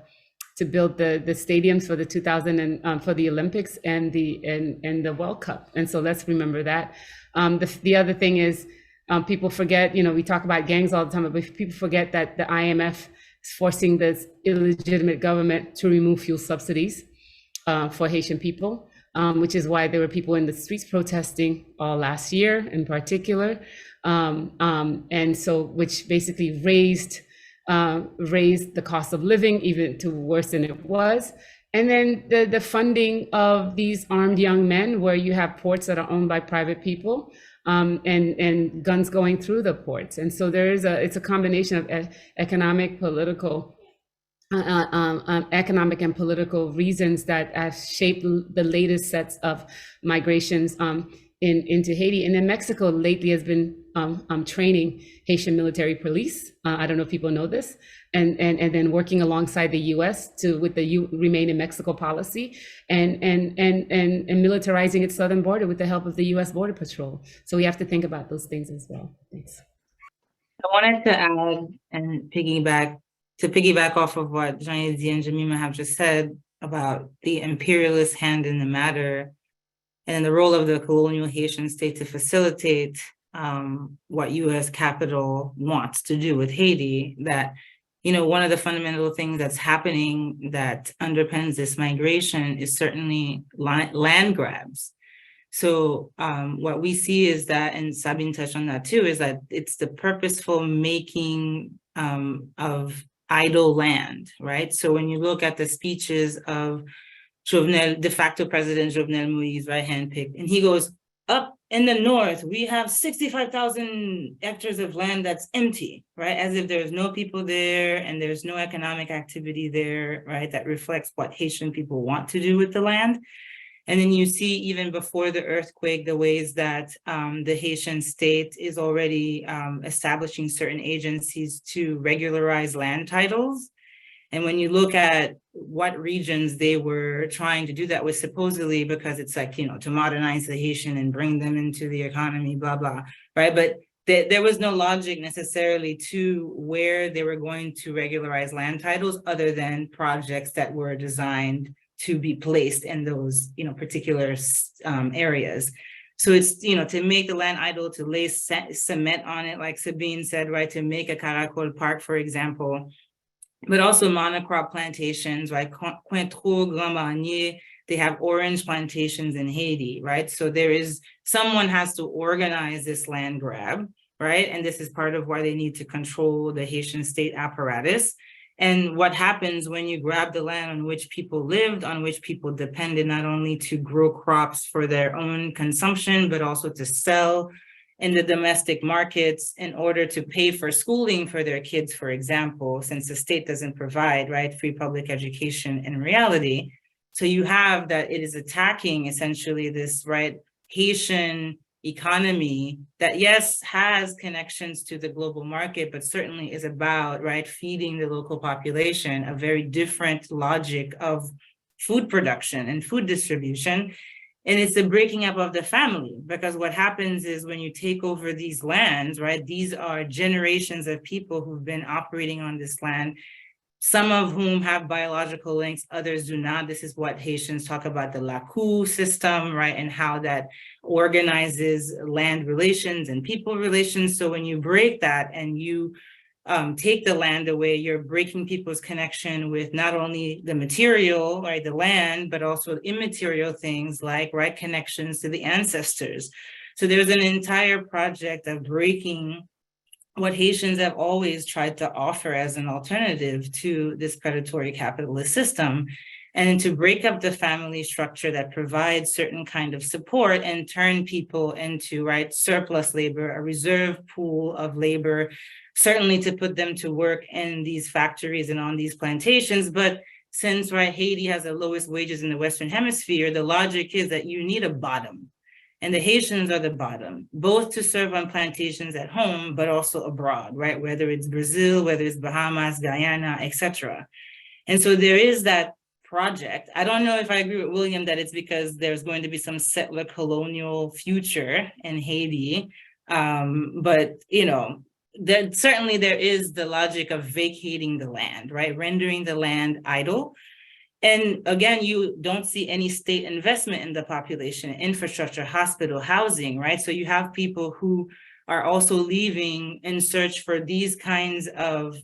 stadiums for the 2000 and for the Olympics and the World Cup. And so let's remember that. The other thing is, people forget, you know, we talk about gangs all the time, but people forget that the IMF is forcing this illegitimate government to remove fuel subsidies for Haitian people, which is why there were people in the streets protesting last year in particular. And so, which basically raised the cost of living even to worse than it was. And then the funding of these armed young men, where you have ports that are owned by private people, and guns going through the ports. And so it's a combination of economic and political reasons that have shaped the latest sets of migrations into Haiti. And then Mexico lately has been training Haitian military police. I don't know if people know this, and then working alongside the U.S. with the Remain in Mexico policy, and militarizing its southern border with the help of the U.S. Border Patrol. So we have to think about those things as well. Thanks. I wanted to add and piggyback off of what Jean-Eddy and Jemima have just said about the imperialist hand in the matter and the role of the colonial Haitian state to facilitate what U.S. capital wants to do with Haiti. That, you know, one of the fundamental things that's happening that underpins this migration is certainly land grabs. So what we see is that, and Sabine touched on that too, is that it's the purposeful making of idle land, right? So when you look at the speeches of de facto President Jovenel Moïse, right, handpicked, and he goes, up in the north, we have 65,000 hectares of land that's empty, right? As if there's no people there and there's no economic activity there, right? That reflects what Haitian people want to do with the land. And then you see, even before the earthquake, the ways that the Haitian state is already establishing certain agencies to regularize land titles. And when you look at what regions they were trying to do that with, supposedly because it's like, you know, to modernize the Haitian and bring them into the economy, blah, blah, right? But there was no logic necessarily to where they were going to regularize land titles other than projects that were designed to be placed in those, you know, particular areas. So it's, you know, to make the land idle, to lay cement on it, like Sabine said, right, to make a Caracol Park, for example, but also monocrop plantations, right? Cointreau, Grand Marnier, they have orange plantations in Haiti, right? So someone has to organize this land grab, right? And this is part of why they need to control the Haitian state apparatus. And what happens when you grab the land on which people lived, on which people depended, not only to grow crops for their own consumption, but also to sell in the domestic markets in order to pay for schooling for their kids, for example, since the state doesn't provide, right, free public education in reality. So you have that it is attacking essentially this, right, Haitian economy that, yes, has connections to the global market, but certainly is about, right, feeding the local population, a very different logic of food production and food distribution. And it's the breaking up of the family, because what happens is when you take over these lands, right, these are generations of people who've been operating on this land, some of whom have biological links, others do not. This is what Haitians talk about, the LACU system, right, and how that organizes land relations and people relations. So when you break that and you take the land away, you're breaking people's connection with not only the material, right, the land, but also immaterial things like, right, connections to the ancestors. So there's an entire project of breaking what Haitians have always tried to offer as an alternative to this predatory capitalist system, and to break up the family structure that provides certain kind of support and turn people into, right, surplus labor, a reserve pool of labor, certainly to put them to work in these factories and on these plantations. But since, right, Haiti has the lowest wages in the Western Hemisphere, the logic is that you need a bottom. And the Haitians are the bottom, both to serve on plantations at home, but also abroad, right? Whether it's Brazil, whether it's Bahamas, Guyana, etc. And so there is that project. I don't know if I agree with William that it's because there's going to be some settler colonial future in Haiti. But, you know, certainly there is the logic of vacating the land, right? Rendering the land idle. And again, you don't see any state investment in the population, infrastructure, hospital, housing, right? So you have people who are also leaving in search for these kinds of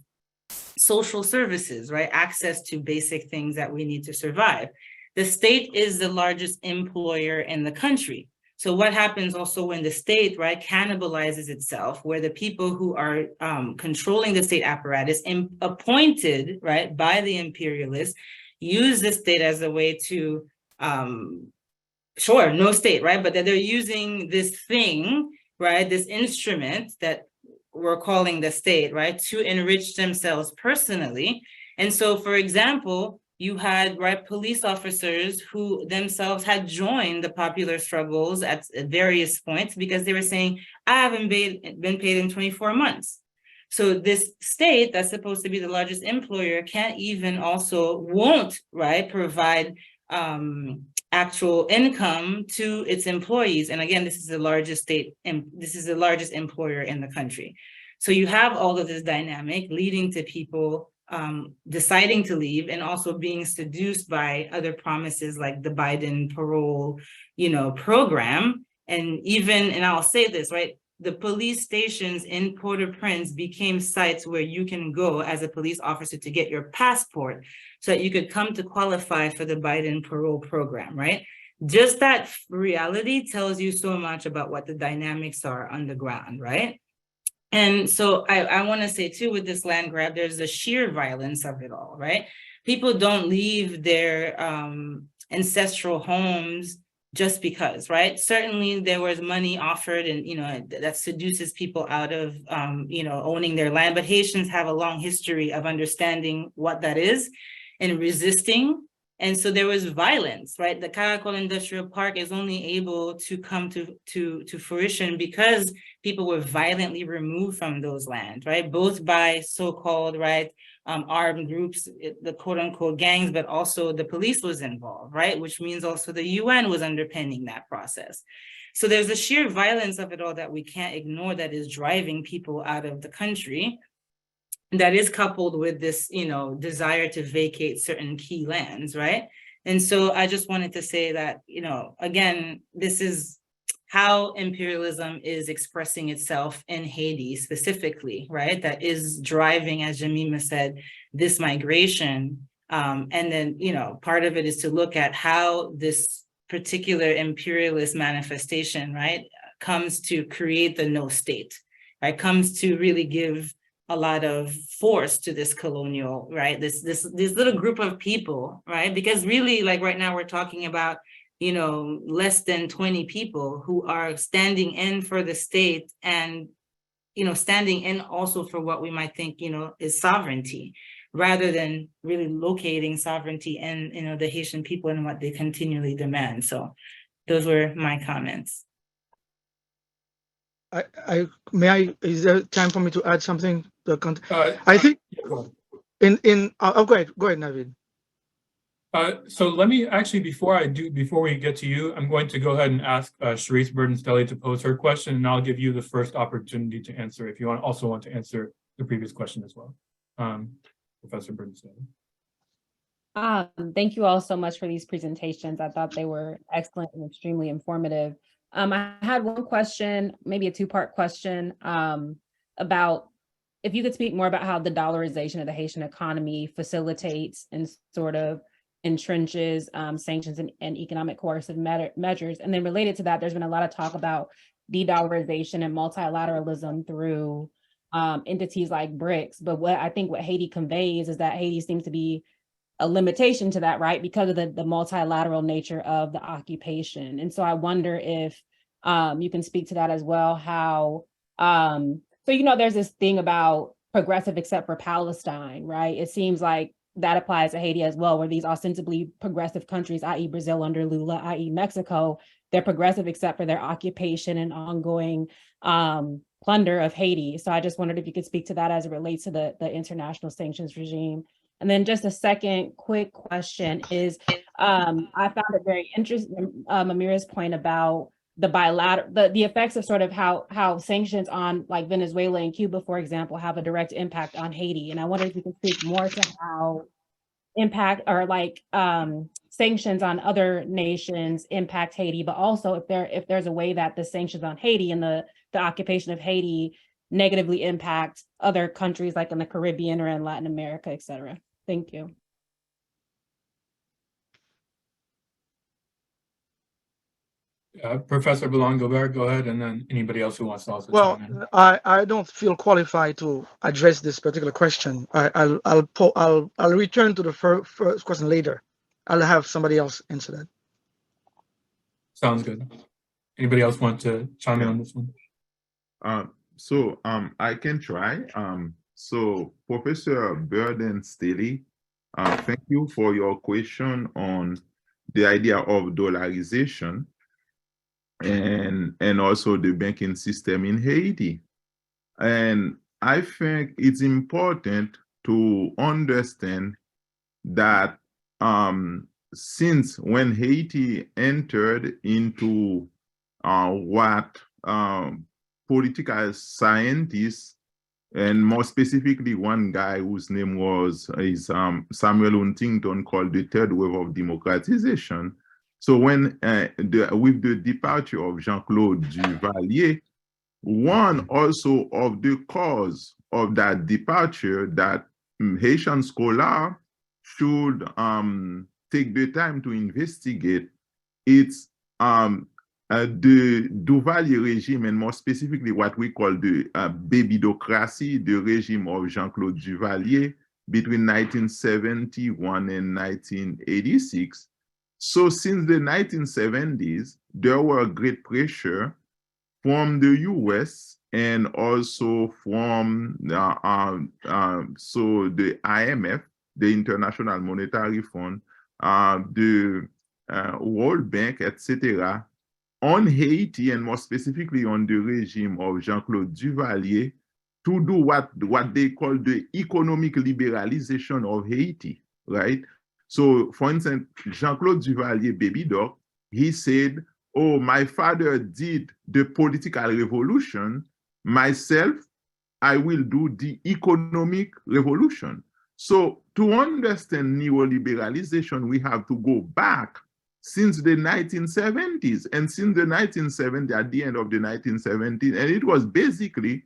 social services, right? Access to basic things that we need to survive. The state is the largest employer in the country. So what happens also when the state, right, cannibalizes itself, where the people who are controlling the state apparatus appointed, right, by the imperialists, use the state as a way to, sure, no state, right? But that they're using this thing, right? This instrument that we're calling the state, right? To enrich themselves personally. And so, for example, you had, right, police officers who themselves had joined the popular struggles at various points because they were saying, I haven't been paid in 24 months. So this state that's supposed to be the largest employer can't even won't, right, provide actual income to its employees. And again, this is the largest state, and this is the largest employer in the country. So you have all of this dynamic leading to people deciding to leave and also being seduced by other promises like the Biden parole, you know, program. And even, and I'll say this, right, the police stations in Port-au-Prince became sites where you can go as a police officer to get your passport so that you could come to qualify for the Biden parole program, right? Just that reality tells you so much about what the dynamics are on the ground, right? And so I want to say too, with this land grab, there's the sheer violence of it all, right? People don't leave their ancestral homes just because, right? Certainly there was money offered and, you know, that seduces people out of, you know, owning their land, but Haitians have a long history of understanding what that is and resisting. And so there was violence, right? The Caracol Industrial Park is only able to come to fruition because people were violently removed from those lands, right? Both by so-called, right, armed groups, the quote unquote gangs, but also the police was involved, right? Which means also the UN was underpinning that process. So there's a sheer violence of it all that we can't ignore that is driving people out of the country. That is coupled with this, you know, desire to vacate certain key lands, right? And so I just wanted to say that, you know, again, this is how imperialism is expressing itself in Haiti specifically, right? That is driving, as Jemima said, this migration. And then, you know, part of it is to look at how this particular imperialist manifestation, right, comes to create the no state, right? Comes to really give a lot of force to this colonial, right? This little group of people, right? Because really, like right now, we're talking about, you know, less than 20 people who are standing in for the state and, you know, standing in also for what we might think, you know, is sovereignty, rather than really locating sovereignty in, you know, the Haitian people and what they continually demand. So those were my comments. Is there time for me to add something? I think go ahead, Navid. So let me actually, before we get to you, I'm going to go ahead and ask Sharice Burdenstelli to pose her question, and I'll give you the first opportunity to answer if you also want to answer the previous question as well. Professor Burdenstelli. Thank you all so much for these presentations. I thought they were excellent and extremely informative. I had one question, maybe a two-part question about if you could speak more about how the dollarization of the Haitian economy facilitates and sort of entrenches sanctions and economic coercive measures. And then related to that, there's been a lot of talk about de-dollarization and multilateralism through entities like BRICS. But what Haiti conveys is that Haiti seems to be a limitation to that, right? Because of the multilateral nature of the occupation. And so I wonder if you can speak to that as well, how, so, you know, there's this thing about progressive except for Palestine, right? It seems like that applies to Haiti as well, where these ostensibly progressive countries, i.e. Brazil under Lula, i.e. Mexico, they're progressive except for their occupation and ongoing plunder of Haiti. So I just wondered if you could speak to that as it relates to the international sanctions regime. And then just a second quick question is, I found it very interesting, Mamyrah's point about the bilateral, the effects of sort of how sanctions on like Venezuela and Cuba, for example, have a direct impact on Haiti. And I wonder if you can speak more to how impact or like sanctions on other nations impact Haiti, but also if there's a way that the sanctions on Haiti and the occupation of Haiti negatively impact other countries like in the Caribbean or in Latin America, et cetera. Thank you. Professor Balan-Gaubert, go ahead, and then anybody else who wants to also Well, chime in. I don't feel qualified to address this particular question. I'll return to the first question later. I'll have somebody else answer that. Sounds good. Anybody else want to chime in on this one? I can try. So Professor Burden-Staley, thank you for your question on the idea of dollarization and also the banking system in Haiti. And I think it's important to understand that since when Haiti entered into what political scientists, and more specifically one guy whose name is Samuel Huntington, called the third wave of democratization. So when with the departure of Jean-Claude Duvalier, one also of the cause of that departure that Haitian scholars should take the time to investigate, it's the Duvalier regime, and more specifically what we call the babydocracy, the regime of Jean-Claude Duvalier between 1971 and 1986. So since the 1970s, there were great pressure from the US and also from the IMF, the International Monetary Fund, the World Bank, etc., on Haiti, and more specifically on the regime of Jean-Claude Duvalier, to do what they call the economic liberalization of Haiti, right? So, for instance, Jean-Claude Duvalier, baby doc, he said, oh, my father did the political revolution, myself, I will do the economic revolution. So to understand neoliberalization, we have to go back since the 1970s. And since the 1970s, at the end of the 1970s, and it was basically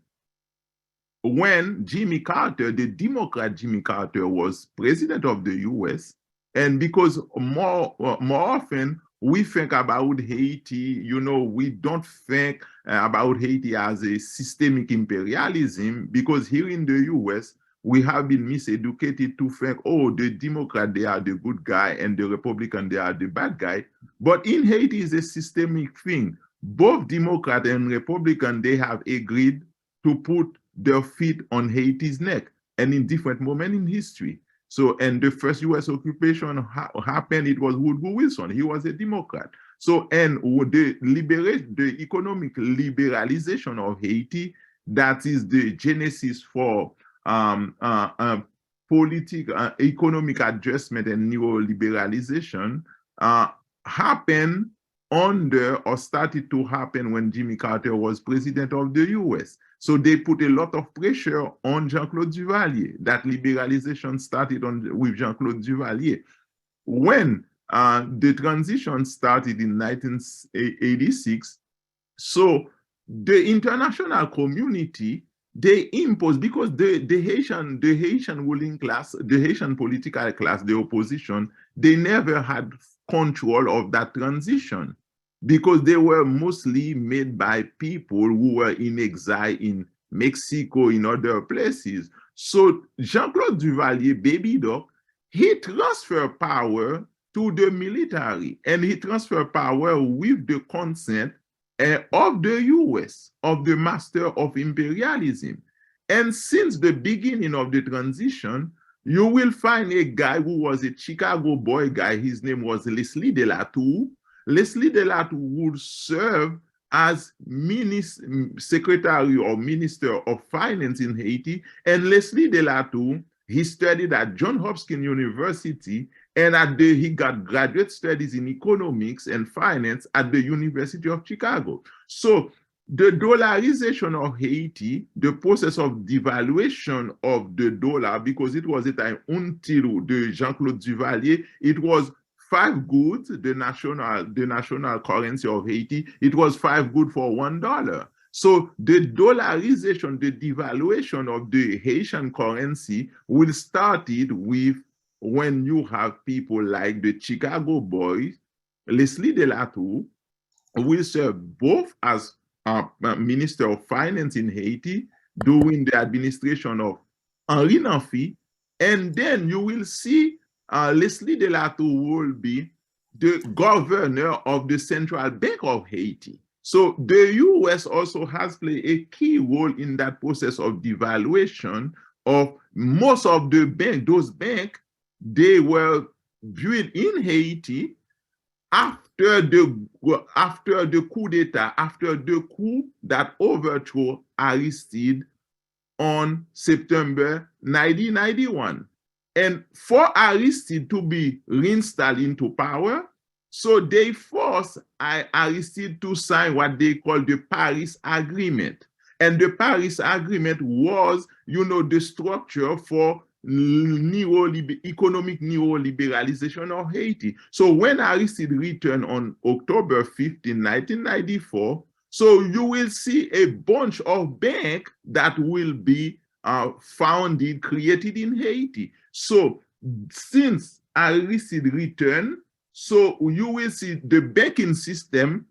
when Jimmy Carter, the Democrat Jimmy Carter, was president of the US. And because more often we think about Haiti, you know, we don't think about Haiti as a systemic imperialism, because here in the US, we have been miseducated to think, oh, the Democrat, they are the good guy, and the Republican, they are the bad guy. But in Haiti, it's a systemic thing. Both Democrat and Republican, they have agreed to put their feet on Haiti's neck, and in different moments in history. So, and the first US occupation happened, it was Woodrow Wilson. He was a Democrat. So, and the economic liberalization of Haiti, that is the genesis for economic adjustment and neoliberalization, happened under or started to happen when Jimmy Carter was president of the US. So they put a lot of pressure on Jean-Claude Duvalier. That liberalization started with Jean-Claude Duvalier. When the transition started in 1986, so the international community, they impose, because the Haitian ruling class, the Haitian political class, the opposition, they never had control of that transition because they were mostly made by people who were in exile in Mexico, in other places. So Jean-Claude Duvalier, baby doc, he transferred power to the military, and he transferred power with the consent of the US, of the master of imperialism. And since the beginning of the transition, you will find a guy who was a Chicago boy guy. His name was Leslie Delatour. Leslie Delatour would serve as secretary or minister of finance in Haiti. And Leslie Delatour, he studied at Johns Hopkins University, and he got graduate studies in economics and finance at the University of Chicago. So the dollarization of Haiti, the process of devaluation of the dollar, because it was a time until the Jean-Claude Duvalier, it was 5 goods, the national currency of Haiti, it was 5 goods for $1. So the dollarization, the devaluation of the Haitian currency will started with when you have people like the Chicago boys, Leslie Delatour, will serve both as Minister of Finance in Haiti during the administration of Henri Nafi, and then you will see Leslie Delatour will be the governor of the Central Bank of Haiti. So the US also has played a key role in that process of devaluation of most of the banks. Those banks, they were built in Haiti after the coup d'etat, after the coup that overthrew Aristide on September 1991. And for Aristide to be reinstalled into power, so they forced Aristide to sign what they call the Paris Agreement. And the Paris Agreement was, the structure for economic neoliberalization of Haiti. So when Aristide returned on October 15, 1994, so you will see a bunch of banks that will be founded, created in Haiti. So since Aristide returned, so you will see the banking system,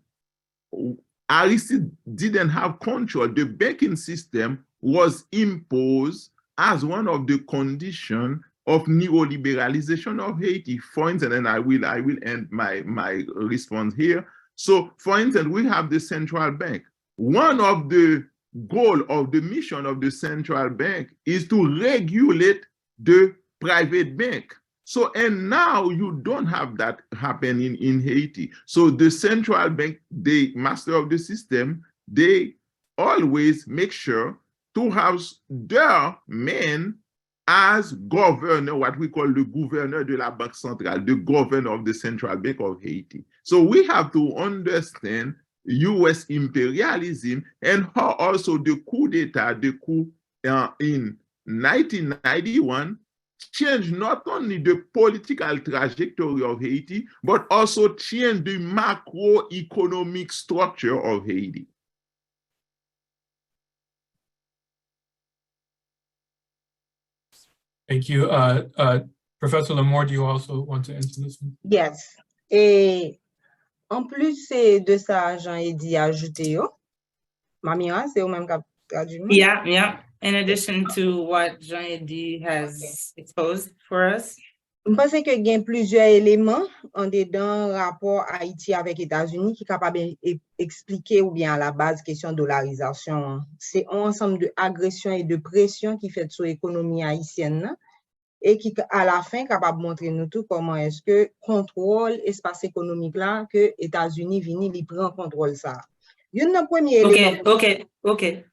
Aristide didn't have control. The banking system was imposed as one of the conditions of neoliberalization of Haiti. For instance, and I will end my response here. So for instance, we have the central bank. One of the goal of the mission of the central bank is to regulate the private bank. So, and now you don't have that happening in Haiti. So the central bank, the master of the system, they always make sure to have their men as governor, what we call the gouverneur de la Banque Centrale, the governor of the Central Bank of Haiti. So we have to understand US imperialism and how also the coup d'etat, the coup in 1991, changed not only the political trajectory of Haiti, but also changed the macroeconomic structure of Haiti. Thank you. Professor Lamour, do you also want to answer this one? Yes. Et en plus de ça, Jean-Eddy a ajouté yo. Mamyrah, c'est au même cap traduit. Yeah. In addition to what Jean-Eddy has exposed for us. Je pense que il y a plusieurs éléments en dedans rapport Haïti avec États-Unis qui est capable d'expliquer ou bien à la base question dollarisation. C'est un ensemble de agressions et de pressions qui fait sur l'économie haïtienne et qui à la fin capable de montrer nous tout comment est-ce que contrôle espace économique là que États-Unis vini li prend contrôle ça. Une premier élément. Okay.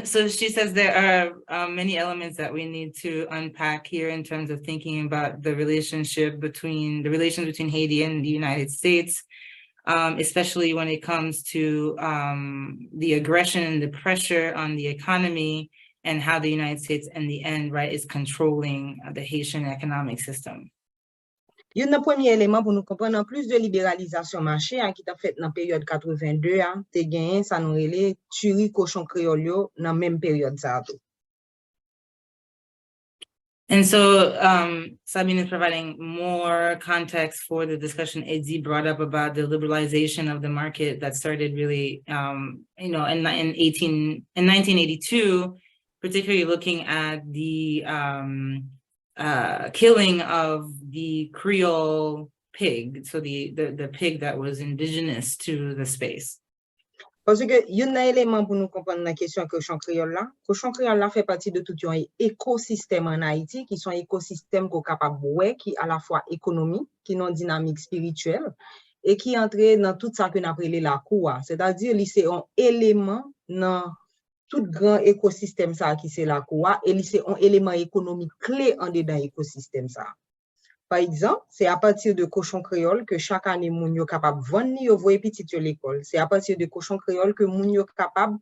So she says there are many elements that we need to unpack here in terms of thinking about the relations between Haiti and the United States, especially when it comes to the aggression and the pressure on the economy and how the United States in the end, right, is controlling the Haitian economic system. Yon nan premier élément pour nous comprendre, en plus de libéralisation marché qui t'a fait dans la période 82, te gagné ça nous relé tuerie cochon créole yo dans même période ça. And so Sabine is providing more context for the discussion Eddy brought up about the liberalization of the market that started really, in 1982, particularly looking at the killing of the Creole pig, so the pig that was indigenous to the space. Parce que yon nan élément pour nous comprendre la question cochon créole là. Cochon créole là fait partie de tout un écosystème en Haïti qui sont écosystème qu'on capable ouais qui à la fois économique, qui non dynamique spirituelle et qui entre dans tout ça que nous appelons la cour, c'est-à-dire c'est un élément dans tout grand écosystème ça qui c'est la cour et c'est un élément économique clé en dedans écosystème ça. Par exemple, c'est à partir de cochon créole que chaque année, moun yo capable vendre ni yo voye petit yo l'école. C'est à partir de cochon créole que moun yo capable,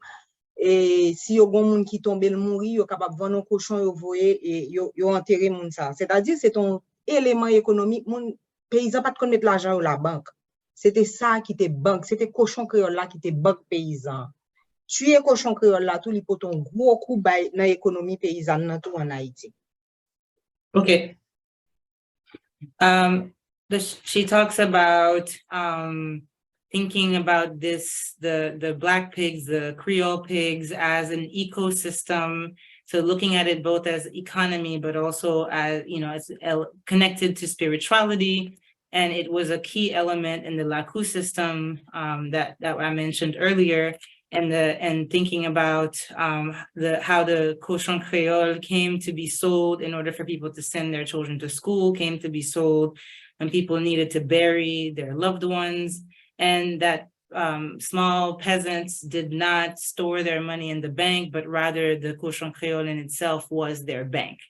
et si yo gon moun qui tombe le mouri, yo capable vendre un cochon yo voye et yo enterrer moun ça. C'est-à-dire, c'est un élément économique, moun paysan pas de connaître l'argent ou la banque. C'était ça qui était banque, c'était cochon créole là qui était banque paysan. Tuer cochon créole là, tout li pot un gros coup bay dans l'économie paysanne nan tout en Haïti. Okay. She talks about thinking about the black pigs, the Creole pigs as an ecosystem. So looking at it both as economy, but also as, as connected to spirituality. And it was a key element in the Lakou system that I mentioned earlier. And thinking about how the cochon créole came to be sold in order for people to send their children to school, came to be sold when people needed to bury their loved ones, and that small peasants did not store their money in the bank, but rather the cochon créole in itself was their bank.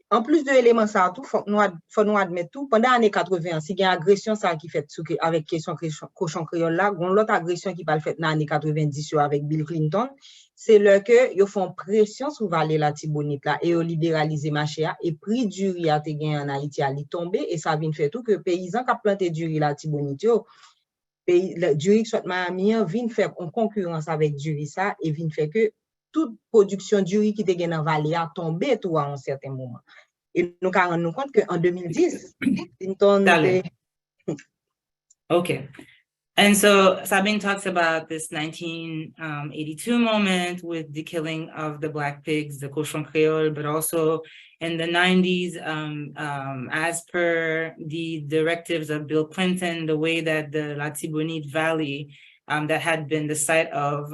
En plus de l'élément ça tout, faut nous admettre tout pendant l'année 80, si il y a une agression ça qui fait avec question cochon créole là, gon l'autre agression qui va le fait dans l'année 90 avec Bill Clinton, c'est là que ils font pression sur vallée la Tibonite là et ils libéraliser marché et prix du riz a te gagné en Haïti a li tomber et ça vient fait tout que paysans qui planté du riz la Tibonite du riz soit Miami vient faire en concurrence avec du riz ça et vient fait que toute production du riz qui te gagné dans vallée a tombé tout à un certain moment. Et nous avons rendu compte qu'en 2010, Clinton Okay. And so Sabine talks about this 1982 moment with the killing of the black pigs, the cochon créole, but also in the 90s, as per the directives of Bill Clinton, the way that the Latibonite Valley, that had been the site of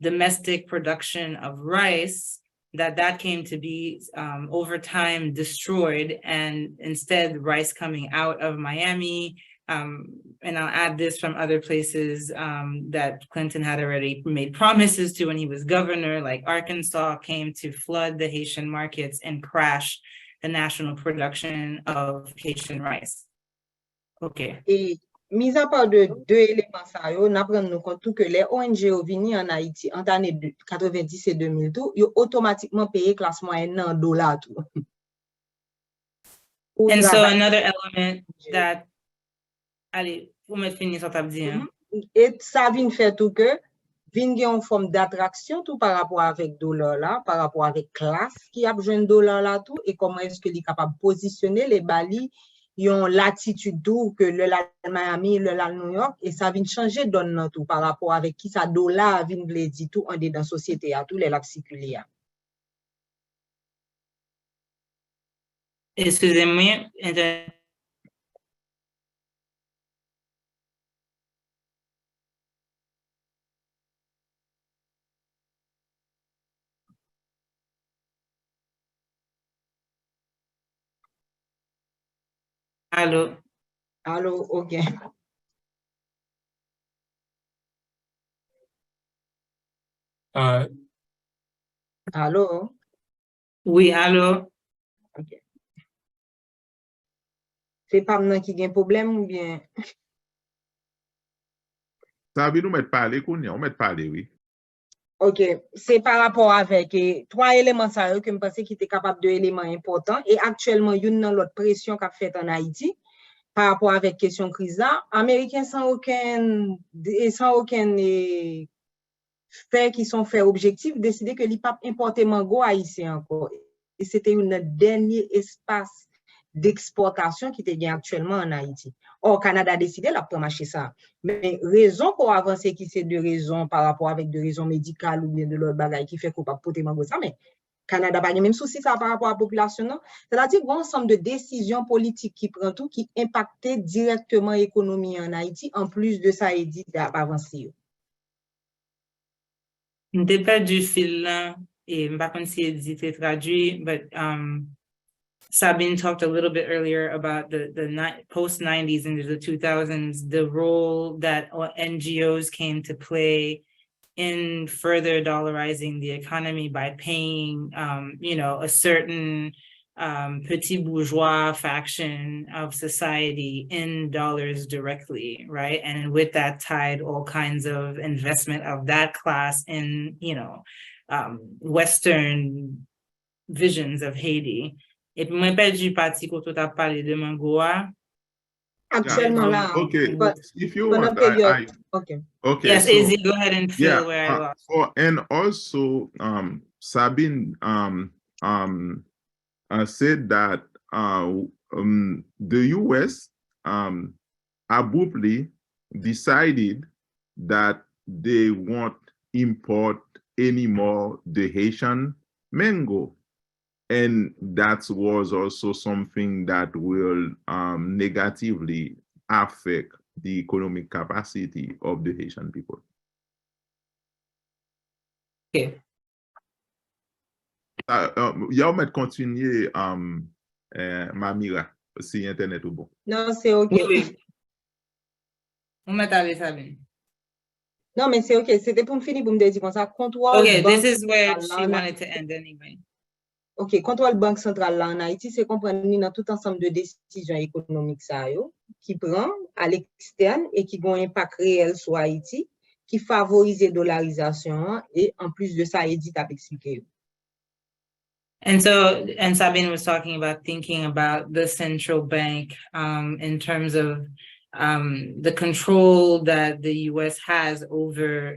domestic production of rice, that came to be over time destroyed, and instead rice coming out of Miami, and I'll add this from other places that Clinton had already made promises to when he was governor, like Arkansas, came to flood the Haitian markets and crash the national production of Haitian rice. Okay. Mis à part de deux éléments ça yo, n'a prendre nous compte tout que les ONG au vini en Haïti entre année 90 et 2000 tout, yo automatiquement payé classe moyenne en dollars tout. And so another element that allez, vous me finissez ça t'a dit hein. Et ça vient faire tout que vient gen une forme d'attraction tout par rapport avec dollar là, par rapport avec classe qui a besoin de dollar là tout et comment est-ce que li capable positionner les bali yon latitude d'où que le Miami, le New York, et ça vient changer donne tout par rapport avec qui ça dollar vient vle di tout en dedans société à tous les lacs circulés. Excusez-moi. Allô? Allô, ok. Allô? Oui, allô? Ok. C'est pas maintenant qui a un problème ou bien? Sabine, nous mettre parler, on met parler, oui. Ok, c'est par rapport avec trois éléments ça que je pense qui étaient capables de éléments importants et actuellement il y a une autre pression qu'a fait en Haïti par rapport avec question crise là, américains sans aucun fait qui sont faits objectifs décidé que l'IPAP importer mango haïtien encore et c'était un dernier espace d'exportation qui était bien actuellement en Haïti. Or, Canada a décidé de prendre marché ça. Mais raison pour avancer qui c'est de raisons par rapport avec de raisons médicales ou bien de l'autre bagaille qui fait qu'on pas porter mango ça, mais Canada pas même souci ça par rapport à la population, non? C'est-à-dire qu'il y a un ensemble de décisions politiques qui prend tout, qui impactaient directement l'économie en Haïti, en plus de ça, il dit d'avancer. On n'a pas du fil là, et je ne sais pas si c'est traduit, but Sabine talked a little bit earlier about the post-90s into the 2000s, the role that NGOs came to play in further dollarizing the economy by paying, a certain petit bourgeois faction of society in dollars directly, right? And with that tied all kinds of investment of that class in, Western visions of Haiti. Et puis, moi, pas du parti quand tu as parlé de Mangoa. Actuellement, là. Okay, but if you want, okay. Okay. Yes, so, Izzy, go ahead and fill yeah, where I lost. and also, Sabine said that the U.S. Abruptly decided that they won't import anymore the Haitian mango. And that was also something that will negatively affect the economic capacity of the Haitian people. Okay. Y'all might continuer, Mamyrah, si Internet ou bon. Non, c'est OK. Oui. On met aller, Sabine. Non, mais c'est OK. C'était pour me finir, pour me dire comme ça. Contrôle. Okay, this is where she wanted to end anyway. OK, contrôle banque centrale là en Haïti, c'est comprendre dans tout ensemble de décisions économiques ça yo, qui prend à l'externe et qui ont un impact réel sur Haïti, qui favorise la dollarisation et en plus de ça, Edith a expliqué. And Sabine was talking about thinking about the central bank in terms of the control that the U.S. has over,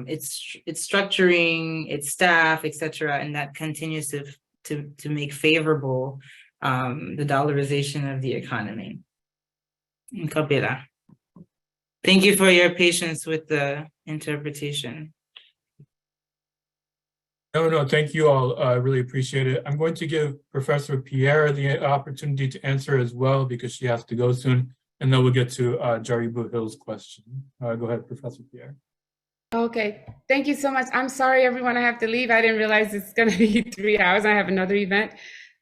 its structuring, its staff, etc., and that continues to make favorable the dollarization of the economy. Thank you for your patience with the interpretation. No, thank you all. I really appreciate it. I'm going to give Professor Pierre the opportunity to answer as well because she has to go soon. And then we'll get to Jari Buhill's question. Go ahead, Professor Pierre. Okay, thank you so much. I'm sorry, everyone, I have to leave. I didn't realize it's going to be 3 hours. I have another event.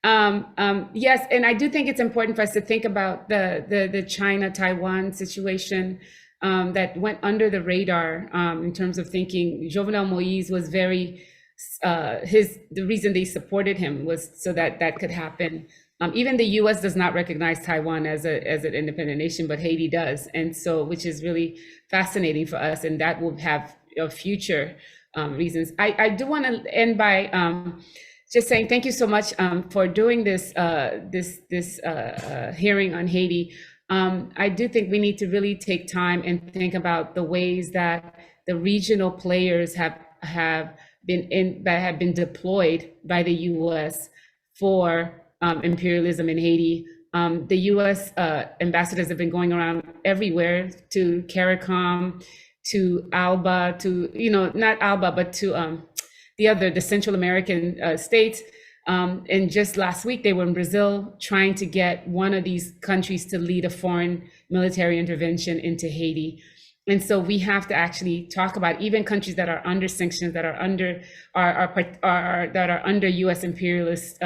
Yes, and I do think it's important for us to think about the China-Taiwan situation that went under the radar in terms of thinking. Jovenel Moïse was very, the reason they supported him was so that that could happen. Even the U.S. does not recognize Taiwan as an independent nation, but Haiti does, and so which is really fascinating for us, and that will have future reasons. I do want to end by just saying thank you so much for doing this hearing on Haiti. I do think we need to really take time and think about the ways that the regional players have been deployed by the U.S. for imperialism in Haiti. The U.S. ambassadors have been going around everywhere to CARICOM, to ALBA, to, not ALBA, but to the Central American states. And just last week, they were in Brazil trying to get one of these countries to lead a foreign military intervention into Haiti. And so we have to actually talk about even countries that are under sanctions, that are under U.S. imperialist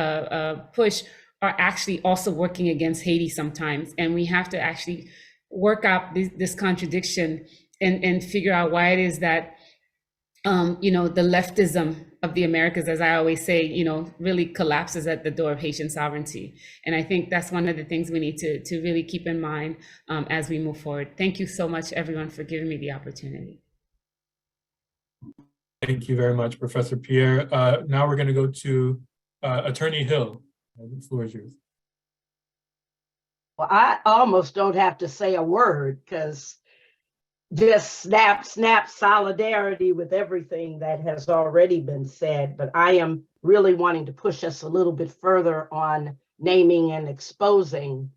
push, are actually also working against Haiti sometimes. And we have to actually work out this contradiction and figure out why it is that the leftism of the Americas, as I always say, really collapses at the door of Haitian sovereignty. And I think that's one of the things we need to really keep in mind as we move forward. Thank you so much, everyone, for giving me the opportunity. Thank you very much, Professor Pierre. Now we're going to go to Attorney Hill. The floor is yours. Well, I almost don't have to say a word because just snap solidarity with everything that has already been said. But I am really wanting to push us a little bit further on naming and exposing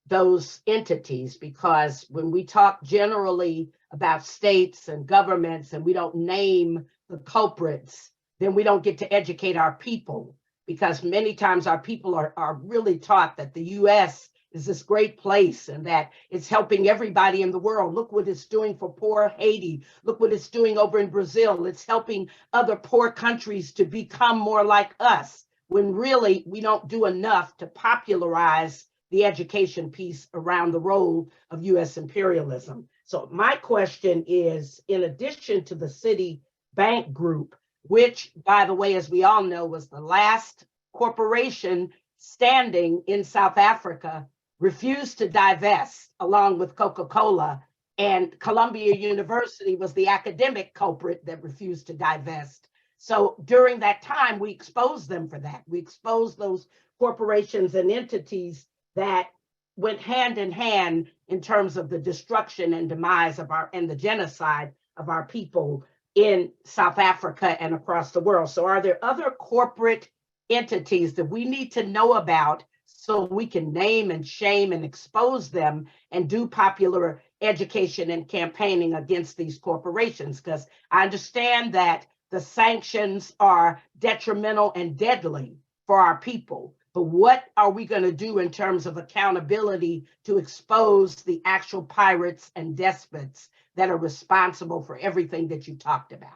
those entities, because when we talk generally about states and governments and we don't name the culprits, then we don't get to educate our people, because many times our people are really taught that the US is this great place and that it's helping everybody in the world. Look what it's doing for poor Haiti. Look what it's doing over in Brazil. It's helping other poor countries to become more like us, when really we don't do enough to popularize the education piece around the role of US imperialism. So my question is, in addition to the Citibank Group, which, by the way, as we all know, was the last corporation standing in South Africa, refused to divest along with Coca-Cola, and Columbia University was the academic culprit that refused to divest. So during that time, we exposed them for that. We exposed those corporations and entities that went hand in hand in terms of the destruction and demise of and the genocide of our people in South Africa and across the world. So are there other corporate entities that we need to know about so we can name and shame and expose them and do popular education and campaigning against these corporations? Because I understand that the sanctions are detrimental and deadly for our people, but what are we going to do in terms of accountability to expose the actual pirates and despots that are responsible for everything that you talked about?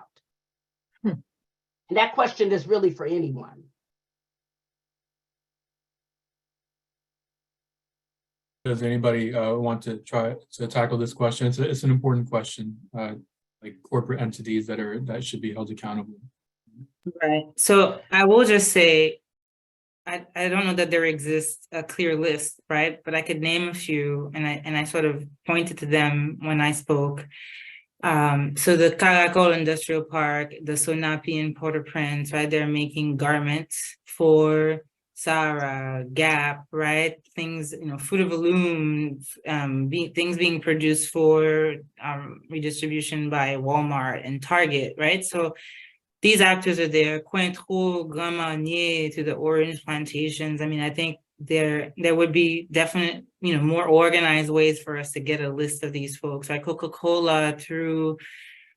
And that question is really for anyone. Does anybody want to try to tackle this question? It's an important question, like corporate entities that should be held accountable. Right. So I will just say, I don't know that there exists a clear list, right? But I could name a few, and I sort of pointed to them when I spoke. So the Caracol Industrial Park, the Sonapi in Port-au-Prince, right? They're making garments for Zara, Gap, right? Things, Fruit of the Loom, things being produced for redistribution by Walmart and Target, right? So these actors are there. Cointreau, Grand Marnier, to the orange plantations. I mean, I think there would be definite, more organized ways for us to get a list of these folks, right? Coca-Cola through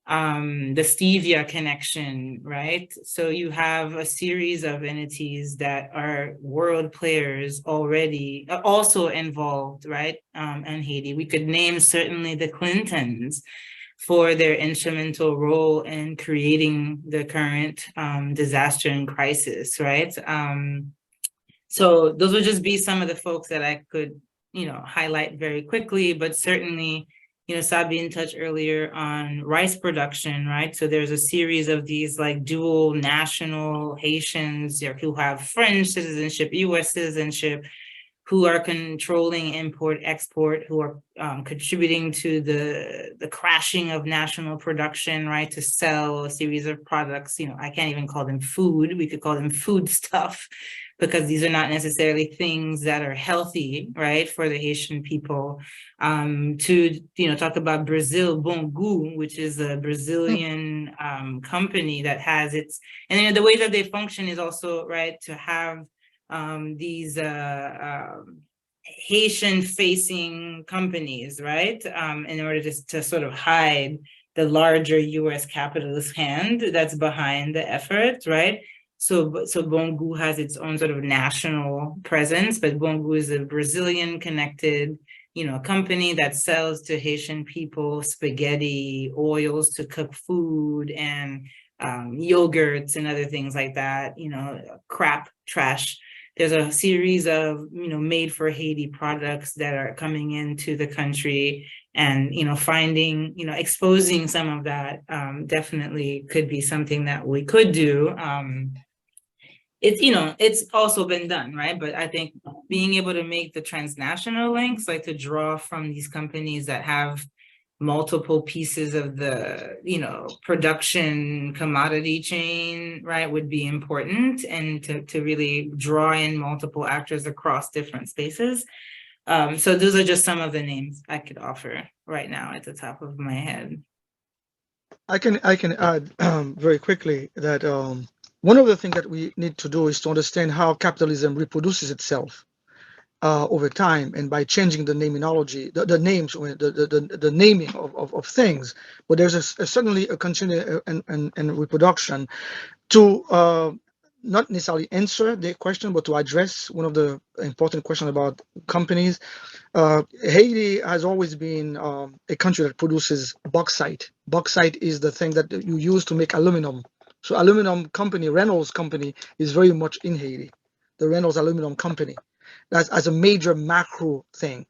the Stevia connection, right? So you have a series of entities that are world players already, also involved, right? And Haiti. We could name certainly the Clintons for their instrumental role in creating the current disaster and crisis, right? So those would just be some of the folks that I could, highlight very quickly, but certainly, Sabine touched earlier on rice production, right? So there's a series of these like dual national Haitians who have French citizenship, US citizenship, who are controlling import, export, who are contributing to the crashing of national production, right? To sell a series of products, I can't even call them food, we could call them food stuff, because these are not necessarily things that are healthy, right, for the Haitian people. To talk about Brazil Bon Goût, which is a Brazilian company that has its, and then the way that they function is also, right, to have these Haitian-facing companies, right, in order to sort of hide the larger U.S. capitalist hand that's behind the effort, right? So Bon Goût has its own sort of national presence, but Bon Goût is a Brazilian-connected, company that sells to Haitian people spaghetti, oils to cook food, and yogurts and other things like that, crap, trash. There's a series of, made for Haiti products that are coming into the country, and, finding, exposing some of that definitely could be something that we could do. It's also been done, right? But I think being able to make the transnational links, like to draw from these companies that have multiple pieces of the, production commodity chain, right, would be important, and to really draw in multiple actors across different spaces. So those are just some of the names I could offer right now at the top of my head. I can add very quickly that one of the things that we need to do is to understand how capitalism reproduces itself over time, and by changing the terminology, the names, the naming of things. But there's certainly a continued and reproduction to not necessarily answer the question, but to address one of the important questions about companies. Haiti has always been a country that produces bauxite. Bauxite is the thing that you use to make aluminum. So aluminum company, Reynolds company, is very much in Haiti. The Reynolds aluminum company, that's as a major macro thing.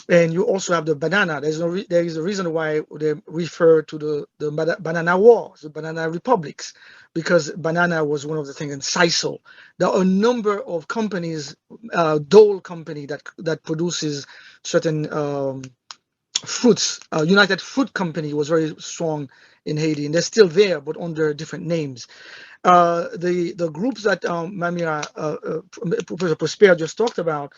And you also have the banana. There is a reason why they refer to the banana wars, the banana republics, because banana was one of the things in Sisal. There are a number of companies, Dole company that produces certain fruits. United Fruit Company was very strong in Haiti, and they're still there, but under different names. The groups that Mamyrah, Professor Prosper just talked about,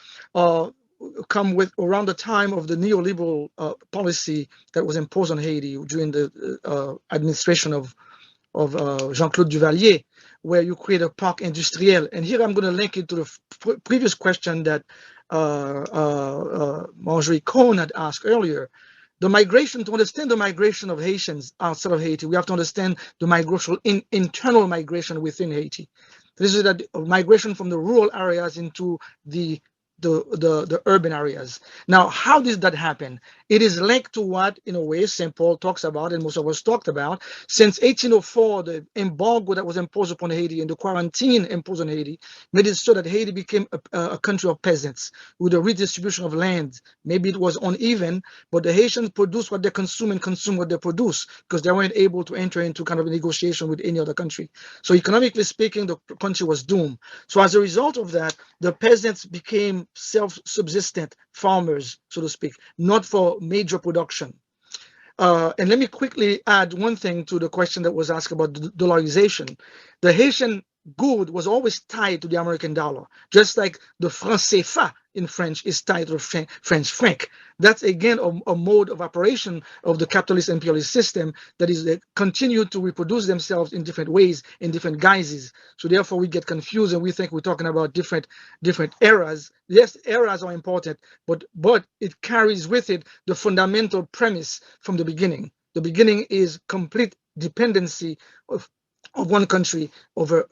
come with around the time of the neoliberal policy that was imposed on Haiti during the administration of Jean-Claude Duvalier, where you create a park industriel. And here I'm going to link it to the previous question that Marjorie Cohn had asked earlier. The migration, to understand the migration of Haitians outside of Haiti, we have to understand the migration, internal migration within Haiti. This is that migration from the rural areas into the urban areas. Now, how does that happen? It is linked to what, in a way, St. Paul talks about, and most of us talked about. Since 1804, the embargo that was imposed upon Haiti and the quarantine imposed on Haiti made it so that Haiti became a country of peasants with a redistribution of land. Maybe it was uneven, but the Haitians produce what they consume and consume what they produce, because they weren't able to enter into kind of a negotiation with any other country. So economically speaking, the country was doomed. So as a result of that, the peasants became self-subsistent farmers, so to speak, not for major production. And let me quickly add one thing to the question that was asked about dollarization. The Haitian good was always tied to the American dollar, just like the franc CFA in French is tied to the French franc. That's again a mode of operation of the capitalist imperialist system that is continue to reproduce themselves in different ways, in different guises. So therefore we get confused and we think we're talking about different eras. Yes, eras are important, but it carries with it the fundamental premise from the beginning. The beginning is complete dependency of one country over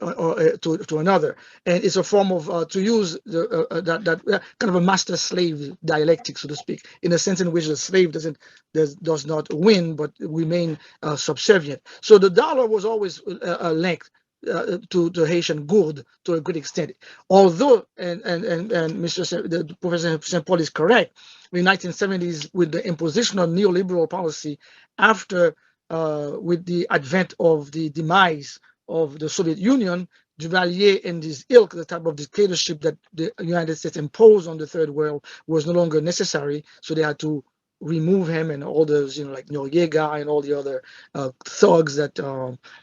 to another, and it's a form of to use that kind of a master-slave dialectic, so to speak, in a sense in which the slave does not win but remain subservient. So the dollar was always linked to the Haitian good to a great extent. Although, and the Professor St. Paul is correct, in the 1970s with the imposition of neoliberal policy after with the advent of the demise of the Soviet Union, Duvalier and his ilk, the type of dictatorship that the United States imposed on the third world, was no longer necessary. So they had to remove him and all those, like Noriega and all the other thugs that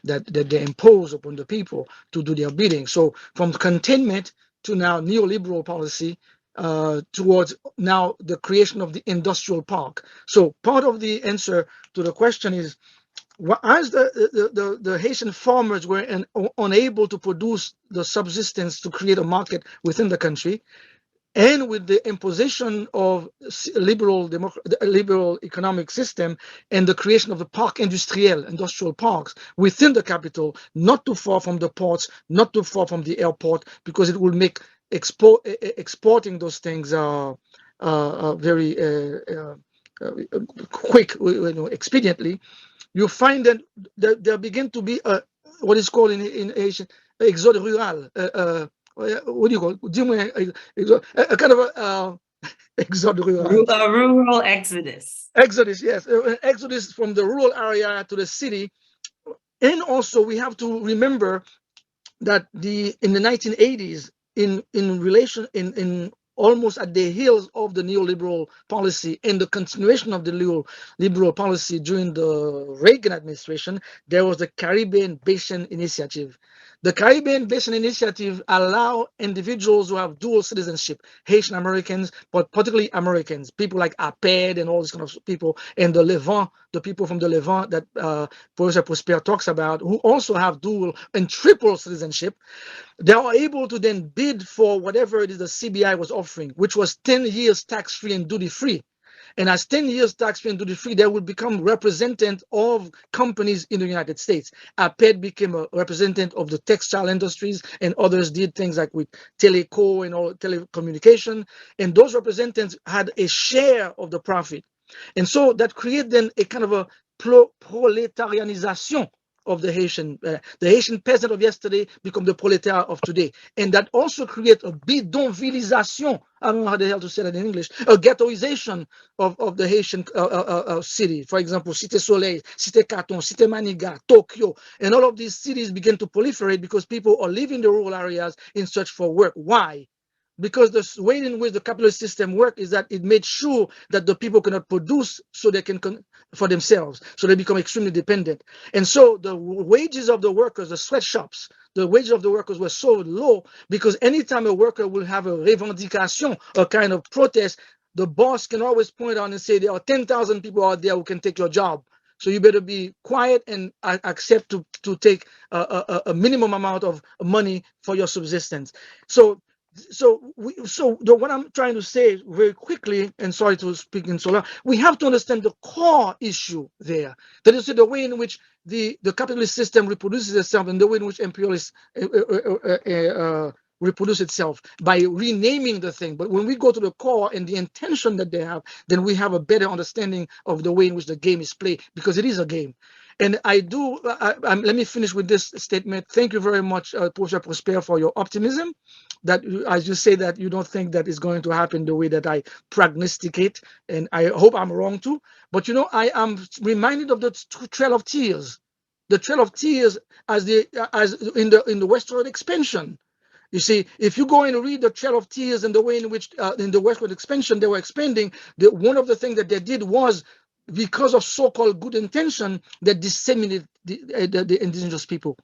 they impose upon the people to do their bidding. So from containment to now neoliberal policy, towards now the creation of the industrial park. So part of the answer to the question is, as the Haitian farmers were unable to produce the subsistence to create a market within the country, and with the imposition of liberal economic system and the creation of the park industrial parks within the capital, not too far from the ports, not too far from the airport, because it will make exporting those things very quick, expediently. You find that there begin to be what is called in Asian exode rural. What do you call it? A kind of a exode rural. A rural exodus. Exodus, yes. Exodus from the rural area to the city. And also we have to remember that in the 1980s, in almost at the heels of the neoliberal policy and the continuation of the neoliberal policy during the Reagan administration, there was the Caribbean Basin Initiative. The Caribbean Basin Initiative allow individuals who have dual citizenship, Haitian Americans, but particularly Americans, people like APED and all these kind of people, and the Levant, the people from the Levant that Professor Prosper talks about, who also have dual and triple citizenship. They are able to then bid for whatever it is the CBI was offering, which was 10 years tax-free and duty-free. And as 10 years tax-free and duty-free, they will become representative of companies in the United States. APED became a representative of the textile industries, and others did things like with teleco and all telecommunication. And those representatives had a share of the profit. And so that created then a kind of a proletarianization of the Haitian peasant of yesterday become the proletariat of today. And that also creates a bidonvillisation, I don't know how the hell to say that in English, a ghettoization of the Haitian city. For example, Cité Soleil, Cité Caton, Cité Manigat, Tokyo, and all of these cities begin to proliferate because people are leaving the rural areas in search for work. Why? Because the way in which the capitalist system works is that it made sure that the people cannot produce so they can for themselves, so they become extremely dependent. And so the wages of the workers, the sweatshops, the wages of the workers were so low because anytime a worker will have a revendication, a kind of protest, the boss can always point out and say there are 10,000 people out there who can take your job. So you better be quiet and accept to take a minimum amount of money for your subsistence. So what I'm trying to say very quickly, and sorry to speak in so long, we have to understand the core issue there. That is the way in which the capitalist system reproduces itself and the way in which imperialists reproduce itself by renaming the thing. But when we go to the core and the intention that they have, then we have a better understanding of the way in which the game is played, because it is a game. And let me finish with this statement. Thank you very much, Professor Prosper, for your optimism. That, as you say, that you don't think that is going to happen the way that I prognosticate, and I hope I'm wrong too. But I am reminded of the Trail of Tears, the Trail of Tears as in the westward expansion. You see, if you go and read the Trail of Tears and the way in which in the westward expansion they were expanding, one of the things that they did was, because of so-called good intention, they disseminated the indigenous people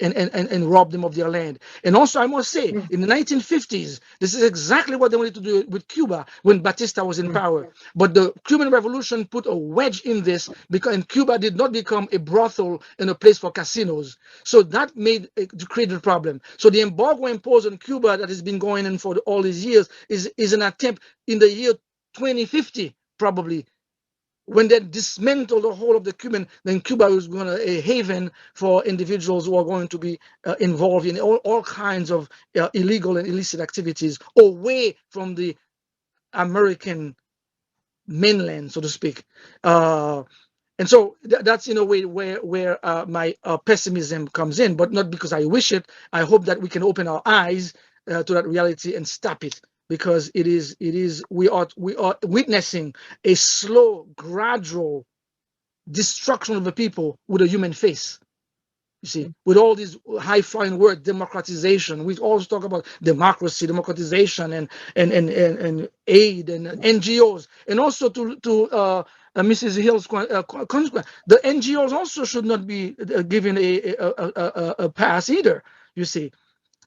and robbed them of their land. And also, I must say, in the 1950s, this is exactly what they wanted to do with Cuba when Batista was in power. But the Cuban Revolution put a wedge in this, because Cuba did not become a brothel and a place for casinos. So that created a problem. So the embargo imposed on Cuba that has been going on for all these years is an attempt in the year 2050, probably, when they dismantle the whole of the Cuban, then Cuba is going to a haven for individuals who are going to be involved in all kinds of illegal and illicit activities away from the American mainland, so to speak. And so that's in a way where my pessimism comes in, but not because I wish it. I hope that we can open our eyes to that reality and stop it, because we are witnessing a slow, gradual destruction of the people with a human face. You see, with all these high-flying words, democratization. We always talk about democracy, democratization, and aid and NGOs, and also to Mrs. Hill's consequence. The NGOs also should not be given a pass either. You see.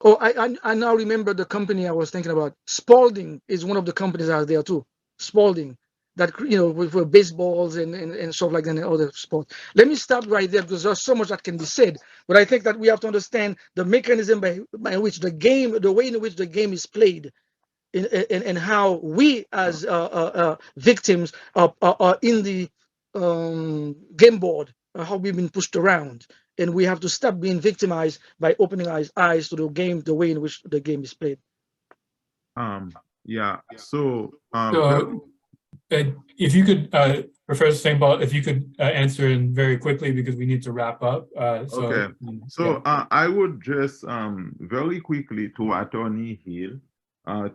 Oh, I now remember the company I was thinking about. Spalding is one of the companies out there too. Spalding, that with baseballs and stuff like that and other sports. Let me stop right there, because there's so much that can be said. But I think that we have to understand the mechanism by which the way in which the game is played, and how we as victims are in the game board, how we've been pushed around. And we have to stop being victimized by opening our eyes to the game, the way in which the game is played. Yeah. So, if you could, Professor St-Paul, if you could answer in very quickly, because we need to wrap up. Okay. So I would just very quickly to Attorney Hill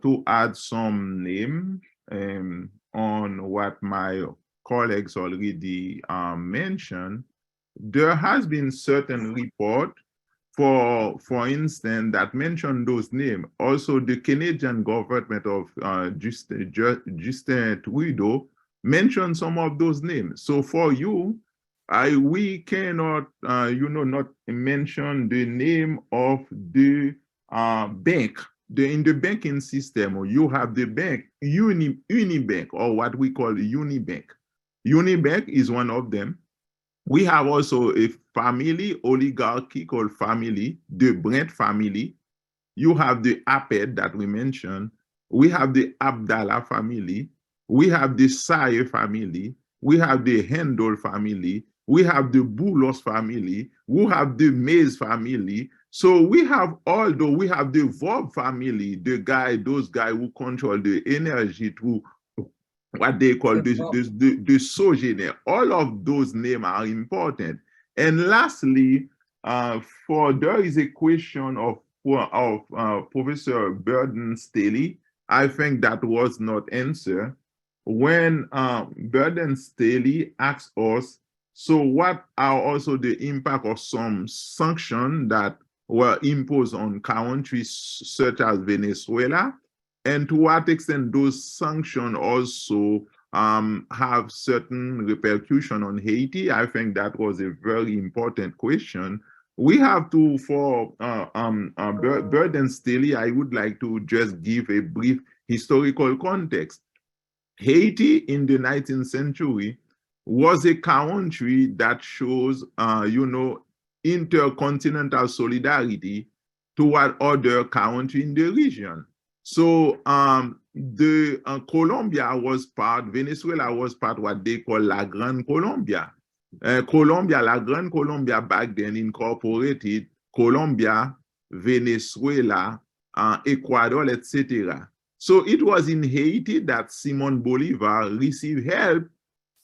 to add some name on what my colleagues already mentioned. There has been certain report for instance, that mentioned those names. Also, the Canadian government of Justin Trudeau mentioned some of those names. So for you, we cannot, not mention the name of the bank. In the banking system, you have the bank, Unibank, or what we call Unibank. Unibank is one of them. We have also a family, oligarchical family, the Brent family. You have the Apped that we mentioned. We have the Abdallah family. We have the Saye family. We have the Hendel family. We have the Boulos family. We have the Mays family. So we have we have the Vob family, those guys who control the energy through what they call the Sogene. All of those names are important. And lastly, there is a question of Professor Burden-Staley. I think that was not answered. When Burden-Staley asked us, so what are also the impact of some sanctions that were imposed on countries such as Venezuela? And to what extent those sanctions also have certain repercussion on Haiti? I think that was a very important question. We have to, for Burden-Staley, I would like to just give a brief historical context. Haiti in the 19th century was a country that shows, intercontinental solidarity toward other countries in the region. So Colombia was part, Venezuela was part what they call La Gran Colombia. La Gran Colombia back then incorporated Colombia, Venezuela, Ecuador, etc. So it was in Haiti that Simon Bolivar received help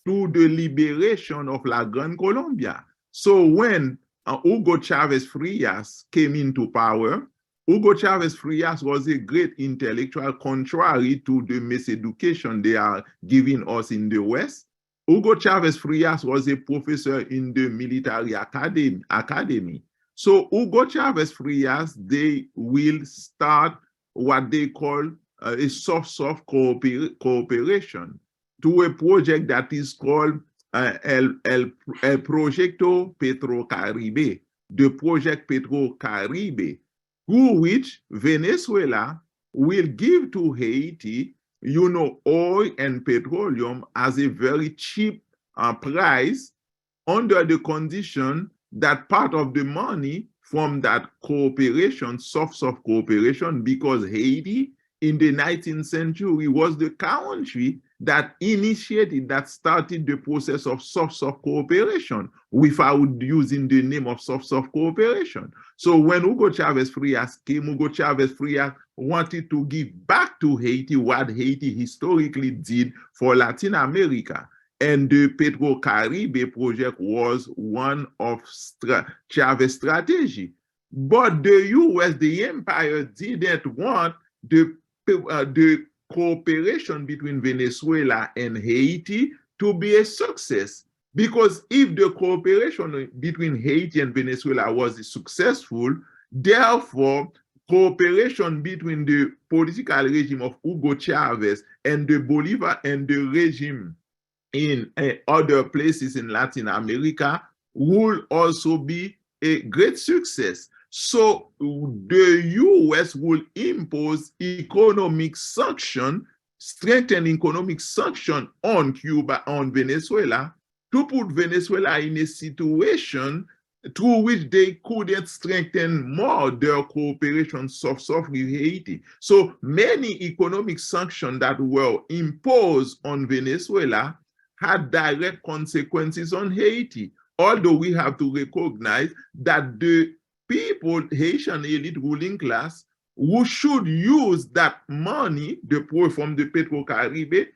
to the liberation of La Gran Colombia. So when Hugo Chavez Frias came into power, Hugo Chavez Frias was a great intellectual, contrary to the miseducation they are giving us in the West. Hugo Chavez Frias was a professor in the military academy. So Hugo Chavez Frias, they will start what they call a soft cooperation to a project that is called El Proyecto Petrocaribe, the Project Petrocaribe, through which Venezuela will give to Haiti, oil and petroleum as a very cheap price, under the condition that part of the money from that cooperation, soft cooperation, because Haiti in the 19th century was the country that started the process of soft cooperation without using the name of soft cooperation. So when Hugo Chavez Frias came, Hugo Chavez Frias wanted to give back to Haiti what Haiti historically did for Latin America. And the Petrocaribe project was one of Chavez's strategy. But the US, the empire, didn't want the cooperation between Venezuela and Haiti to be a success. Because if the cooperation between Haiti and Venezuela was successful, therefore, cooperation between the political regime of Hugo Chavez and the Bolivar and the regime in other places in Latin America will also be a great success. So the US will impose economic sanction, strengthen economic sanction on Cuba, on Venezuela, to put Venezuela in a situation through which they couldn't strengthen more their cooperation soft with Haiti. So many economic sanctions that were imposed on Venezuela had direct consequences on Haiti. Although we have to recognize that the people, Haitian elite ruling class, who should use that money, from the Petrocaribe,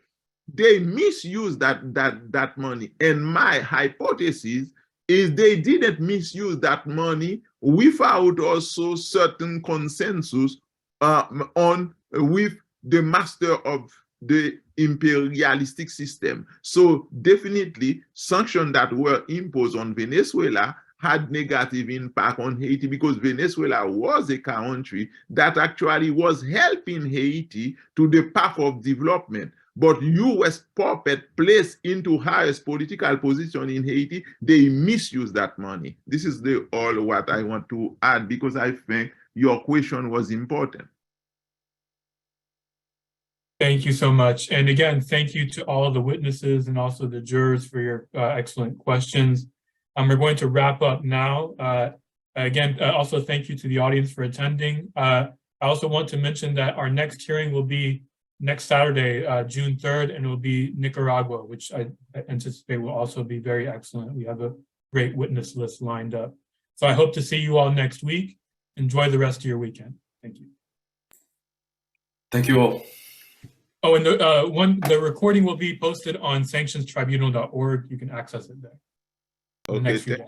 they misuse that money. And my hypothesis is they didn't misuse that money without also certain consensus with the master of the imperialistic system. So definitely sanctions that were imposed on Venezuela had negative impact on Haiti, because Venezuela was a country that actually was helping Haiti to the path of development. But US puppet placed into highest political position in Haiti, they misuse that money. This is all what I want to add, because I think your question was important. Thank you so much. And again, thank you to all of the witnesses and also the jurors for your excellent questions. We're going to wrap up now. Again, also thank you to the audience for attending. I also want to mention that our next hearing will be next Saturday, June 3rd, and it will be Nicaragua, which I anticipate will also be very excellent. We have a great witness list lined up. So I hope to see you all next week. Enjoy the rest of your weekend. Thank you. Thank you all. Oh, and the recording will be posted on sanctionstribunal.org. You can access it there. Okay, thank you.